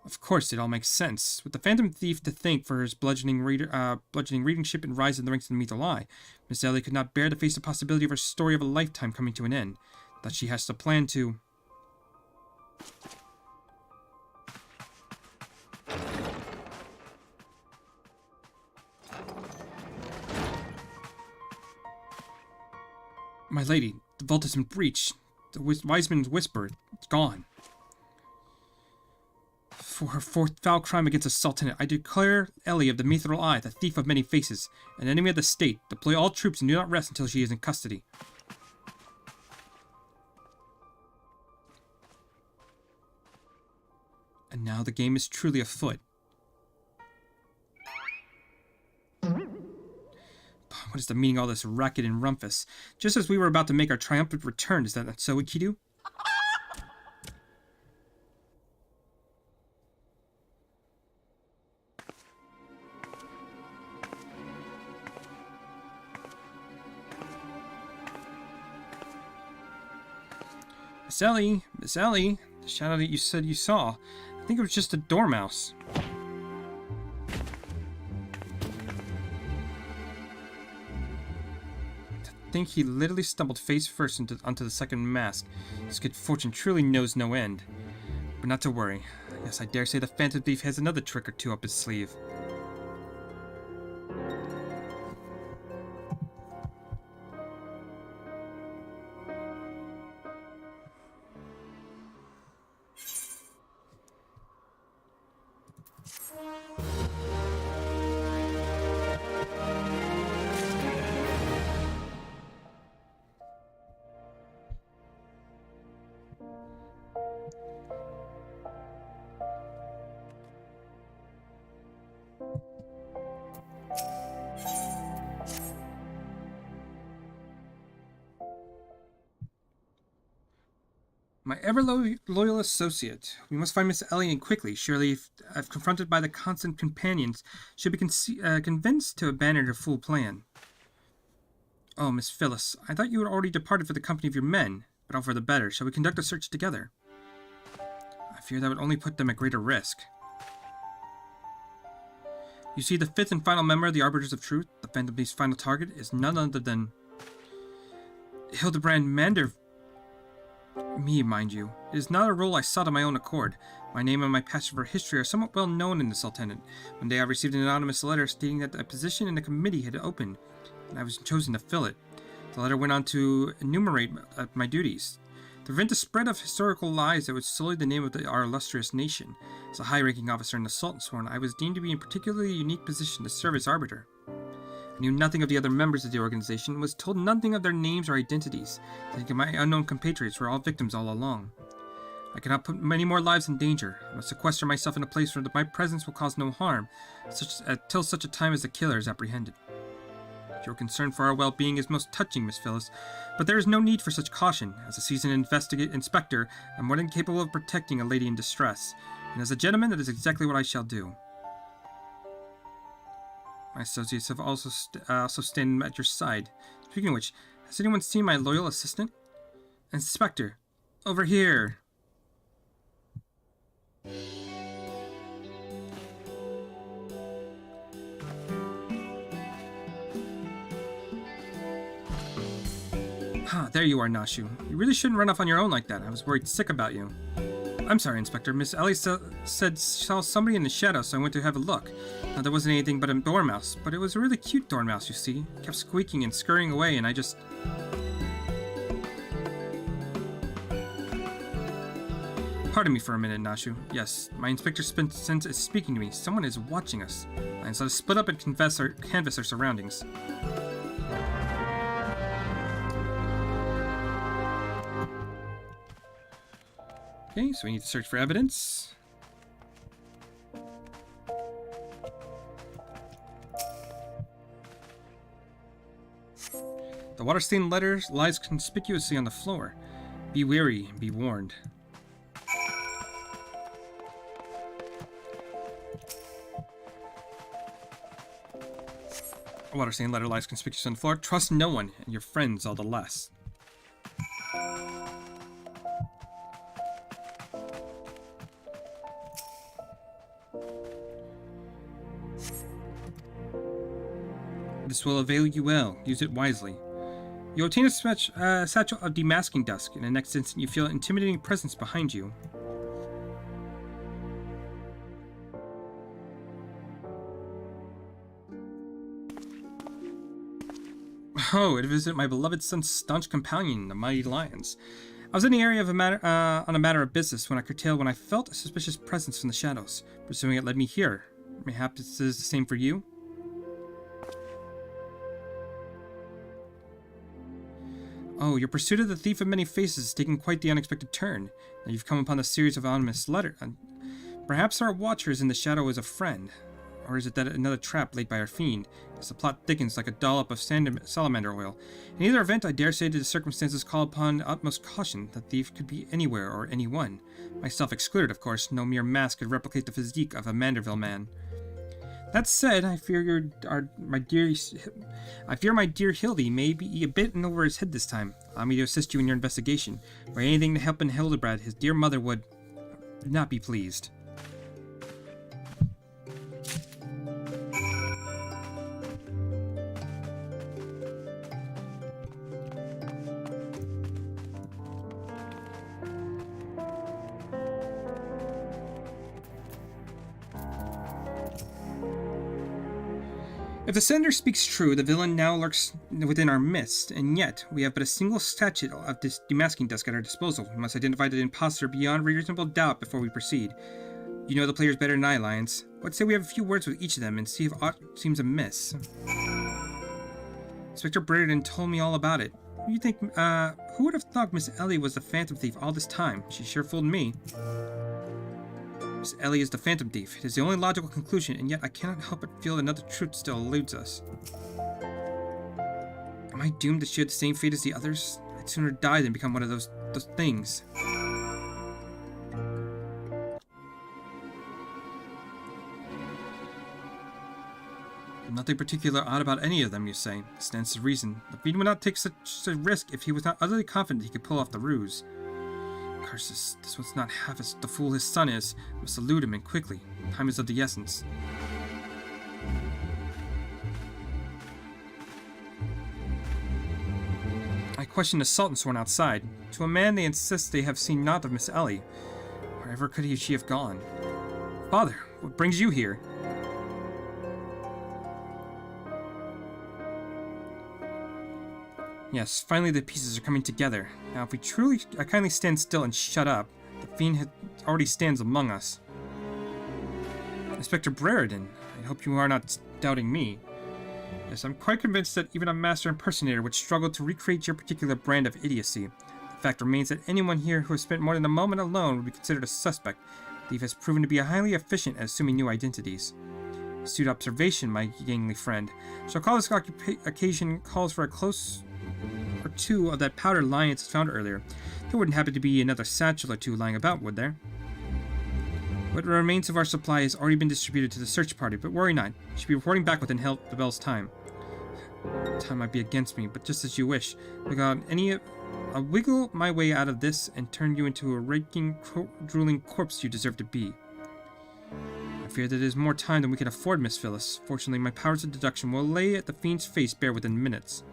S1: Of course, it all makes sense. With the Phantom Thief to thank for his bludgeoning readership and rise in the ranks of the Mythal Eye, Miss Ellie could not bear to face the possibility of her story of a lifetime coming to an end. That she has to plan to... My lady, the vault is in breach. The wise man's whisper, it's gone. For her fourth foul crime against the Sultanate, I declare Ellie of the Mythal Eye the thief of many faces, an enemy of the state. Deploy all troops and do not rest until she is in custody. And now the game is truly afoot. What is the meaning of all this racket and rumpus? Just as we were about to make our triumphant return, is that not so, Ikidu? Miss Ellie, the shadow that you said you saw, I think it was just a dormouse. I think he literally stumbled face first onto the second mask. His good fortune truly knows no end. But not to worry. Yes, I dare say the Phantom Thief has another trick or two up his sleeve. My ever-loyal associate. We must find Miss Ellie and quickly. Surely, if confronted by the constant companions, should be convinced to abandon her fool plan. Oh, Miss Phyllis, I thought you had already departed for the company of your men, but all for the better. Shall we conduct a search together? I fear that would only put them at greater risk. You see, the fifth and final member of the Arbiters of Truth, the Phantom Thief's final target, is none other than Hildebrand Mander. Me, mind you. It is not a role I sought on my own accord. My name and my passion for history are somewhat well known in the Sultanate. One day I received an anonymous letter stating that a position in the committee had opened, and I was chosen to fill it. The letter went on to enumerate my duties. To prevent the spread of historical lies that would sully the name of our illustrious nation. As a high-ranking officer in the Sultan Sworn, I was deemed to be in a particularly unique position to serve as arbiter. I knew nothing of the other members of the organization, and was told nothing of their names or identities, thinking my unknown compatriots were all victims all along. I cannot put many more lives in danger. I must sequester myself in a place where my presence will cause no harm, till such a time as the killer is apprehended. Your concern for our well-being is most touching, Miss Phyllis, but there is no need for such caution. As a seasoned inspector, I'm more than capable of protecting a lady in distress, and as a gentleman, that is exactly what I shall do. My associates have also stand at your side. Speaking of which, has anyone seen my loyal assistant? Inspector, over here. There you are, Nashu. You really shouldn't run off on your own like that. I was worried sick about you. I'm sorry, Inspector. Miss Ellie said saw somebody in the shadow, so I went to have a look. Now, there wasn't anything but a dormouse, but it was a really cute dormouse, you see. It kept squeaking and scurrying away, and I just... Pardon me for a minute, Nashu. Yes, my Inspector sense is speaking to me. Someone is watching us. And so to split up and canvass our surroundings. Okay, so we need to search for evidence. The water-stained letter lies conspicuously on the floor. Be wary and be warned. A water stain letter lies conspicuous on the floor. Trust no one, and your friends all the less. This will avail you well. Use it wisely. You obtain a satchel of demasking dust. In the next instant, you feel an intimidating presence behind you. Oh, it visited my beloved son's staunch companion, the mighty lions. I was in the area of on a matter of business when I felt a suspicious presence from the shadows. Pursuing it led me here. Mayhaps it is the same for you? Oh, your pursuit of the Thief of Many Faces has taken quite the unexpected turn. Now you've come upon a series of ominous letters. Perhaps our watchers in the shadow is a friend. Or is it that another trap laid by our fiend? As the plot thickens like a dollop of salamander oil. In either event, I dare say that the circumstances call upon utmost caution. The thief could be anywhere or anyone. Myself excluded, of course. No mere mask could replicate the physique of a Manderville man. That said, I fear my dear Hildy may be a bit in over his head this time. Allow me to assist you in your investigation. For anything to help in Hildebrand, his dear mother would not be pleased. If the sender speaks true, the villain now lurks within our midst, and yet we have but a single satchel of this demasking dust at our disposal. We must identify the impostor beyond reasonable doubt before we proceed. You know the players better than I, Lions. Let's say we have a few words with each of them and see if aught seems amiss. Inspector Brereton told me all about it. Who would have thought Miss Ellie was the Phantom Thief all this time? She sure fooled me. Miss Ellie is the Phantom Thief. It is the only logical conclusion, and yet I cannot help but feel another truth still eludes us. Am I doomed to share the same fate as the others? I'd sooner die than become one of those things. Nothing particular odd about any of them, you say. Stands to reason. The fiend would not take such a risk if he was not utterly confident he could pull off the ruse. Curses, this one's not half as the fool his son is. I must elude him, and quickly. Time is of the essence. I question the Sultan sworn outside. To a man they insist they have seen naught of Miss Ellie. Wherever could she have gone? Father, what brings you here? Yes, finally the pieces are coming together. Now if we truly kindly stand still and shut up, the fiend already stands among us. Inspector Brereton, I hope you are not doubting me. Yes, I'm quite convinced that even a master impersonator would struggle to recreate your particular brand of idiocy. The fact remains that anyone here who has spent more than a moment alone would be considered a suspect. The thief has proven to be highly efficient at assuming new identities. Astute observation, my gangly friend. So call this occasion calls for a close or two of that powder Lions found earlier. There wouldn't happen to be another satchel or two lying about, would there? What remains of our supply has already been distributed to the search party, but worry not. You should be reporting back within the bell's time. Time might be against me, but just as you wish. I'll wiggle my way out of this and turn you into a raking, drooling corpse you deserve to be. I fear that it is more time than we can afford, Miss Phyllis. Fortunately, my powers of deduction will lay at the fiend's face bare within minutes.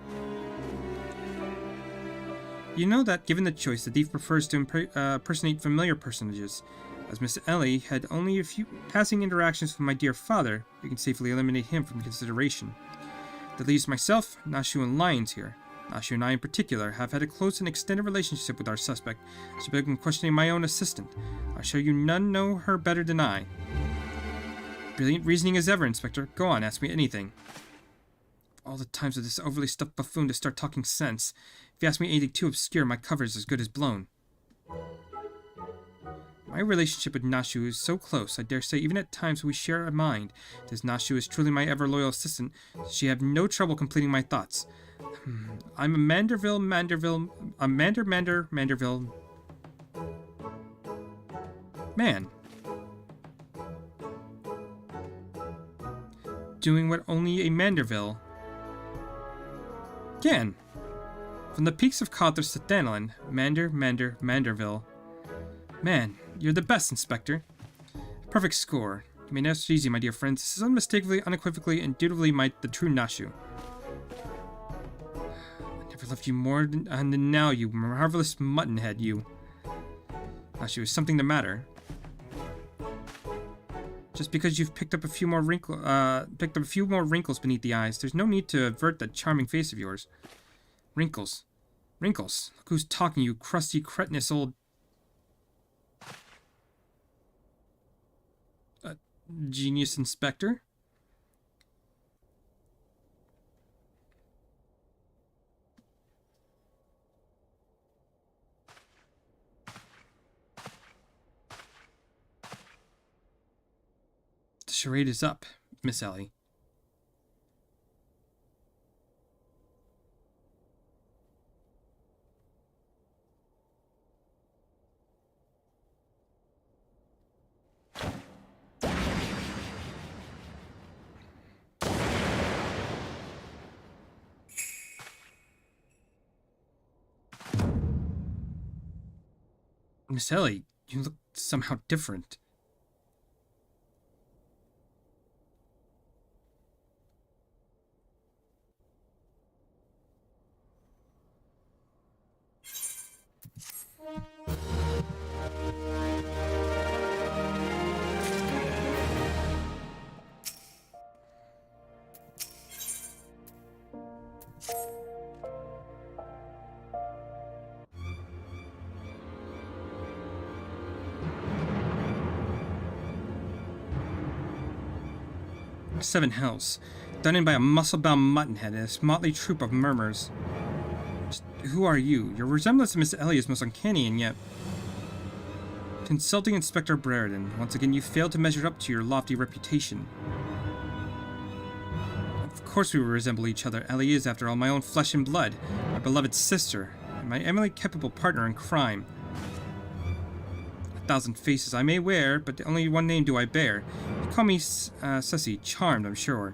S1: You know that, given the choice, the thief prefers to impersonate familiar personages. As Miss Ellie had only a few passing interactions with my dear father, we can safely eliminate him from consideration. That leaves myself, Nashu, and Lions here. Nashu and I in particular have had a close and extended relationship with our suspect. I should begin questioning my own assistant. I assure you none know her better than I. Brilliant reasoning as ever, Inspector. Go on, ask me anything. All the times for this overly stuffed buffoon to start talking sense. If you ask me anything too obscure, my cover is as good as blown. My relationship with Nashu is so close, I dare say even at times we share a mind. As Nashu is truly my ever-loyal assistant, she have no trouble completing my thoughts. I'm a Manderville man. Doing what only a Manderville Again. From the peaks of Cothras to Thanlin, Manderville. Man, you're the best, Inspector. Perfect score. You may rest easy, my dear friends. This is unmistakably, unequivocally, indubitably the true Nashu. I never loved you more than now, you marvelous muttonhead, you. Nashu, is something the matter? Just because you've picked up a few more wrinkles beneath the eyes, there's no need to avert that charming face of yours. Wrinkles. Wrinkles. Look who's talking, you crusty, cretinous old... genius inspector? The charade is up, Miss Ellie. Miss Ellie, you look somehow different. Seven hells, done in by a muscle-bound muttonhead and a motley troop of murmurs. Just, who are you? Your resemblance to Miss Ellie is most uncanny, and yet... Consulting Inspector Brereton, once again you failed to measure up to your lofty reputation. Of course we will resemble each other. Ellie is, after all, my own flesh and blood, my beloved sister, and my eminently capable partner in crime. 1,000 faces I may wear, but only one name do I bear. You call me Sussy, charmed, I'm sure.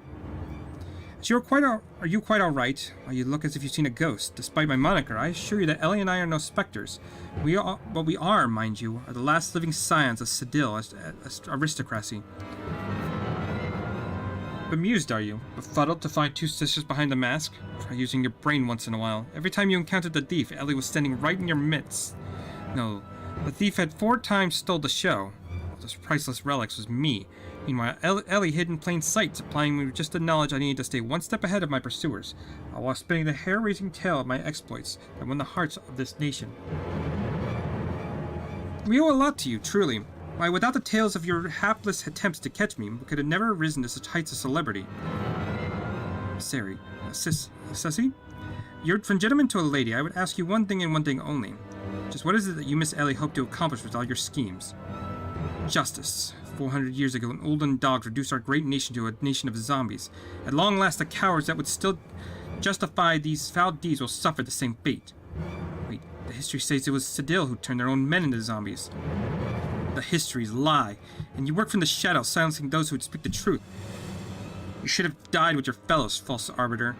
S1: Are you quite all right? Well, you look as if you've seen a ghost. Despite my moniker, I assure you that Ellie and I are no specters. What we are, mind you, are the last living scions of Cedille aristocracy. Bemused, are you? Befuddled to find two sisters behind the mask? Try using your brain once in a while. Every time you encountered the thief, Ellie was standing right in your midst. No. The thief had 4 times stole the show. Those priceless relics was me. Meanwhile, Ellie hid in plain sight, supplying me with just the knowledge I needed to stay one step ahead of my pursuers, while spinning the hair-raising tale of my exploits that won the hearts of this nation. We owe a lot to you, truly. Why, without the tales of your hapless attempts to catch me, we could have never risen to such heights of celebrity. Sari, Sussy? You're from gentleman to a lady. I would ask you one thing and one thing only. Just what is it that you, Miss Ellie, hope to accomplish with all your schemes? Justice. 400 years ago, an olden dog reduced our great nation to a nation of zombies. At long last, the cowards that would still justify these foul deeds will suffer the same fate. Wait, the history says it was Cedille who turned their own men into zombies. The histories lie, and you work from the shadows, silencing those who would speak the truth. You should have died with your fellows, false arbiter.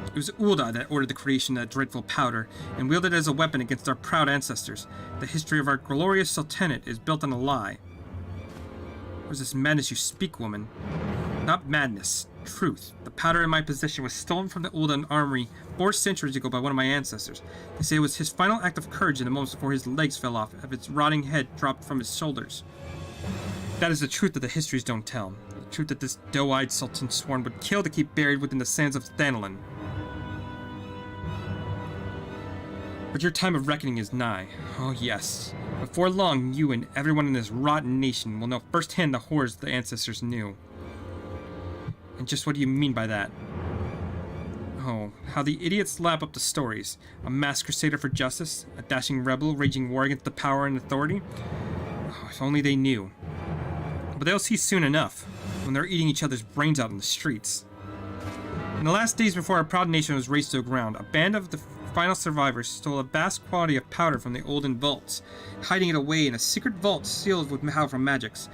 S1: It was Ulda that ordered the creation of that dreadful powder, and wielded it as a weapon against our proud ancestors. The history of our glorious sultanate is built on a lie. What is this madness you speak, woman? Not madness, truth. The powder in my possession was stolen from the Ulda armory 4 centuries ago by one of my ancestors. They say it was his final act of courage in the moments before his legs fell off, as its rotting head dropped from his shoulders. That is the truth that the histories don't tell. The truth that this doe-eyed sultan sworn would kill to keep buried within the sands of Thanlin. But your time of reckoning is nigh. Oh yes. Before long, you and everyone in this rotten nation will know firsthand the horrors the ancestors knew. And just what do you mean by that? Oh, how the idiots lap up the stories. A masked crusader for justice, a dashing rebel raging war against the power and authority. Oh, if only they knew. But they'll see soon enough, when they're eating each other's brains out in the streets. In the last days before our proud nation was razed to the ground, a band of the final survivors stole a vast quantity of powder from the olden vaults, hiding it away in a secret vault sealed with powerful magics.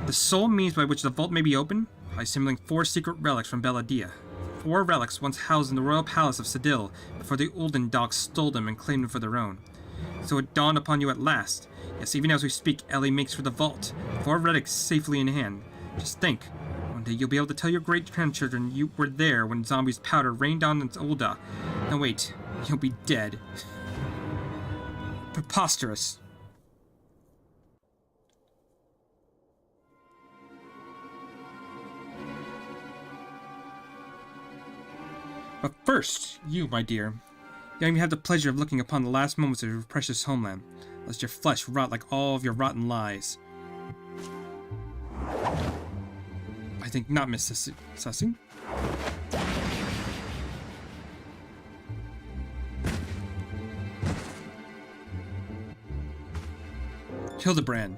S1: The sole means by which the vault may be opened? by assembling 4 secret relics from Belladia. 4 relics once housed in the royal palace of Sedil before the Ulden dogs stole them and claimed them for their own. So it dawned upon you at last. Yes, even as we speak, Ellie makes for the vault. 4 relics safely in hand. Just think, one day you'll be able to tell your great-grandchildren you were there when zombies' powder rained down on Ulda. No wait, you'll be dead. Preposterous. But first, you, my dear, you even have the pleasure of looking upon the last moments of your precious homeland, lest your flesh rot like all of your rotten lies. I think not, Miss Sussing. Hildebrand.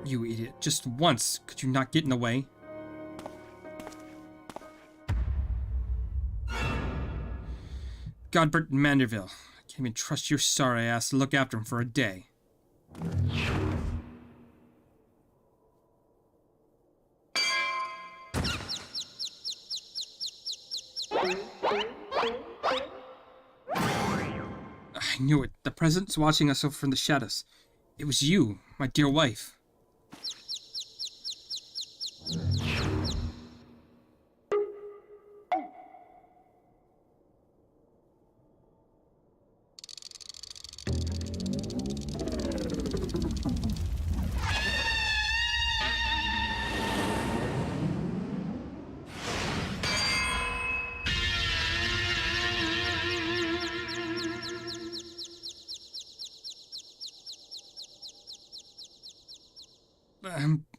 S1: You idiot. Just once, could you not get in the way? Godbert Manderville. I can't even trust your sorry ass to look after him for a day. I knew it. The President's watching us over from the shadows. It was you, my dear wife.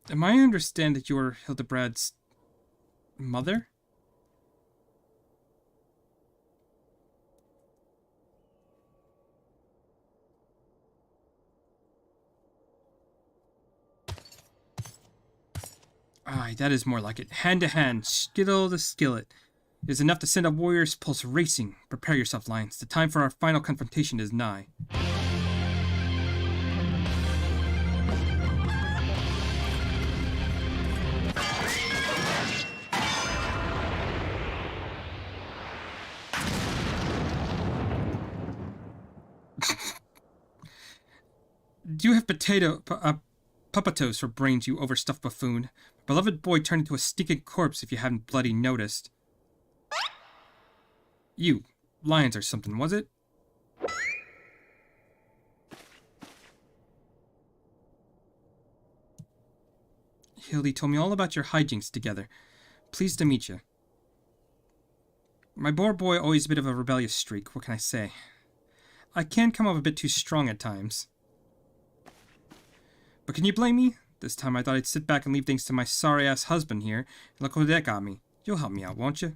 S1: Am I understand that you're Hildebrand's mother? Aye, that is more like it. Hand to hand, skittle to skillet. It is enough to send a warrior's pulse racing. Prepare yourself, Lions. The time for our final confrontation is nigh. Do you have puppetos for brains, you overstuffed buffoon? My beloved boy turned into a stinking corpse if you haven't bloody noticed. You, lions or something, was it? Hildy told me all about your hijinks together. Pleased to meet you. My poor boy always a bit of a rebellious streak, what can I say? I can come off a bit too strong at times. But can you blame me? This time I thought I'd sit back and leave things to my sorry-ass husband here, and look what that got me. You'll help me out, won't you?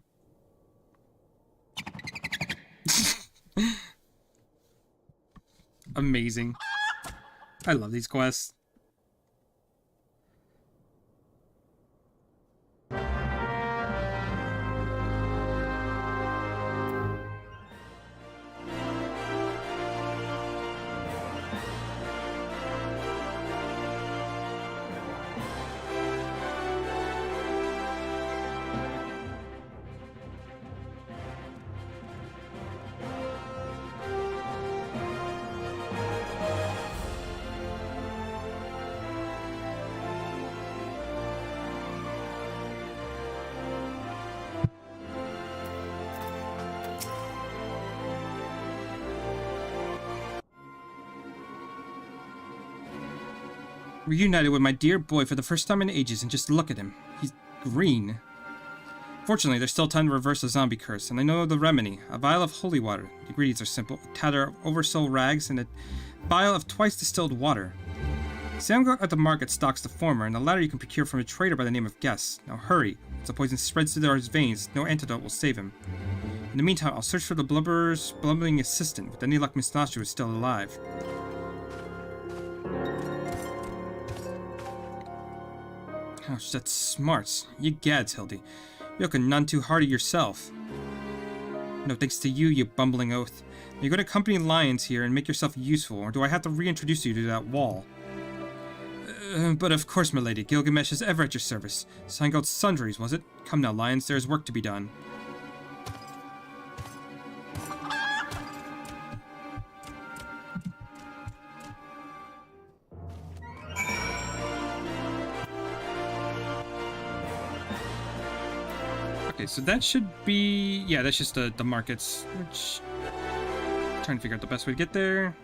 S1: Amazing. I love these quests. Reunited with my dear boy for the first time in ages, and just look at him. He's green. Fortunately, there's still time to reverse the zombie curse, and I know the remedy. A vial of holy water. The ingredients are simple. A tatter of oversold rags and a vial of twice distilled water. Sam at the market stocks the former, and the latter you can procure from a trader by the name of Guess. Now hurry. Once the poison spreads through his veins, no antidote will save him. In the meantime, I'll search for the blubber's blubbering assistant. With any luck, Miss Nashu is still alive. Ouch, that's smart. You gads, Hildy. You look none too hardy yourself. No thanks to you, you bumbling oath. You're going to accompany lions here and make yourself useful, or do I have to reintroduce you to that wall? But of course, milady, Gilgamesh is ever at your service. Sign out sundries, was it? Come now, lions, there is work to be done. Okay, so that should be... yeah, that's just the markets, which... trying to figure out the best way to get there.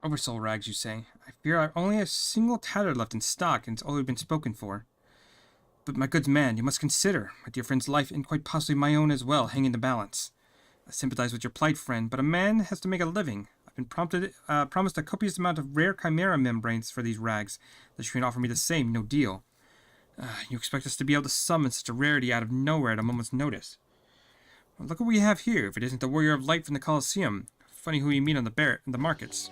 S1: Oversoul rags, you say? I fear I've only a single tatter left in stock, and it's already been spoken for. But my good man, you must consider my dear friend's life, and quite possibly my own as well, hang in the balance. I sympathize with your plight, friend, but a man has to make a living. I've been promised a copious amount of rare chimera membranes for these rags. That you can offer me the same, no deal. You expect us to be able to summon such a rarity out of nowhere at a moment's notice. Well, look what we have here, if it isn't the Warrior of Light from the Colosseum. Funny who you meet on the markets.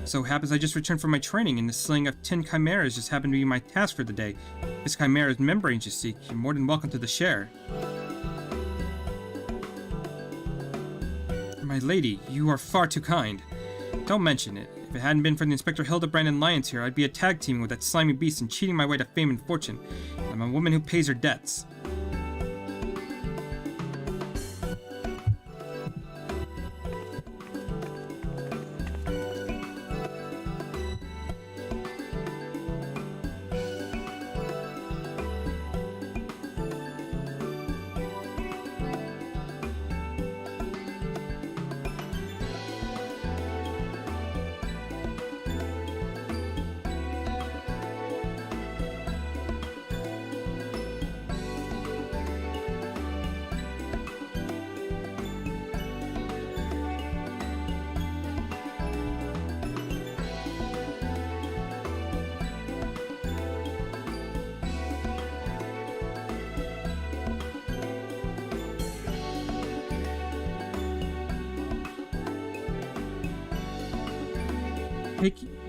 S1: So happens I just returned from my training, and the slaying of 10 chimeras just happened to be my task for the day. This chimera's membranes you seek, you're more than welcome to the share. My lady, you are far too kind. Don't mention it. If it hadn't been for the Inspector Hildebrand and Lions here, I'd be a tag teaming with that slimy beast and cheating my way to fame and fortune. I'm a woman who pays her debts.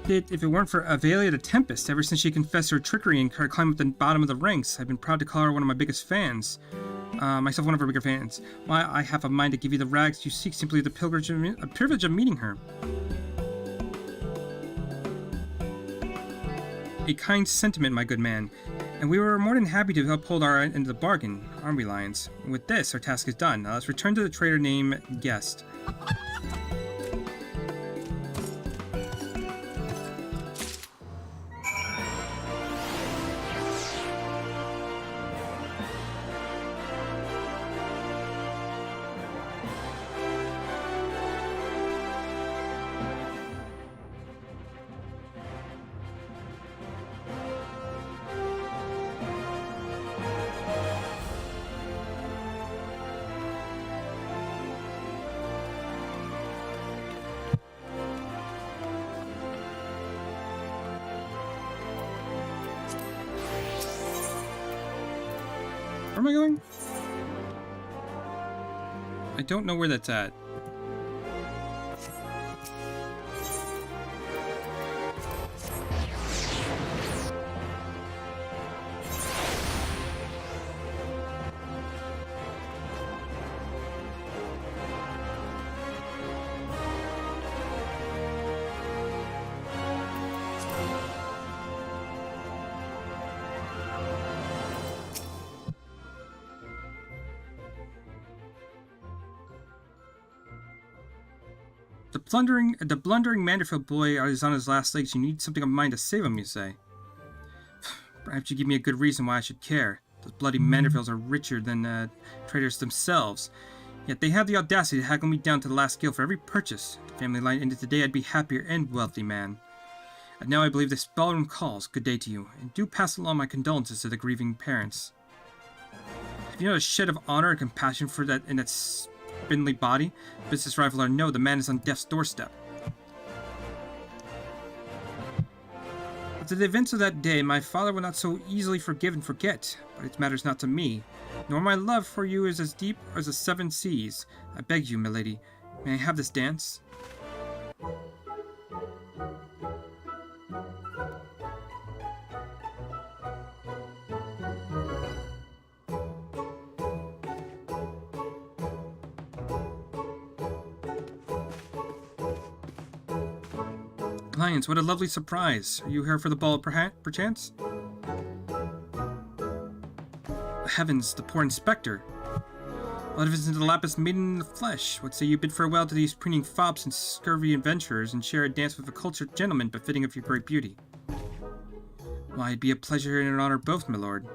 S1: If it weren't for Avelia the Tempest, ever since she confessed her trickery and climbed up the bottom of the ranks, I've been proud to call her one of my biggest fans. Myself one of her bigger fans. Why, I have a mind to give you the rags you seek simply the privilege of meeting her. A kind sentiment, my good man, and we were more than happy to uphold our end of the bargain, aren't we, Lions? With this, our task is done. Now let's return to the trader named Guest. Where am I going? I don't know where that's at. The blundering Manderfield boy is on his last legs. You need something of mine to save him, you say? Perhaps you give me a good reason why I should care. Those bloody Manderfields are richer than traders themselves. Yet they have the audacity to haggle me down to the last gill for every purchase. If the family line ended today, I'd be happier and wealthy man. And now I believe this ballroom calls. Good day to you, and do pass along my condolences to the grieving parents. Have you not a shed of honor and compassion for that in that spindly body? Business rival or no, the man is on death's doorstep. After the events of that day, my father will not so easily forgive and forget, but it matters not to me. Nor my love for you is as deep as the seven seas. I beg you, milady, may I have this dance? Lions, what a lovely surprise. Are you here for the ball, perchance? Heavens, the poor inspector. What if it's into the lapis maiden in the flesh? What say you bid farewell to these preening fops and scurvy adventurers and share a dance with a cultured gentleman befitting of your great beauty? Why, it'd be a pleasure and an honor both, my lord.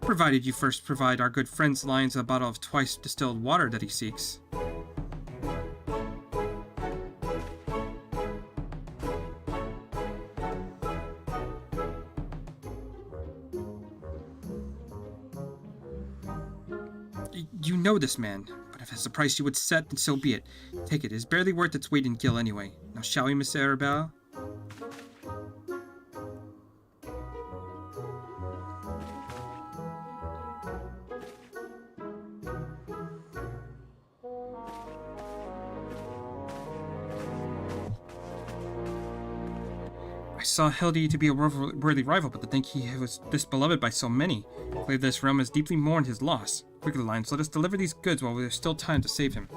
S1: Provided you first provide our good friend's Lions a bottle of twice distilled water that he seeks. You know this man, but if it's the price you would set, then so be it. Take it. It's barely worth its weight in gill anyway. Now shall we, Miss Arabella? I saw Hildy to be a worthy rival, but to think he was this beloved by so many. I believe this realm has deeply mourned his loss. Quickly, Lions, let us deliver these goods while there's still time to save him.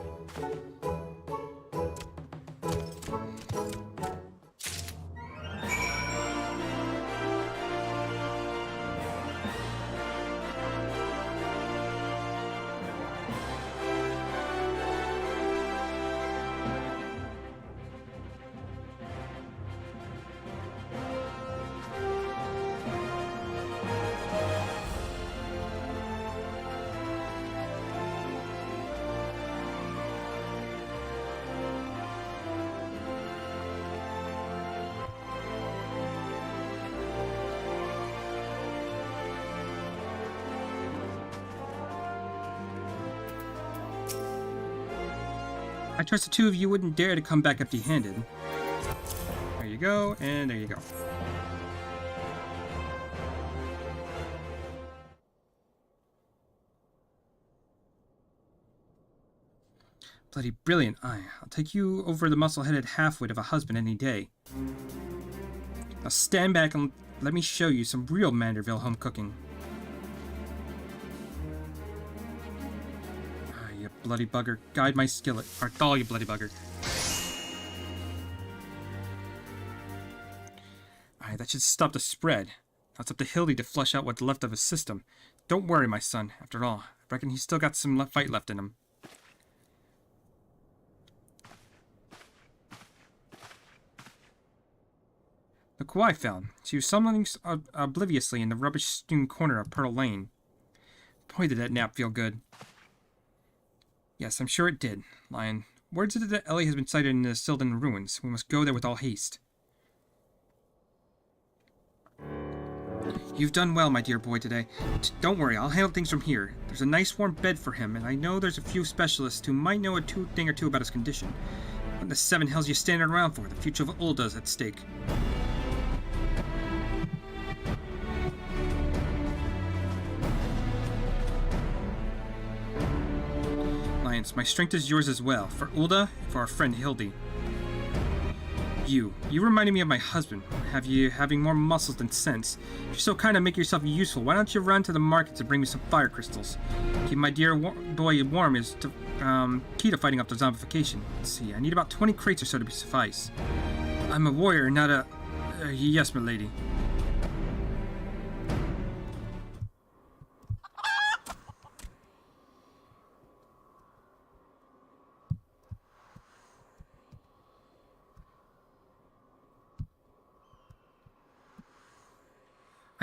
S1: I trust the two of you wouldn't dare to come back empty-handed. There you go, and there you go. Bloody brilliant. I'll take you over the muscle-headed half-wit of a husband any day. Now stand back and let me show you some real Manderville home cooking. You bloody bugger. Guide my skillet. Arthal, you bloody bugger. Alright, that should stop the spread. Now it's up to Hildy to flush out what's left of his system. Don't worry, my son. After all, I reckon he's still got some fight left in him. Look who I found. She was stumbling obliviously in the rubbish-strewn corner of Pearl Lane. Boy, did that nap feel good. Yes, I'm sure it did, Lion. Words is it that Ellie has been sighted in the Sylvan ruins. We must go there with all haste. You've done well, my dear boy, today. Don't worry, I'll handle things from here. There's a nice warm bed for him, and I know there's a few specialists who might know a thing or two about his condition. What in the seven hells are you standing around for? The future of Ulda's at stake. My strength is yours as well, for Ulda and for our friend Hildy. You reminded me of my husband, having more muscles than sense. If you're so kind to make yourself useful, why don't you run to the market to bring me some fire crystals? Keep my dear boy warm is key to fighting up the zombification. Let's see, I need about 20 crates or so to suffice. I'm a warrior, not a... yes, my lady.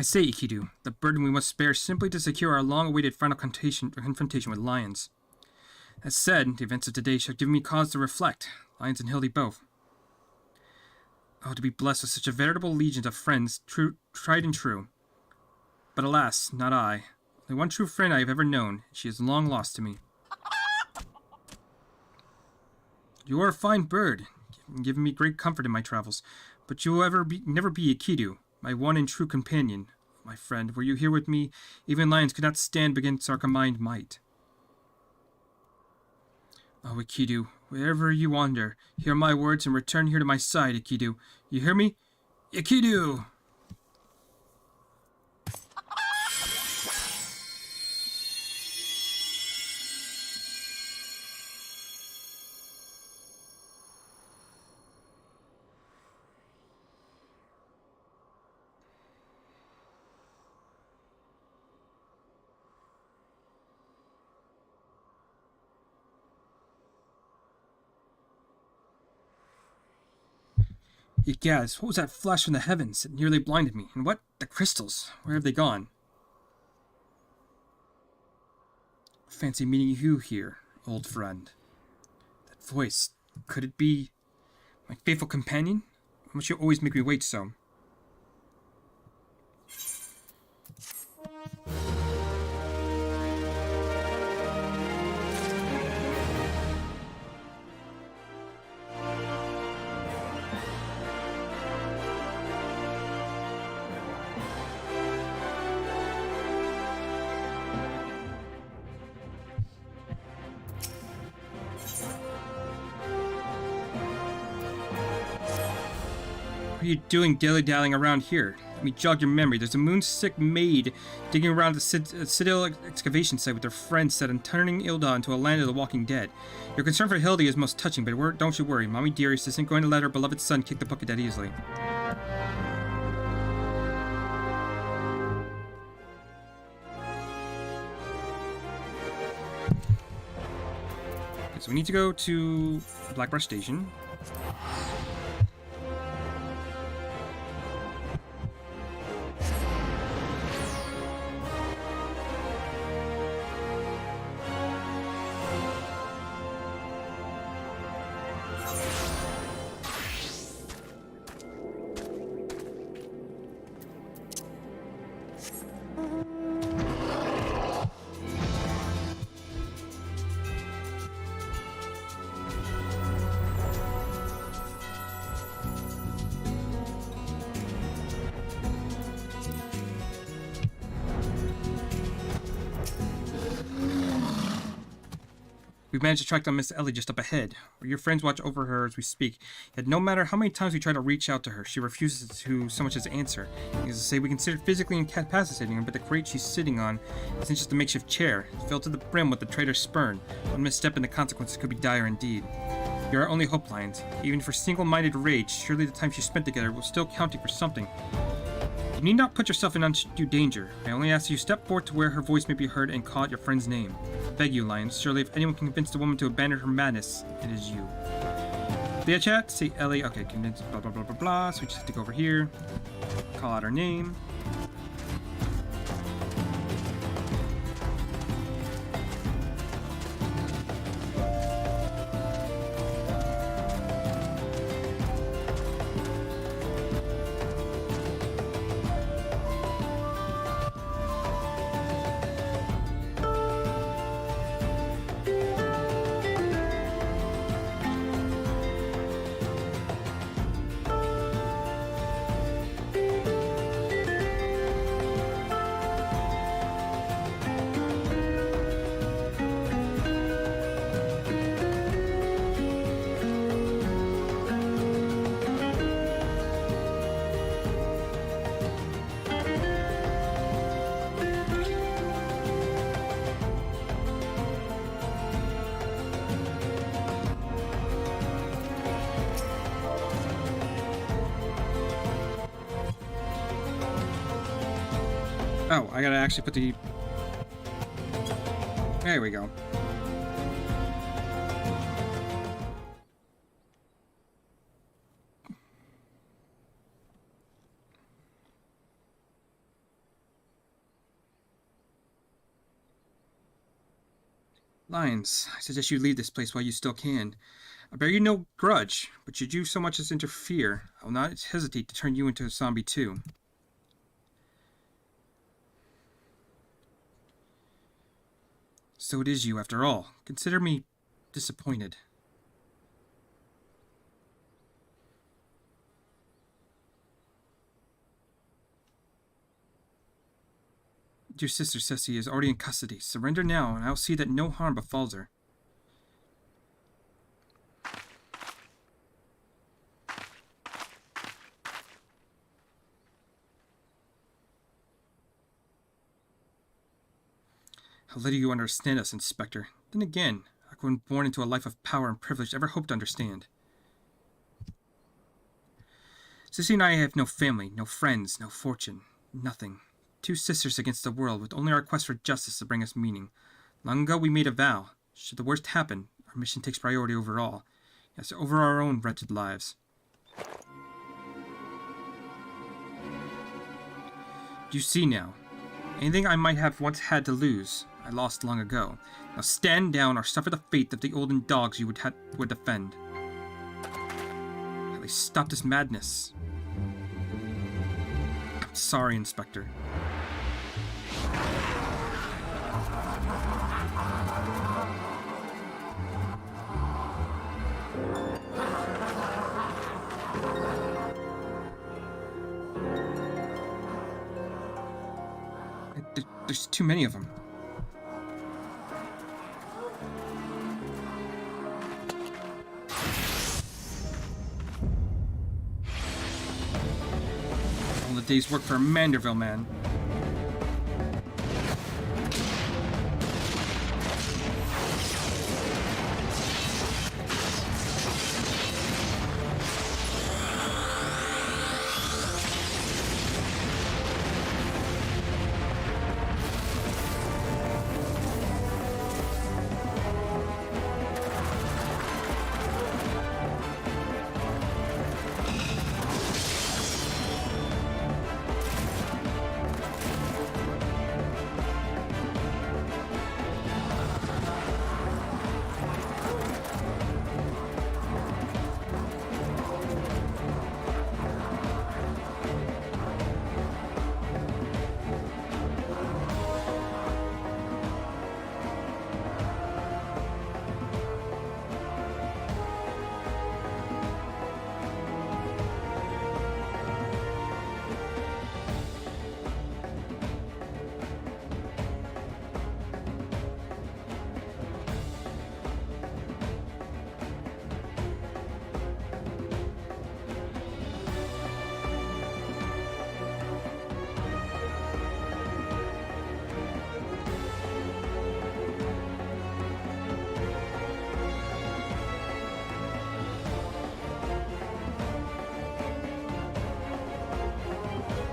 S1: I say, Ikidu, the burden we must bear simply to secure our long-awaited final confrontation with Lions. That said, the events of today shall give me cause to reflect, Lions and Hildy both. Oh, to be blessed with such a veritable legion of friends, tried and true. But alas, not I. Only one true friend I have ever known, and she is long lost to me. You are a fine bird, giving me great comfort in my travels, but you will never be Ikidu, my one and true companion. My friend, were you here with me, even lions could not stand against our combined might. Oh, Ikidu, wherever you wander, hear my words and return here to my side, Ikidu. You hear me? Ikidu! Egad, what was that flash from the heavens that nearly blinded me? And what? The crystals. Where have they gone? Fancy meeting you here, old friend. That voice, could it be my faithful companion? Why must you always make me wait so? What are you doing dilly-dallying around here? Let me jog your memory. There's a moon-sick maid digging around the Citadel excavation site with her friends set on turning Ilda into a land of the walking dead. Your concern for Hildy is most touching, but don't you worry. Mommy Dearest isn't going to let her beloved son kick the bucket that easily. Okay, so we need to go to Blackbrush Station. We've managed to track down Miss Ellie just up ahead, where your friends watch over her as we speak. Yet no matter how many times we try to reach out to her, she refuses to so much as answer. Needless to say, we consider physically incapacitating her, but the crate she's sitting on isn't just a makeshift chair. It's filled to the brim with the traitor's spurn. One misstep and the consequences could be dire indeed. You're our only hope, Lions. Even for single-minded rage, surely the time she spent together will still counting for something. You need not put yourself in undue danger. I only ask that you step forward to where her voice may be heard and call out your friend's name. I beg you, Lions. Surely if anyone can convince the woman to abandon her madness, it is you. Via chat, say Ellie. Okay, convince blah blah blah blah blah. So we just have to go over here, call out her name. Oh, I gotta actually put the... There we go. Lions, I suggest you leave this place while you still can. I bear you no grudge, but should you so much as interfere, I will not hesitate to turn you into a zombie too. So it is you, after all. Consider me disappointed. Your sister says she is already in custody. Surrender now, and I'll see that no harm befalls her. How little you understand us, Inspector. Then again, I wasn't born into a life of power and privilege to ever hope to understand. Sissy and I have no family, no friends, no fortune, nothing. 2 sisters against the world, with only our quest for justice to bring us meaning. Long ago we made a vow. Should the worst happen, our mission takes priority over all. Yes, over our own wretched lives. You see now. Anything I might have once had to lose, I lost long ago. Now stand down or suffer the fate of the olden dogs you would defend. At least stop this madness. I'm sorry, Inspector. There's too many of them. All the day's work for a Manderville man.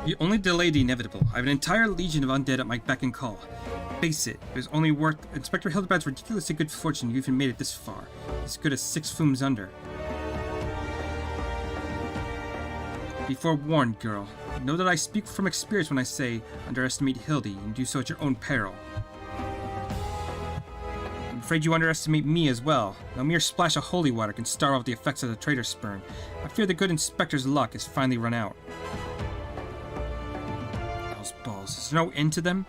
S1: You only delay the inevitable. I have an entire legion of undead at my beck and call. Face it, it was only worth Inspector Hildebrad's ridiculously good fortune you even made it this far. As good as 6 fooms under. Be forewarned, girl. Know that I speak from experience when I say, underestimate Hildy, and do so at your own peril. I'm afraid you underestimate me as well. No mere splash of holy water can starve off the effects of the traitor's spurn. I fear the good Inspector's luck has finally run out. Those balls. Is there no end to them?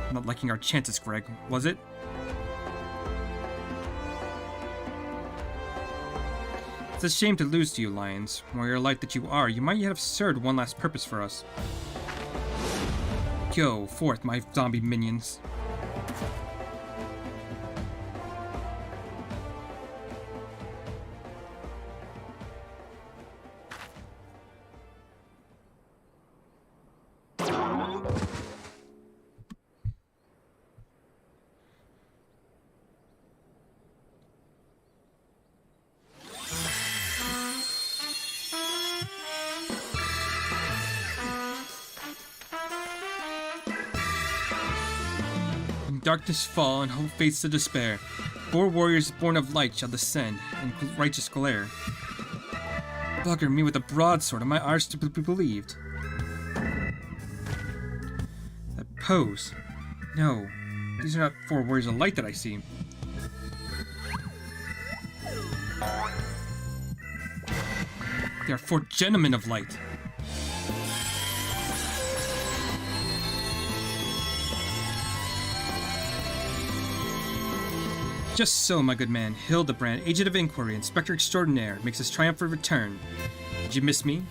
S1: I'm not liking our chances, Greg, was it? It's a shame to lose to you, Lions. Warrior light that you are, you might yet have served one last purpose for us. Go forth, my zombie minions. Darkness fall and hope fades to despair. 4 warriors born of light shall descend in righteous glare. Bugger me with a broadsword, am I ours to be believed? That pose. No, these are not 4 warriors of light that I see. They are 4 gentlemen of light. Just so, my good man. Hildebrand, Agent of Inquiry, Inspector Extraordinaire, makes his triumphant return. Did you miss me?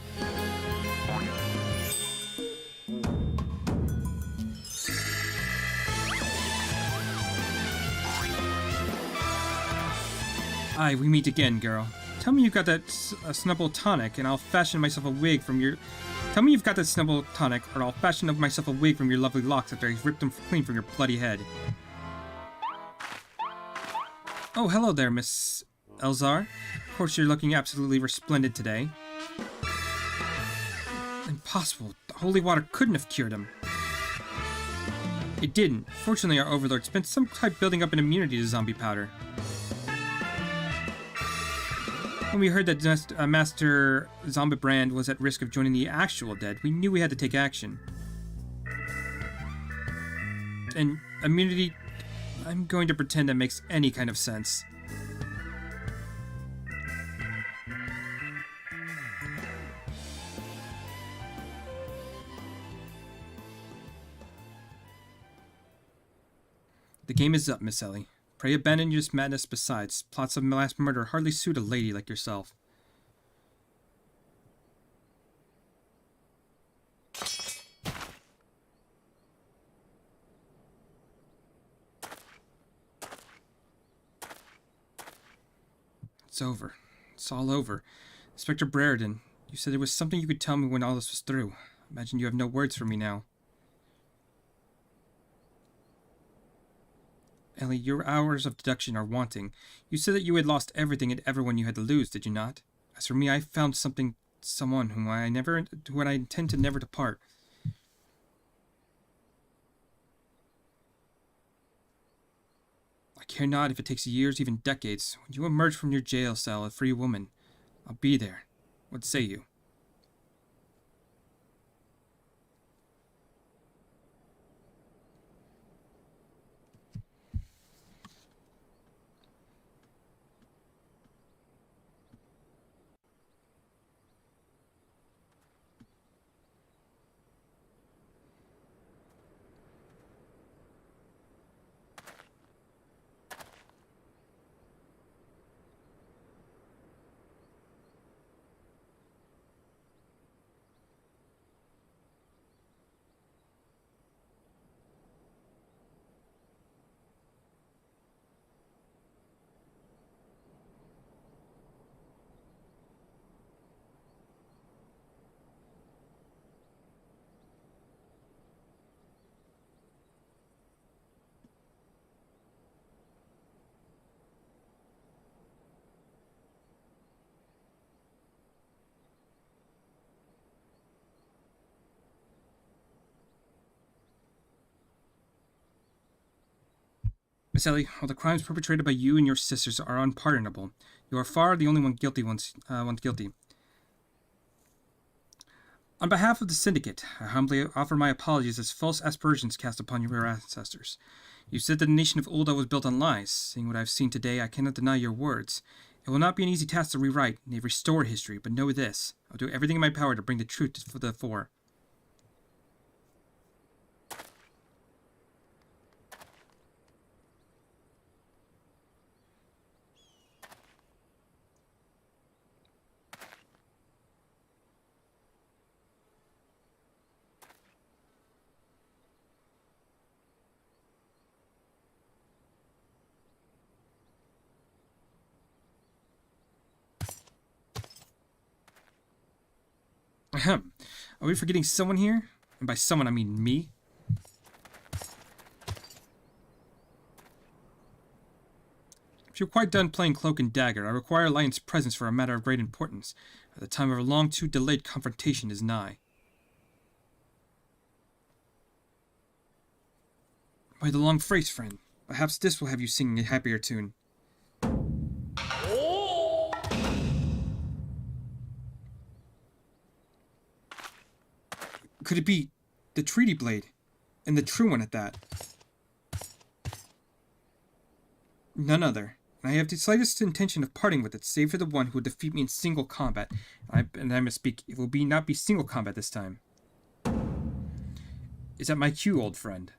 S1: Aye, we meet again, girl. Tell me you've got that Snubble tonic, and I'll fashion myself a wig from your... Tell me you've got that Snubble tonic, or I'll fashion myself a wig from your lovely locks after I've ripped them clean from your bloody head. Oh, hello there, Miss Elzar. Of course, you're looking absolutely resplendent today. Impossible. The holy water couldn't have cured him. It didn't. Fortunately, our overlord spent some time building up an immunity to zombie powder. When we heard that Master Zombibrand was at risk of joining the actual dead, we knew we had to take action. And immunity... I'm going to pretend that makes any kind of sense. The game is up, Miss Ellie. Pray abandon your madness. Besides, plots of mass murder hardly suit a lady like yourself. It's over. It's all over. Inspector Brereton, you said there was something you could tell me when all this was through. Imagine you have no words for me now. Ellie, your hours of deduction are wanting. You said that you had lost everything and everyone you had to lose, did you not? As for me, I found someone whom I intend to never depart. I care not if it takes years, even decades. When you emerge from your jail cell a free woman, I'll be there. What say you? Miss Ellie, while the crimes perpetrated by you and your sisters are unpardonable, you are far the only one guilty. On behalf of the Syndicate, I humbly offer my apologies as false aspersions cast upon your ancestors. You said that the nation of Ulda was built on lies. Seeing what I have seen today, I cannot deny your words. It will not be an easy task to rewrite, nay, restore history, but know this. I'll do everything in my power to bring the truth to the fore. Ahem. Are we forgetting someone here? And by someone, I mean me. If you're quite done playing cloak and dagger, I require Alliance presence for a matter of great importance. At the time of a long too delayed confrontation is nigh. By the long phrase, friend. Perhaps this will have you singing a happier tune. Could it be the treaty blade? And the true one at that? None other. I have the slightest intention of parting with it, save for the one who will defeat me in single combat. And I must speak, it will not be single combat this time. Is that my cue, old friend?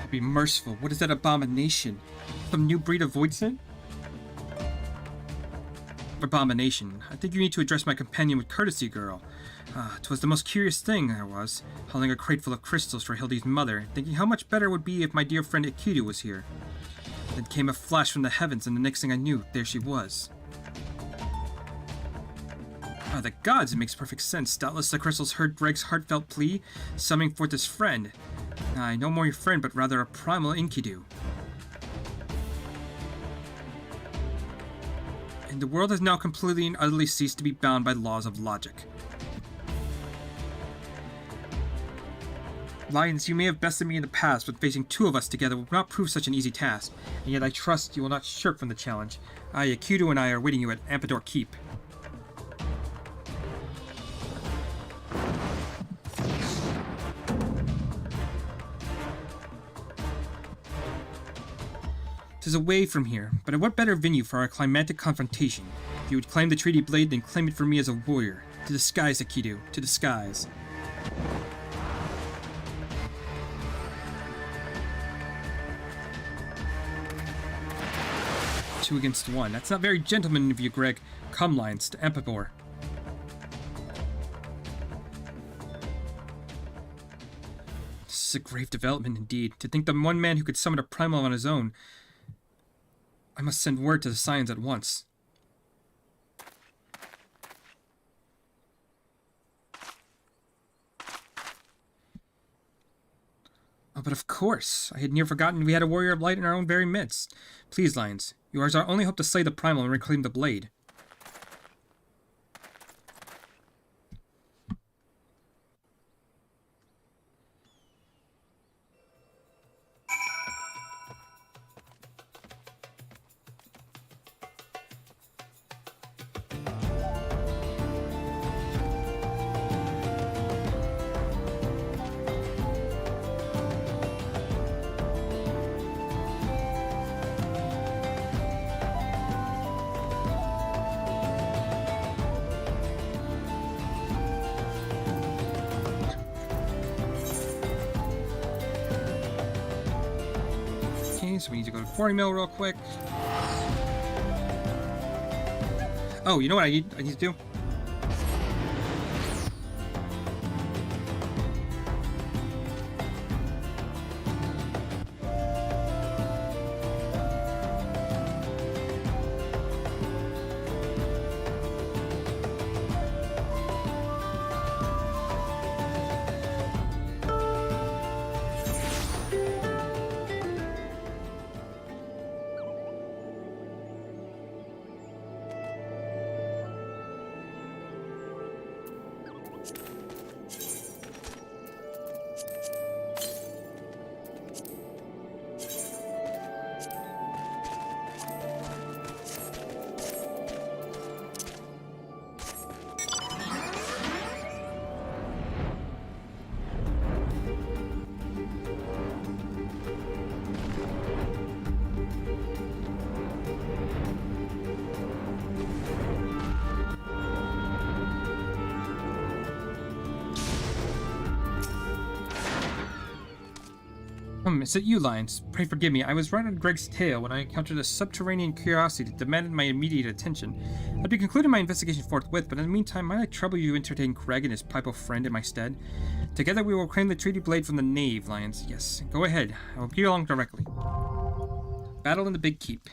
S1: Be merciful. What is that abomination? Some new breed of voidson? Abomination. I think you need to address my companion with courtesy, girl. 'Twas the most curious thing I was, hauling a crate full of crystals for Hildy's mother, thinking how much better it would be if my dear friend Ikiru was here. Then came a flash from the heavens, and the next thing I knew, there she was. The gods, it makes perfect sense. Doubtless the crystals heard Greg's heartfelt plea, summoning forth his friend. Aye, no more your friend, but rather a primal Enkidu. And the world has now completely and utterly ceased to be bound by laws of logic. Lions, you may have bested me in the past, but facing two of us together will not prove such an easy task, and yet I trust you will not shirk from the challenge. Aye, Akidu and I are waiting you at Ampidor Keep. Tis away from here, but what better venue for our climatic confrontation? If you would claim the treaty blade, then claim it for me as a warrior. To the skies, Akidu, to the skies. Two against one. That's not very gentlemanly of you, Greg. Come, Lions, to Empapor. This is a grave development indeed. To think that one man who could summon a primal on his own. I must send word to the Scions at once. Oh, but of course. I had near forgotten we had a warrior of light in our own very midst. Please, Lions, you are our only hope to slay the primal and reclaim the blade. So we need to go to 40 mil real quick. Oh, you know what I need to do? Is it you, Lions? Pray forgive me. I was right on Greg's tail when I encountered a subterranean curiosity that demanded my immediate attention. I'd be concluding my investigation forthwith, but in the meantime, might I trouble you to entertain Greg and his pipe of friend in my stead? Together we will claim the treaty blade from the knave, Lions. Yes, go ahead. I will be along directly. Battle in the Big Keep.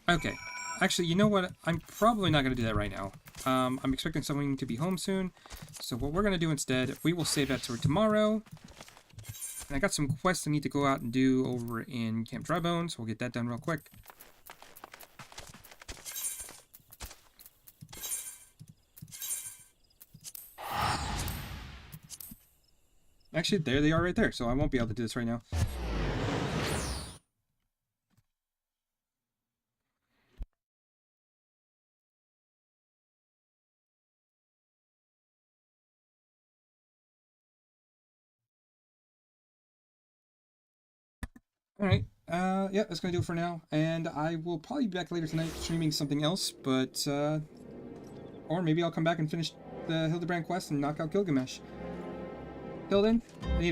S1: Okay. Actually, you know what? I'm probably not going to do that right now. I'm expecting someone to be home soon. So what we're going to do instead, we will save that to tomorrow. And I got some quests I need to go out and do over in Camp Drybones. We'll get that done real quick. Actually, there they are right there, so I won't be able to do this right now. Alright, yeah, that's gonna do it for now, and I will probably be back later tonight streaming something else, but, or maybe I'll come back and finish the Hildebrand quest and knock out Gilgamesh. Till then, I need